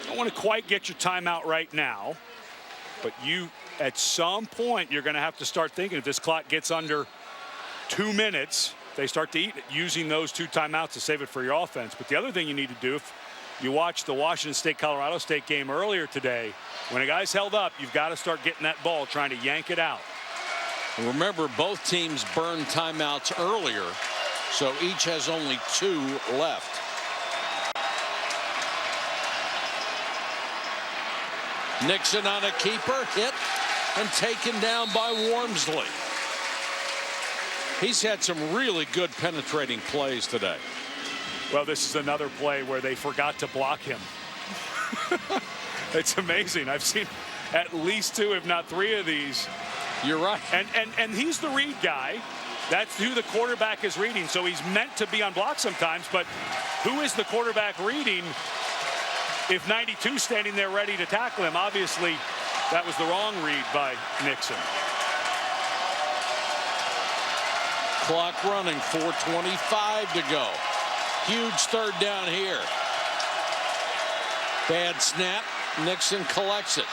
don't want to quite get your timeout right now, but you, at some point, you're going to have to start thinking if this clock gets under 2 minutes, they start to eat it, using those 2 timeouts to save it for your offense. But the other thing you need to do, if you watch the Washington State-Colorado State game earlier today, when a guy's held up, you've got to start getting that ball, trying to yank it out. And remember, both teams burned timeouts earlier, so each has only 2 left. Nixon on a keeper, hit and taken down by Wormsley. He's had some really good penetrating plays today. Well, this is another play where they forgot to block him. It's amazing. I've seen at least 2, if not 3 of these. You're right. And he's the read guy. That's who the quarterback is reading. So he's meant to be on block sometimes, but who is the quarterback reading if 92 standing there ready to tackle him? Obviously, that was the wrong read by Nixon. Clock running, 4:25 to go. Huge third down here. Bad snap. Nixon collects it.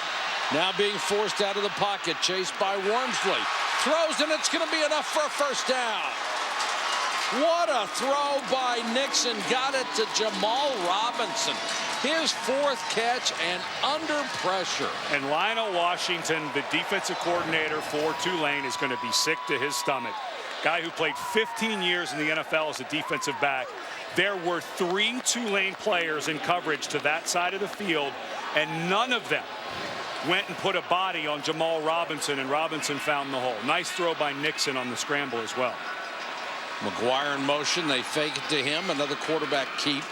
Now being forced out of the pocket, chased by Wormsley. Throws, and it's going to be enough for a first down. What a throw by Nixon. Got it to Jamal Robinson. His 4th catch and under pressure. And Lionel Washington, the defensive coordinator for Tulane, is going to be sick to his stomach. Guy who played 15 years in the NFL as a defensive back. There were 3 Tulane players in coverage to that side of the field, and none of them went and put a body on Jamal Robinson, and Robinson found the hole. Nice throw by Nixon on the scramble as well. McGuire in motion. They fake it to him. Another quarterback keep.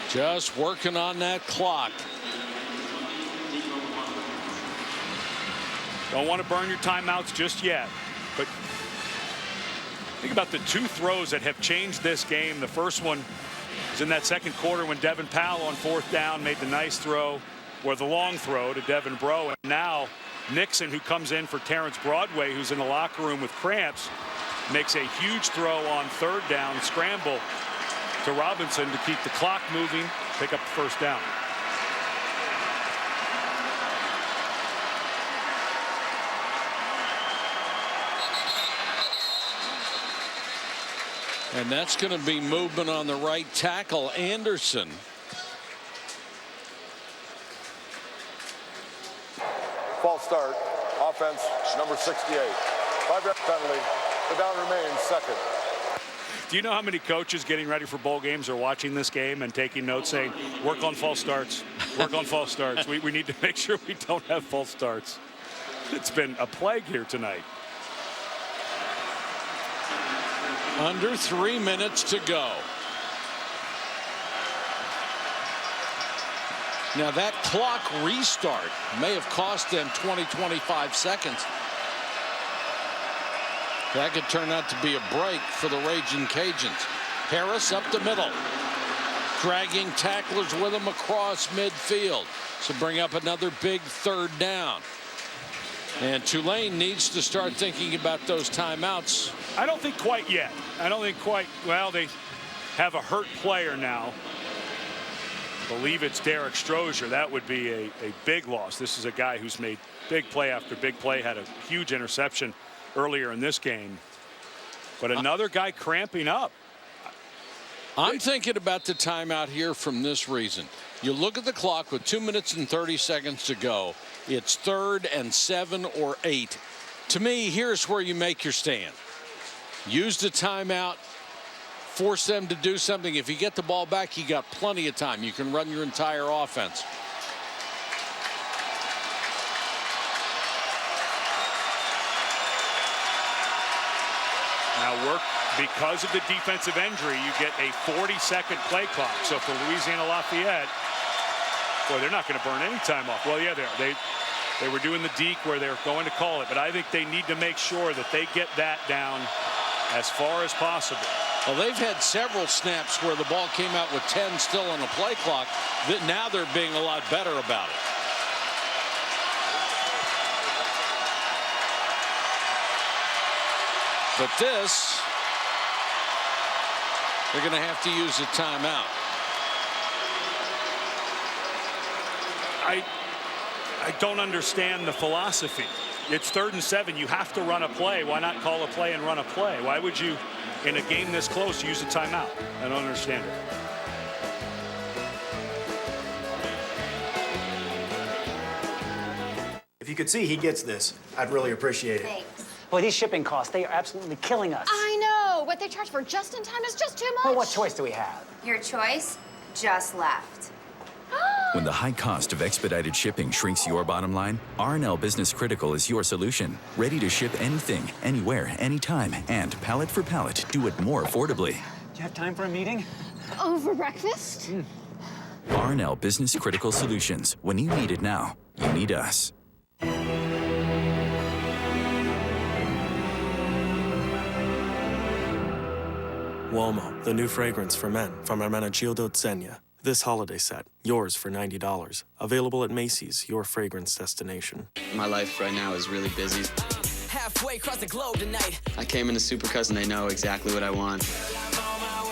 Just working on that clock. Don't want to burn your timeouts just yet, but think about the 2 throws that have changed this game. The first one was in that second quarter when Devin Powell on 4th down made the nice throw, or the long throw to Devin Breaux. And now Nixon, who comes in for Terrence Broadway, who's in the locker room with cramps, makes a huge throw on 3rd down, scramble to Robinson to keep the clock moving, pick up the first down. And that's going to be movement on the right tackle, Anderson. False start. Offense, number 68. 5-yard penalty. The down remains 2nd. Do you know how many coaches getting ready for bowl games are watching this game and taking notes saying, work on false starts, work on false starts. We need to make sure we don't have false starts. It's been a plague here tonight. Under 3 minutes to go. Now that clock restart may have cost them 20-25 seconds. That could turn out to be a break for the Ragin' Cajuns. Harris up the middle, dragging tacklers with him across midfield. So bring up another big 3rd down. And Tulane needs to start thinking about those timeouts. I don't think quite yet. I don't think quite. Well, they have a hurt player now. I believe it's Derek Strozier. That would be a big loss. This is a guy who's made big play after big play, had a huge interception earlier in this game. But another guy cramping up. I'm thinking about the timeout here from this reason. You look at the clock with 2 minutes and 30 seconds to go. It's 3rd and 7 or 8. To me, here's where you make your stand. Use the timeout. Force them to do something. If you get the ball back, you got plenty of time. You can run your entire offense. Now work, because of the defensive injury, you get a 40-second play clock. So for Louisiana Lafayette, boy, they're not going to burn any time off. Well, yeah, they were doing the deke where they're going to call it, but I think they need to make sure that they get that down as far as possible. Well, they've had several snaps where the ball came out with 10 still on the play clock. That now they're being a lot better about it. But this, they're going to have to use a timeout. I don't understand the philosophy. It's 3rd and 7. You have to run a play. Why not call a play and run a play? Why would you, in a game this close, use a timeout? I don't understand it. If you could see he gets this, I'd really appreciate it. Thanks. Boy, these shipping costs, they are absolutely killing us. I know. What they charge for just in time is just too much. Well, what choice do we have? Your choice just left. When the high cost of expedited shipping shrinks your bottom line, R&L Business Critical is your solution. Ready to ship anything, anywhere, anytime, and pallet for pallet, do it more affordably. Do you have time for a meeting? Over breakfast? R&L Business Critical Solutions. When you need it now, you need us. Uomo, the new fragrance for men from Hermenegildo Zegna. This holiday set, yours for $90. Available at Macy's, your fragrance destination. My life right now is really busy. Halfway across the globe tonight. I came into Supercuts and they know exactly what I want.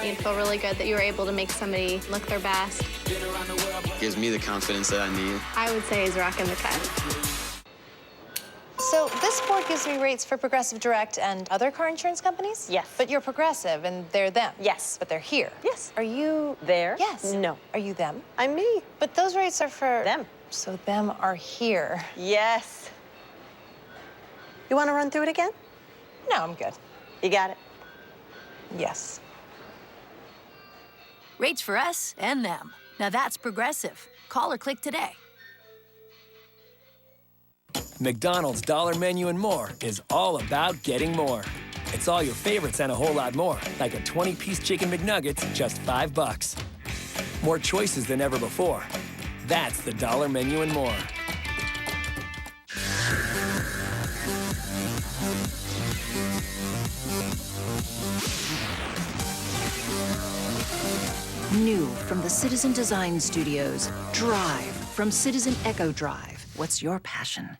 You'd feel really good that you were able to make somebody look their best. Gives me the confidence that I need. I would say he's rocking the cut. So this board gives me rates for Progressive Direct and other car insurance companies? Yes. But you're Progressive and they're them? Yes. But they're here? Yes. Are you... There? Yes. No. Are you them? I'm me. But those rates are for... Them. So them are here. Yes. You want to run through it again? No, I'm good. You got it? Yes. Rates for us and them. Now that's Progressive. Call or click today. McDonald's Dollar Menu and More is all about getting more. It's all your favorites and a whole lot more, like a 20-piece Chicken McNuggets, just $5. More choices than ever before. That's the Dollar Menu and More. New from the Citizen Design Studios, Drive from Citizen Echo Drive. What's your passion?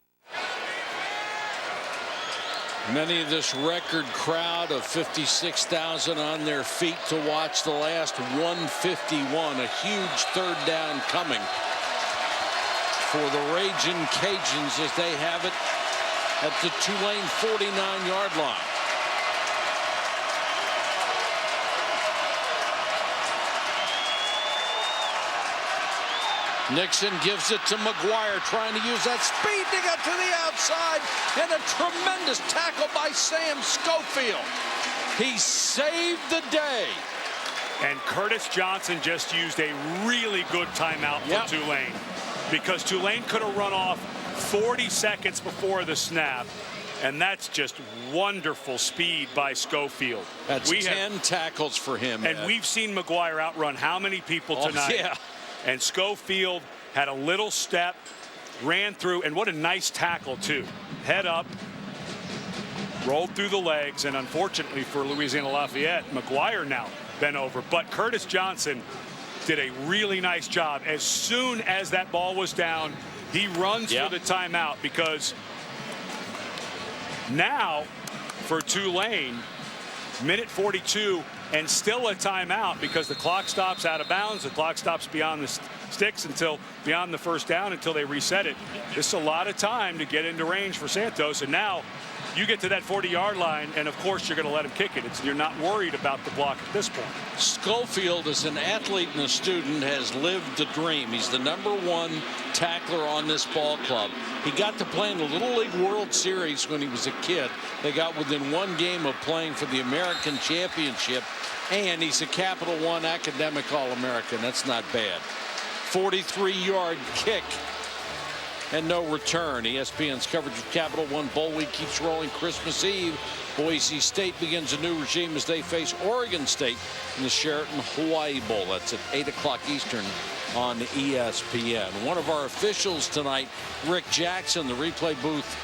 Many of this record crowd of 56,000 on their feet to watch the last 151. A huge 3rd down coming for the Ragin Cajuns as they have it at the Tulane 49-yard line. Nixon gives it to McGuire, trying to use that speed to get to the outside, and a tremendous tackle by Sam Schofield. He saved the day. And Curtis Johnson just used a really good timeout for Tulane, because Tulane could have run off 40 seconds before the snap, and that's just wonderful speed by Schofield. That's 10 tackles for him. And we've seen McGuire outrun how many people tonight? Yeah. And Schofield had a little step, ran through, and what a nice tackle, too. Head up, rolled through the legs, and unfortunately for Louisiana Lafayette, McGuire now bent over. But Curtis Johnson did a really nice job. As soon as that ball was down, he runs for the timeout, because now for Tulane, minute 42, and still a timeout because the clock stops out of bounds. The clock stops beyond the sticks until beyond the 1st down until they reset it. This is a lot of time to get into range for Santos. And now you get to that 40-yard line, and of course you're going to let him kick it. You're not worried about the block at this point. Schofield, as an athlete and a student, has lived the dream. He's the #1 tackler on this ball club. He got to play in the Little League World Series when he was a kid. They got within 1 game of playing for the American Championship, and he's a Capital One academic All-American. That's not bad. 43-yard kick and no return. ESPN's coverage of Capital One Bowl Week keeps rolling. Christmas Eve, Boise State begins a new regime as they face Oregon State in the Sheraton Hawaii Bowl. That's at 8 o'clock Eastern on ESPN. One of our officials tonight, Rick Jackson, the replay booth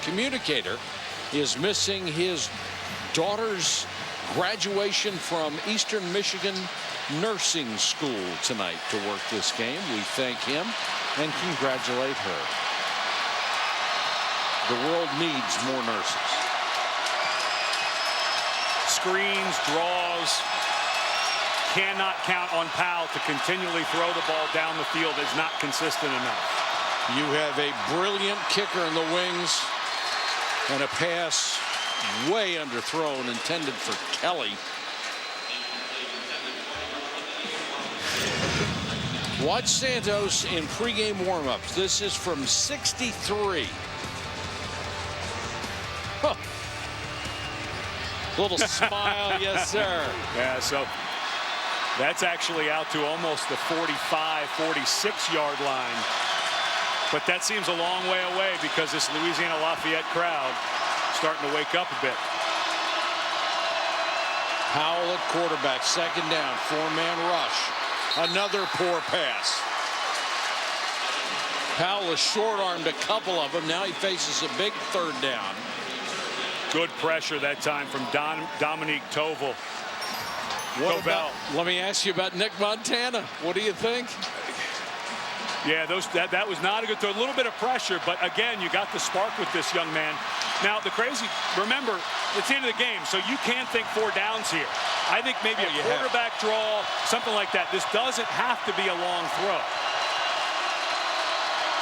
communicator, is missing his daughter's graduation from Eastern Michigan Nursing School tonight to work this game. We thank him and congratulate her. The world needs more nurses. Screens, draws. Cannot count on Powell to continually throw the ball down the field. Is not consistent enough. You have a brilliant kicker in the wings and a pass way underthrown intended for Kelly. Watch Santos in pregame warmups. This is from 63. Huh. Little smile, yes, sir. Yeah, so that's actually out to almost the 45, 46-yard line. But that seems a long way away because this Louisiana Lafayette crowd starting to wake up a bit. Powell at quarterback, 2nd down, 4-man rush. Another poor pass. Powell has short-armed a couple of them. Now he faces a big 3rd down. Good pressure that time from Dominique Tovel. Let me ask you about Nick Montana. What do you think? Yeah, that was not a good throw. A little bit of pressure, but again, you got the spark with this young man. Now, remember, it's the end of the game, so you can't think 4 downs here. I think maybe a quarterback draw, something like that. This doesn't have to be a long throw.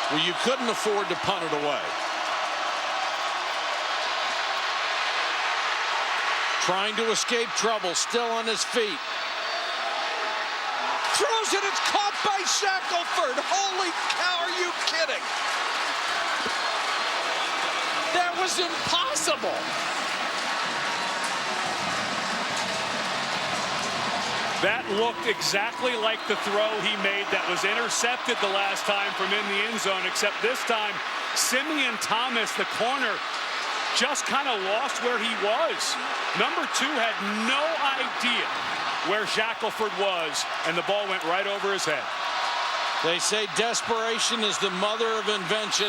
Well, you couldn't afford to punt it away. Trying to escape trouble, still on his feet. Throws it, it's caught by Shackelford. Holy cow, are you kidding? That was impossible. That looked exactly like the throw he made that was intercepted the last time from in the end zone, except this time Simeon Thomas, the corner, just kind of lost where he was. Number 2 had no idea where Shackelford was, and the ball went right over his head. They say desperation is the mother of invention,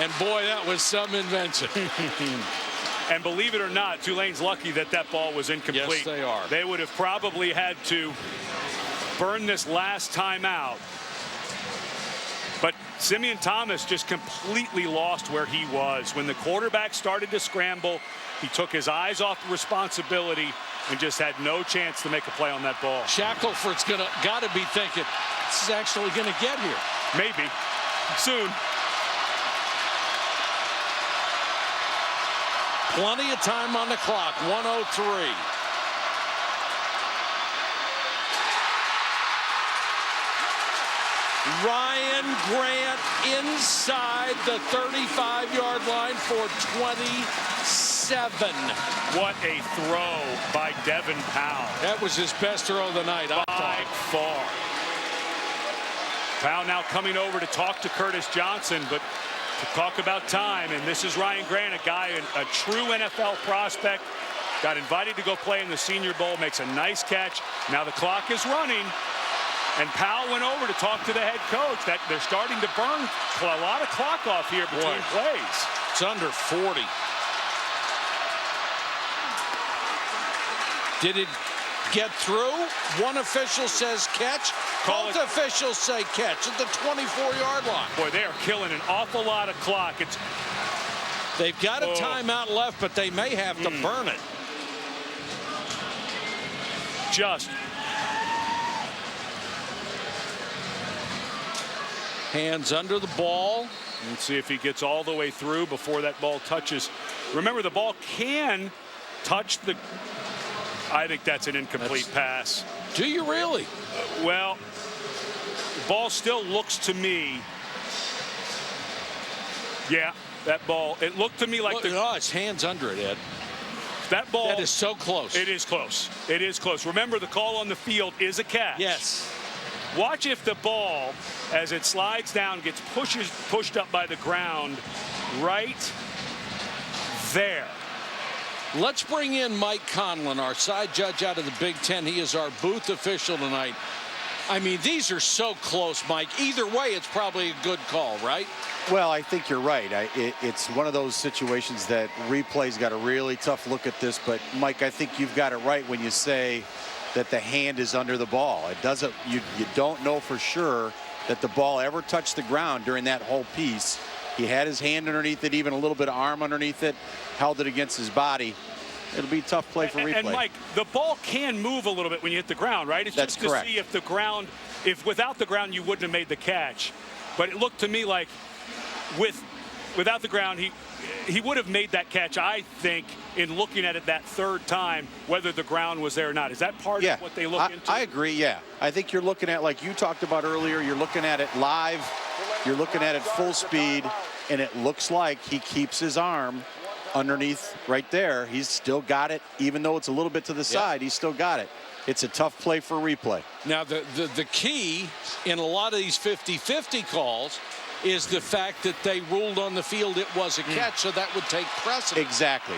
and boy, that was some invention. And believe it or not, Tulane's lucky that that ball was incomplete. Yes, they are. They would have probably had to burn this last time out. But Simeon Thomas just completely lost where he was. When the quarterback started to scramble, he took his eyes off the responsibility and just had no chance to make a play on that ball. Shackelford's got to be thinking, this is actually going to get here. Maybe. Soon. Plenty of time on the clock, 1:03. Ryan Grant inside the 35-yard line for 27. What a throw by Devin Powell. That was his best throw of the night, I by far. Powell now coming over to talk to Curtis Johnson, but to talk about time, and this is Ryan Grant, a guy, a true NFL prospect, got invited to go play in the Senior Bowl, makes a nice catch. Now the clock is running, and Powell went over to talk to the head coach. That they're starting to burn a lot of clock off here between plays. It's under 40. Did it get through? One official says catch. Both officials say catch at the 24-yard line. Boy, they are killing an awful lot of clock. They've got a timeout left, but they may have to burn it. Just. Hands under the ball. Let's see if he gets all the way through before that ball touches. Remember, the ball can touch the... I think that's an incomplete pass. Do you really? Well, the ball still looks to me... Yeah, that ball, it looked to me like... It's hands under it, Ed. That ball... That is so close. It is close. It is close. Remember, the call on the field is a catch. Yes. Watch if the ball, as it slides down, gets pushed up by the ground right there. Let's bring in Mike Conlon, our side judge out of the Big Ten. He is our booth official tonight. I mean, these are so close, Mike. Either way, it's probably a good call, right? Well, I think you're right. It's one of those situations that replay's got a really tough look at this. But, Mike, I think you've got it right when you say that the hand is under the ball. It doesn't. You don't know for sure that the ball ever touched the ground during that whole piece. He had his hand underneath it, even a little bit of arm underneath it, held it against his body. It'll be a tough play for replay. And Mike, the ball can move a little bit when you hit the ground, right? It's That's just correct. To see if the ground, if without the ground you wouldn't have made the catch. But it looked to me like without the ground he would have made that catch, I think, in looking at it that third time, whether the ground was there or not. Is that part of what they look into? I agree, yeah. I think you're looking at, like you talked about earlier, you're looking at it live, you're looking at it full speed, and it looks like he keeps his arm underneath right there. He's still got it, even though it's a little bit to the side, he's still got it. It's a tough play for replay. Now, the key in a lot of these 50-50 calls is the fact that they ruled on the field it was a catch, so that would take precedence. Exactly.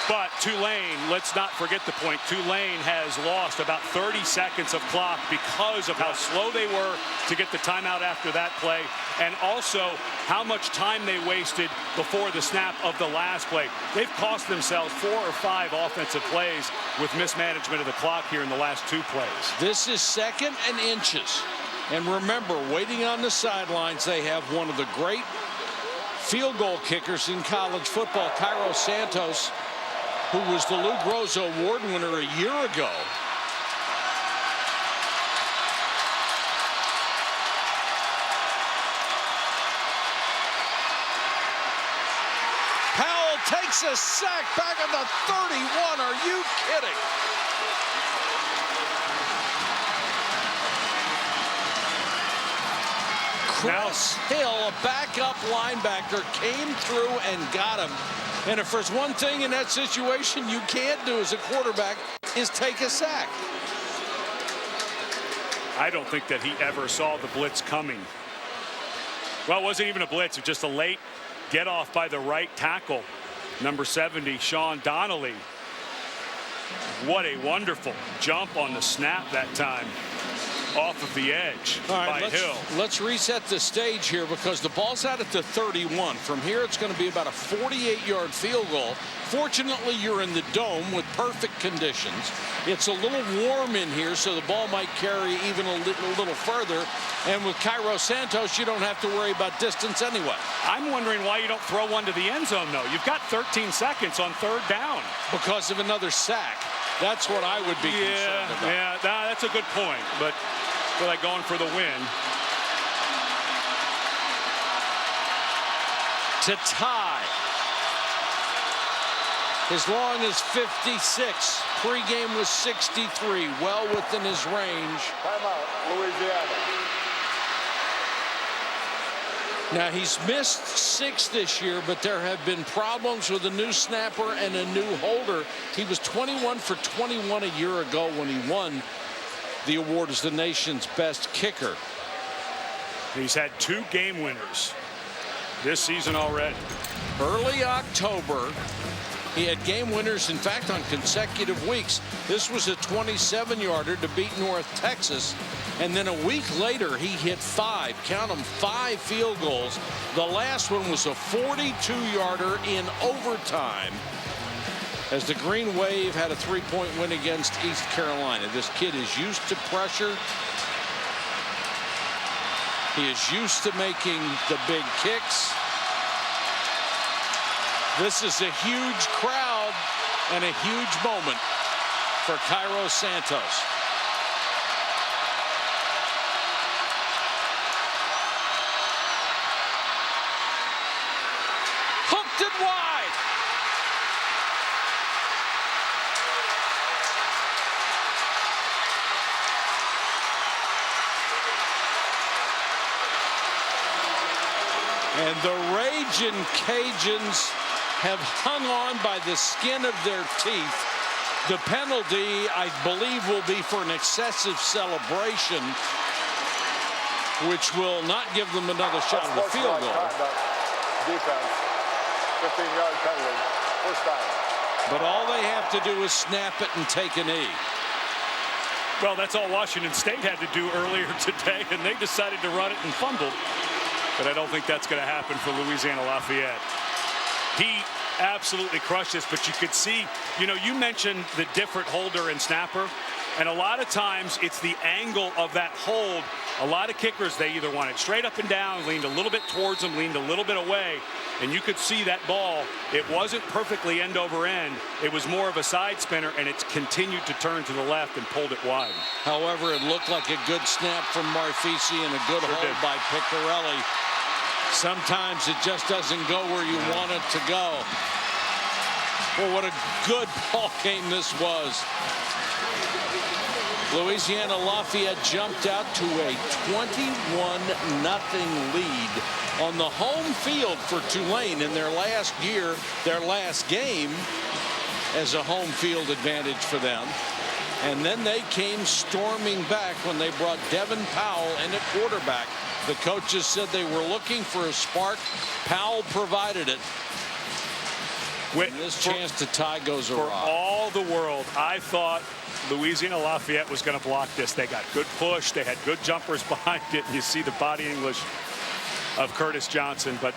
But Tulane, let's not forget the point, Tulane has lost about 30 seconds of clock because of how slow they were to get the timeout after that play, and also how much time they wasted before the snap of the last play. They've cost themselves 4 or 5 offensive plays with mismanagement of the clock here in the last 2 plays. This is 2nd and inches. And remember, waiting on the sidelines, they have one of the great field goal kickers in college football, Cairo Santos, who was the Lou Groza Award winner a year ago. Powell takes a sack back at the 31. Are you kidding? Chris Hill, a backup linebacker, came through and got him. And if there's one thing in that situation you can't do as a quarterback is take a sack. I don't think that he ever saw the blitz coming. Well, it wasn't even a blitz. It was just a late get off by the right tackle, number 70, Sean Donnelly. What a wonderful jump on the snap that time. Off of the edge by Hill. Let's reset the stage here because the ball's out at the 31. From here, it's going to be about a 48-yard field goal. Fortunately, you're in the dome with perfect conditions. It's a little warm in here, so the ball might carry even a little further. And with Cairo Santos, you don't have to worry about distance anyway. I'm wondering why you don't throw one to the end zone, though. You've got 13 seconds on 3rd down. Because of another sack. That's what I would be concerned about. Yeah, that's a good point, but I feel like going for the win. To tie. As long as 56. Pre-game was 63. Well within his range. Timeout, Louisiana. Now, he's missed 6 this year, but there have been problems with a new snapper and a new holder. He was 21 for 21 a year ago when he won the award as the nation's best kicker. He's had 2 game winners this season already. Early October, he had game winners, in fact, on consecutive weeks. This was a 27-yarder to beat North Texas. And then a week later, he hit 5, count them, 5 field goals. The last one was a 42-yarder in overtime as the Green Wave had a 3-point win against East Carolina. This kid is used to pressure. He is used to making the big kicks. This is a huge crowd and a huge moment for Cairo Santos. And the Ragin Cajuns have hung on by the skin of their teeth. The penalty, I believe, will be for an excessive celebration, which will not give them another shot at a field goal. Defense, 15-yard penalty, first down. But all they have to do is snap it and take a knee. Well, that's all Washington State had to do earlier today, and they decided to run it and fumbled. But I don't think that's going to happen for Louisiana Lafayette. He absolutely crushed this, but you could see, you mentioned the different holder and snapper, and a lot of times it's the angle of that hold. A lot of kickers, they either want it straight up and down, leaned a little bit towards them, leaned a little bit away, and you could see that ball. It wasn't perfectly end over end. It was more of a side spinner, and it's continued to turn to the left and pulled it wide. However, it looked like a good snap from Marfisi and a good hold by Piccarelli. Sometimes it just doesn't go where you want it to go. Well, what a good ball game this was. Louisiana Lafayette jumped out to a 21-0 lead on the home field for Tulane in their last game as a home field advantage for them. And then they came storming back when they brought Devin Powell in at quarterback. The coaches said they were looking for a spark. Powell provided it. And this chance to tie goes awry. For all the world, I thought Louisiana Lafayette was going to block this. They got good push. They had good jumpers behind it. And you see the body English of Curtis Johnson. But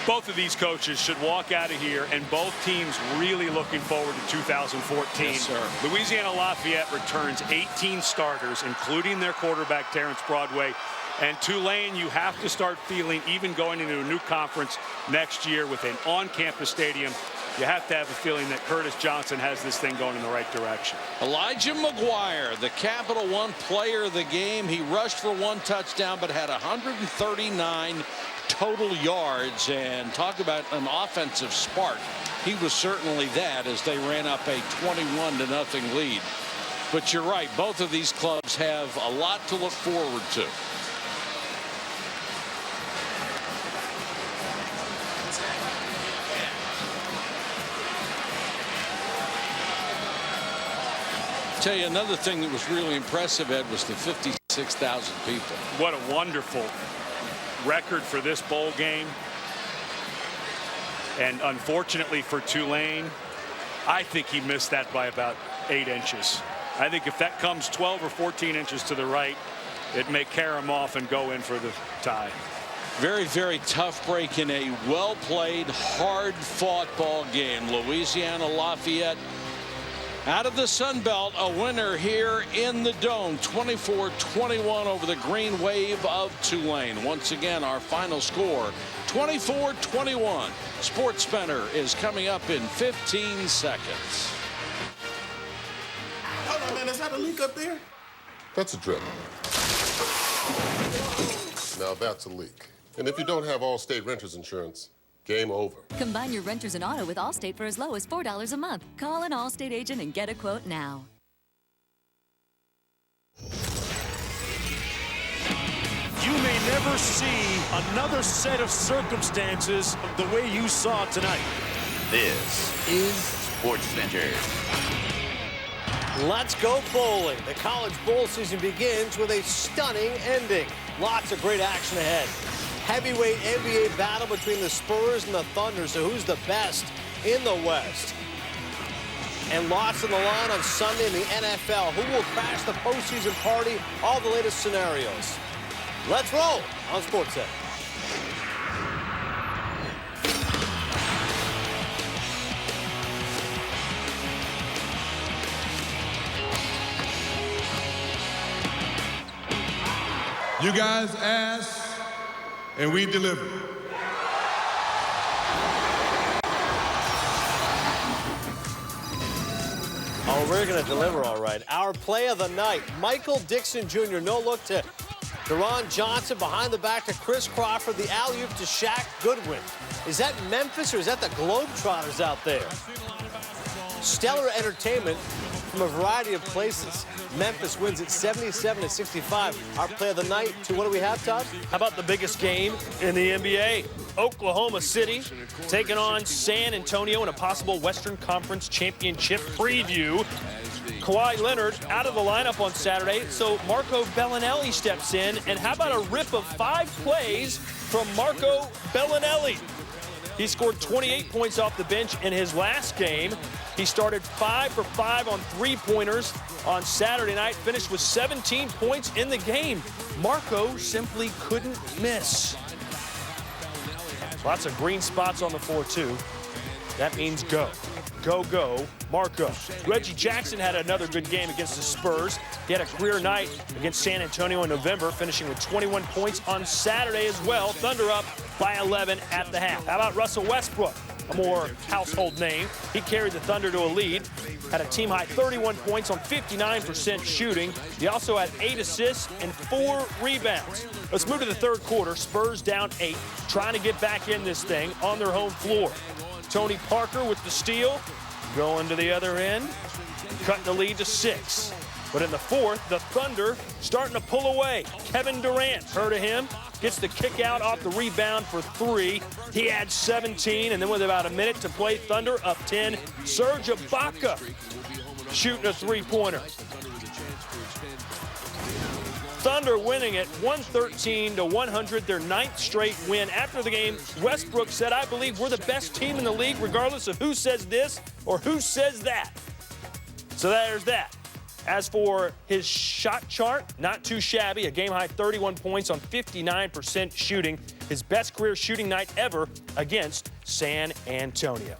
both of these coaches should walk out of here, and both teams really looking forward to 2014. Yes, sir. Louisiana Lafayette returns 18 starters, including their quarterback, Terrence Broadway. And Tulane, you have to start feeling, even going into a new conference next year with an on-campus stadium, you have to have a feeling that Curtis Johnson has this thing going in the right direction. Elijah McGuire, the Capital One player of the game. He rushed for 1 touchdown, but had 139 total yards. And talk about an offensive spark. He was certainly that as they ran up a 21-0 lead. But you're right, both of these clubs have a lot to look forward to. Tell you another thing that was really impressive, Ed, was the 56,000 people. What a wonderful record for this bowl game. And unfortunately for Tulane, I think he missed that by about 8 inches. I think if that comes 12 or 14 inches to the right, it may carry him off and go in for the tie. Very, very tough break in a well-played, hard-fought ball game. Louisiana Lafayette out of the Sun Belt, a winner here in the Dome, 24-21 over the Green Wave of Tulane. Once again, our final score, 24-21. Sports Center is coming up in 15 seconds. Hold on, man, is that a leak up there? That's a drip. Now that's a leak. And if you don't have Allstate Renters Insurance, game over. Combine your renters and auto with Allstate for as low as $4 a month. Call an Allstate agent and get a quote now. You may never see another set of circumstances the way you saw tonight. This is SportsCenter. Let's go bowling. The college bowl season begins with a stunning ending. Lots of great action ahead. Heavyweight NBA battle between the Spurs and the Thunder, so who's the best in the West? And lots on the line on Sunday in the NFL. Who will crash the postseason party? All the latest scenarios. Let's roll on SportsCenter. You guys asked, and we deliver. Oh, we're going to deliver all right. Our play of the night, Michael Dixon Jr. No look to Deron Johnson behind the back to Chris Crawford. The alley-oop to Shaq Goodwin. Is that Memphis or is that the Globetrotters out there? Stellar entertainment from a variety of places. Memphis wins at 77-65. Our play of the night. To what do we have, Todd? How about the biggest game in the NBA? Oklahoma City taking on San Antonio in a possible Western Conference Championship preview. Kawhi Leonard out of the lineup on Saturday, so Marco Bellinelli steps in. And how about a rip of 5 plays from Marco Bellinelli? He scored 28 points off the bench in his last game. He started 5 for 5 on 3-pointers on Saturday night, finished with 17 points in the game. Marco simply couldn't miss. Lots of green spots on the floor, too. That means go. Go, go, Marco. Reggie Jackson had another good game against the Spurs. He had a career night against San Antonio in November, finishing with 21 points on Saturday as well. Thunder up by 11 at the half. How about Russell Westbrook? A more household name. He carried the Thunder to a lead, had a team-high 31 points on 59% shooting. He also had 8 assists and 4 rebounds. Let's move to the third quarter. Spurs down 8, trying to get back in this thing on their home floor. Tony Parker with the steal, going to the other end, cutting the lead to 6. But in the fourth, the Thunder starting to pull away. Kevin Durant, heard of him, gets the kick out off the rebound for 3. He had 17, and then with about a minute to play, Thunder up 10. Serge Ibaka shooting a 3-pointer. Thunder winning it 113-100, their 9th straight win. After the game, Westbrook said, "I believe we're the best team in the league, regardless of who says this or who says that." So there's that. As for his shot chart, not too shabby. A game-high 31 points on 59% shooting. His best career shooting night ever against San Antonio.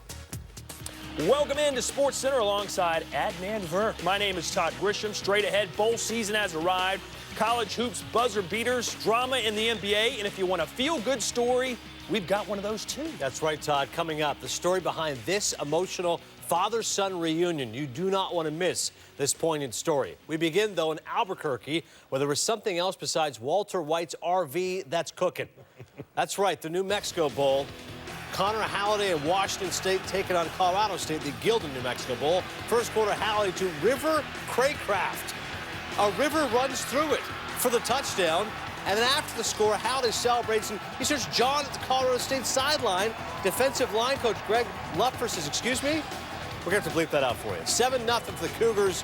Welcome into Sports Center alongside Adnan Virk. My name is Todd Grisham. Straight ahead, bowl season has arrived. College hoops, buzzer beaters, drama in the NBA. And if you want a feel-good story, we've got one of those too. That's right, Todd. Coming up, the story behind this emotional father-son reunion. You do not want to miss this poignant story. We begin, though, in Albuquerque, where there was something else besides Walter White's RV that's cooking. That's right, the New Mexico Bowl. Connor Halliday and Washington State taking on Colorado State, the Gildan New Mexico Bowl. First quarter, Halliday to River Craycraft. A river runs through it for the touchdown. And then after the score, Halliday celebrates, and he starts John at the Colorado State sideline. Defensive line coach Greg Lupfer says, "Excuse me?" We're going to have to bleep that out for you. 7-0 for the Cougars.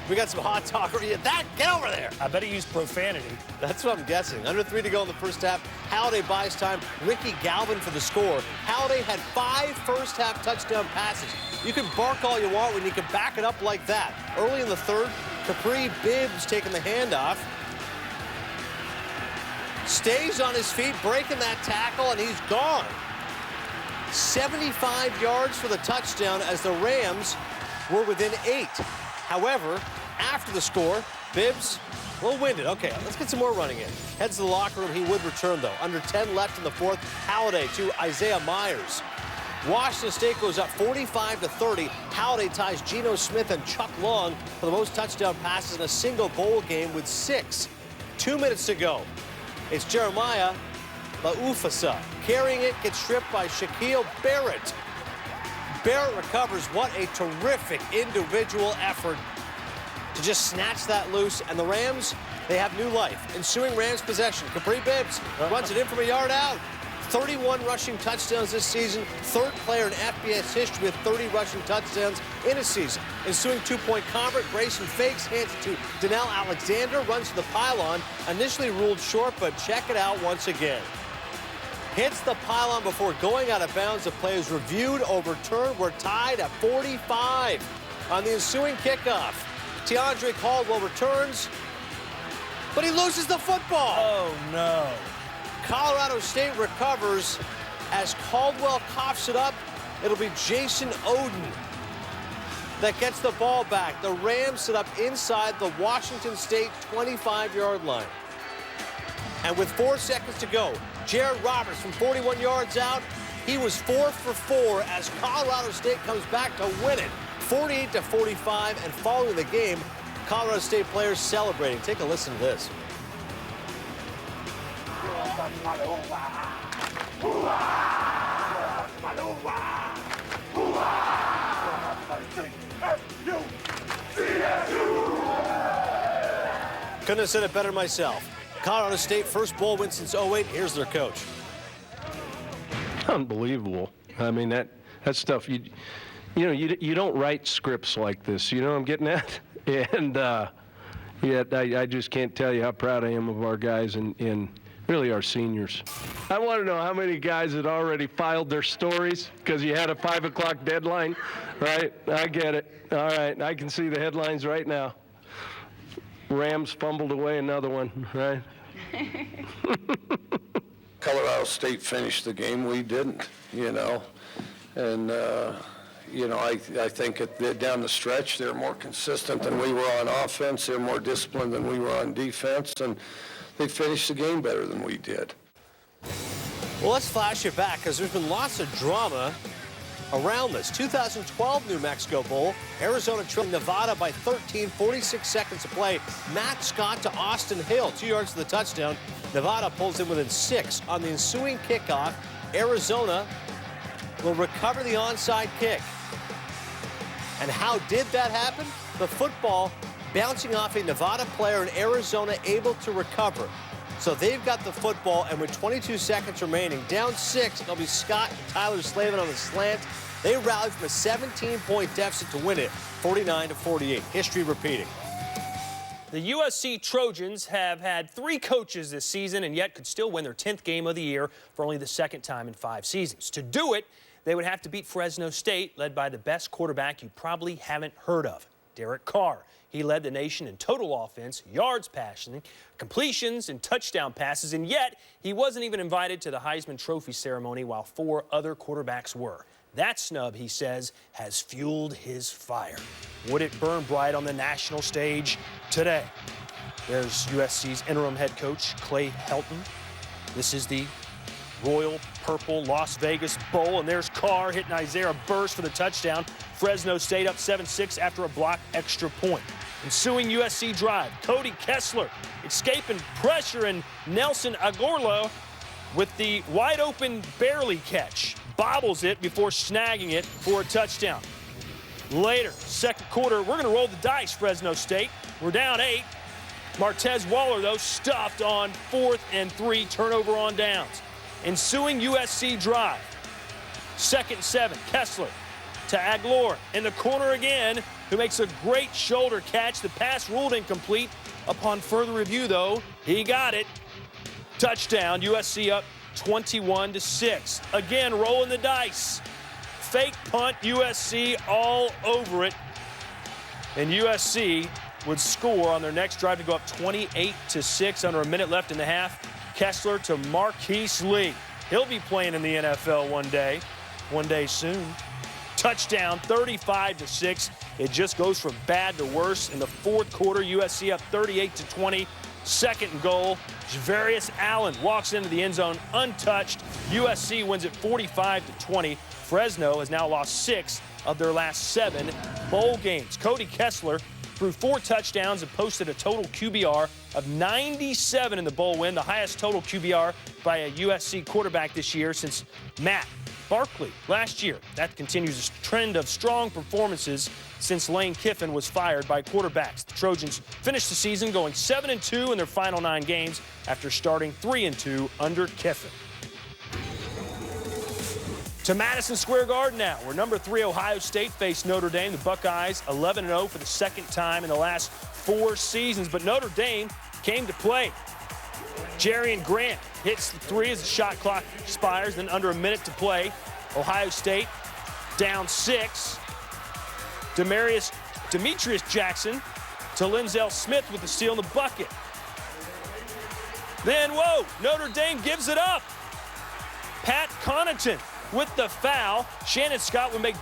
We got some hot talk. Get over there. I bet he used profanity. That's what I'm guessing. Under 3 to go in the first half. Halliday buys time. Ricky Galvin for the score. Halliday had 5 first-half touchdown passes. You can bark all you want when you can back it up like that. Early in the third, Capri Bibbs taking the handoff. Stays on his feet, breaking that tackle, and he's gone. 75 yards for the touchdown as the Rams were within 8. However, after the score, Bibbs, a little winded. Okay, let's get some more running in. Heads to the locker room. He would return, though. Under 10 left in the fourth. Halliday to Isaiah Myers. Washington State goes up 45-30. Halliday ties Geno Smith and Chuck Long for the most touchdown passes in a single bowl game with 6. 2 minutes to go. It's Jeremiah Laufasa carrying it, gets stripped by Shaquille Barrett. Barrett recovers. What a terrific individual effort to just snatch that loose. And the Rams, they have new life. Ensuing Rams possession. Capri Bibbs runs it in from a yard out. 31 rushing touchdowns this season. 3rd player in FBS history with 30 rushing touchdowns in a season. Ensuing 2-point convert. Grayson fakes, hands it to Donnell Alexander, runs to the pylon. Initially ruled short, but check it out once again. Hits the pylon before going out of bounds. The play is reviewed, overturned. We're tied at 45 on the ensuing kickoff. Teandre Caldwell returns, but he loses the football. Oh, no. Colorado State recovers as Caldwell coughs it up. It'll be Jason Oden that gets the ball back. The Rams sit up inside the Washington State 25-yard line. And with 4 seconds to go, Jared Roberts from 41 yards out. He was 4 for 4 as Colorado State comes back to win it, 48-45. And following the game, Colorado State players celebrating. Take a listen to this. Couldn't have said it better myself. Colorado State first bowl win since 08. Here's their coach. Unbelievable. I mean, that stuff, you don't write scripts like this. You know what I'm getting at? And yet I just can't tell you how proud I am of our guys and really our seniors. I want to know how many guys had already filed their stories because you had a 5 o'clock deadline, right? I get it. All right, I can see the headlines right now. Rams fumbled away another one, right? Colorado State finished the game. We didn't, And, I think down the stretch, they're more consistent than we were on offense. They're more disciplined than we were on defense. And they finished the game better than we did. Well, let's flash it back because there's been lots of drama around this. 2012 New Mexico Bowl, Arizona trailing Nevada by 13, 46 seconds to play. Matt Scott to Austin Hill, 2 yards to the touchdown. Nevada pulls in within 6. On the ensuing kickoff, Arizona will recover the onside kick. And how did that happen? The football bouncing off a Nevada player and Arizona able to recover. So they've got the football, and with 22 seconds remaining, down 6, it'll be Scott and Tyler Slavin on the slant. They rallied from a 17-point deficit to win it, 49-48. History repeating. The USC Trojans have had 3 coaches this season and yet could still win their 10th game of the year for only the 2nd time in 5 seasons. To do it, they would have to beat Fresno State, led by the best quarterback you probably haven't heard of, Derek Carr. He led the nation in total offense, yards passing, completions, and touchdown passes, and yet he wasn't even invited to the Heisman Trophy ceremony while 4 other quarterbacks were. That snub, he says, has fueled his fire. Would it burn bright on the national stage today? There's USC's interim head coach, Clay Helton. This is the Royal Purple Las Vegas Bowl, and there's Carr hitting Isaiah Burst for the touchdown. Fresno State up 7-6 after a blocked extra point. Ensuing USC drive, Cody Kessler escaping pressure, and Nelson Agorlo with the wide open barely catch. Bobbles it before snagging it for a touchdown. Later, second quarter, we're going to roll the dice, Fresno State. We're down 8. Martez Waller, though, stuffed on 4th and 3, turnover on downs. Ensuing USC drive, 2nd and 7, Kessler to Aguilar in the corner again, who makes a great shoulder catch. The pass ruled incomplete. Upon further review, though, he got it. Touchdown, USC up 21-6. Again, rolling the dice. Fake punt, USC all over it. And USC would score on their next drive to go up 28-6 under a minute left in the half. Kessler to Marquise Lee. He'll be playing in the NFL one day soon. Touchdown, 35-6. It just goes from bad to worse. In the 4th quarter, USC up 38-20. 2nd and goal. Javarius Allen walks into the end zone untouched. USC wins it 45-20. Fresno has now lost 6 of their last 7 bowl games. Cody Kessler threw 4 touchdowns and posted a total QBR of 97 in the bowl win, the highest total QBR by a USC quarterback this year since Matt Barkley last year. That continues a trend of strong performances since Lane Kiffin was fired by quarterbacks. The Trojans finished the season going 7-2 in their final 9 games after starting 3-2 under Kiffin. To Madison Square Garden now, where number 3 Ohio State faced Notre Dame. The Buckeyes 11-0 for the 2nd time in the last 4 seasons, but Notre Dame came to play. Jarian Grant hits the 3 as the shot clock expires, then under a minute to play. Ohio State down 6. Demetrius Jackson to Linzel Smith with the steal in the bucket. Then, whoa, Notre Dame gives it up. Pat Connaughton with the foul. Shannon Scott would make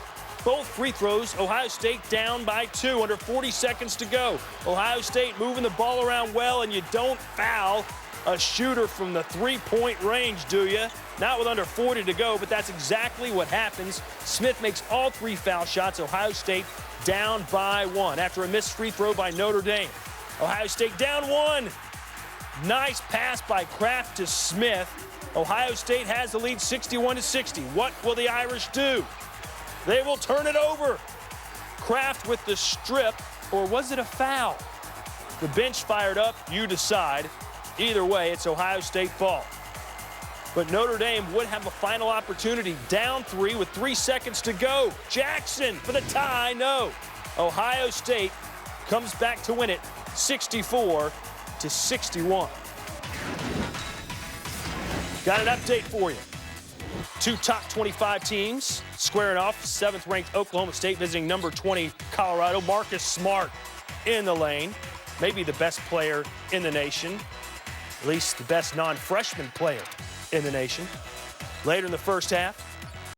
both free throws. Ohio State down by 2, under 40 seconds to go. Ohio State moving the ball around well, and you don't foul a shooter from the 3-point range, do you? Not with under 40 to go, but that's exactly what happens. Smith makes all 3 foul shots. Ohio State down by 1 after a missed free throw by Notre Dame. Ohio State down 1. Nice pass by Kraft to Smith. Ohio State has the lead 61-60. What will the Irish do? They will turn it over. Kraft with the strip, or was it a foul? The bench fired up, you decide. Either way, it's Ohio State ball. But Notre Dame would have a final opportunity. Down 3 with 3 seconds to go. Jackson for the tie, no. Ohio State comes back to win it 64-61. Got an update for you. 2 top 25 teams squaring off. 7th-ranked Oklahoma State visiting number 20 Colorado. Marcus Smart in the lane. Maybe the best player in the nation. At least the best non-freshman player in the nation. Later in the first half,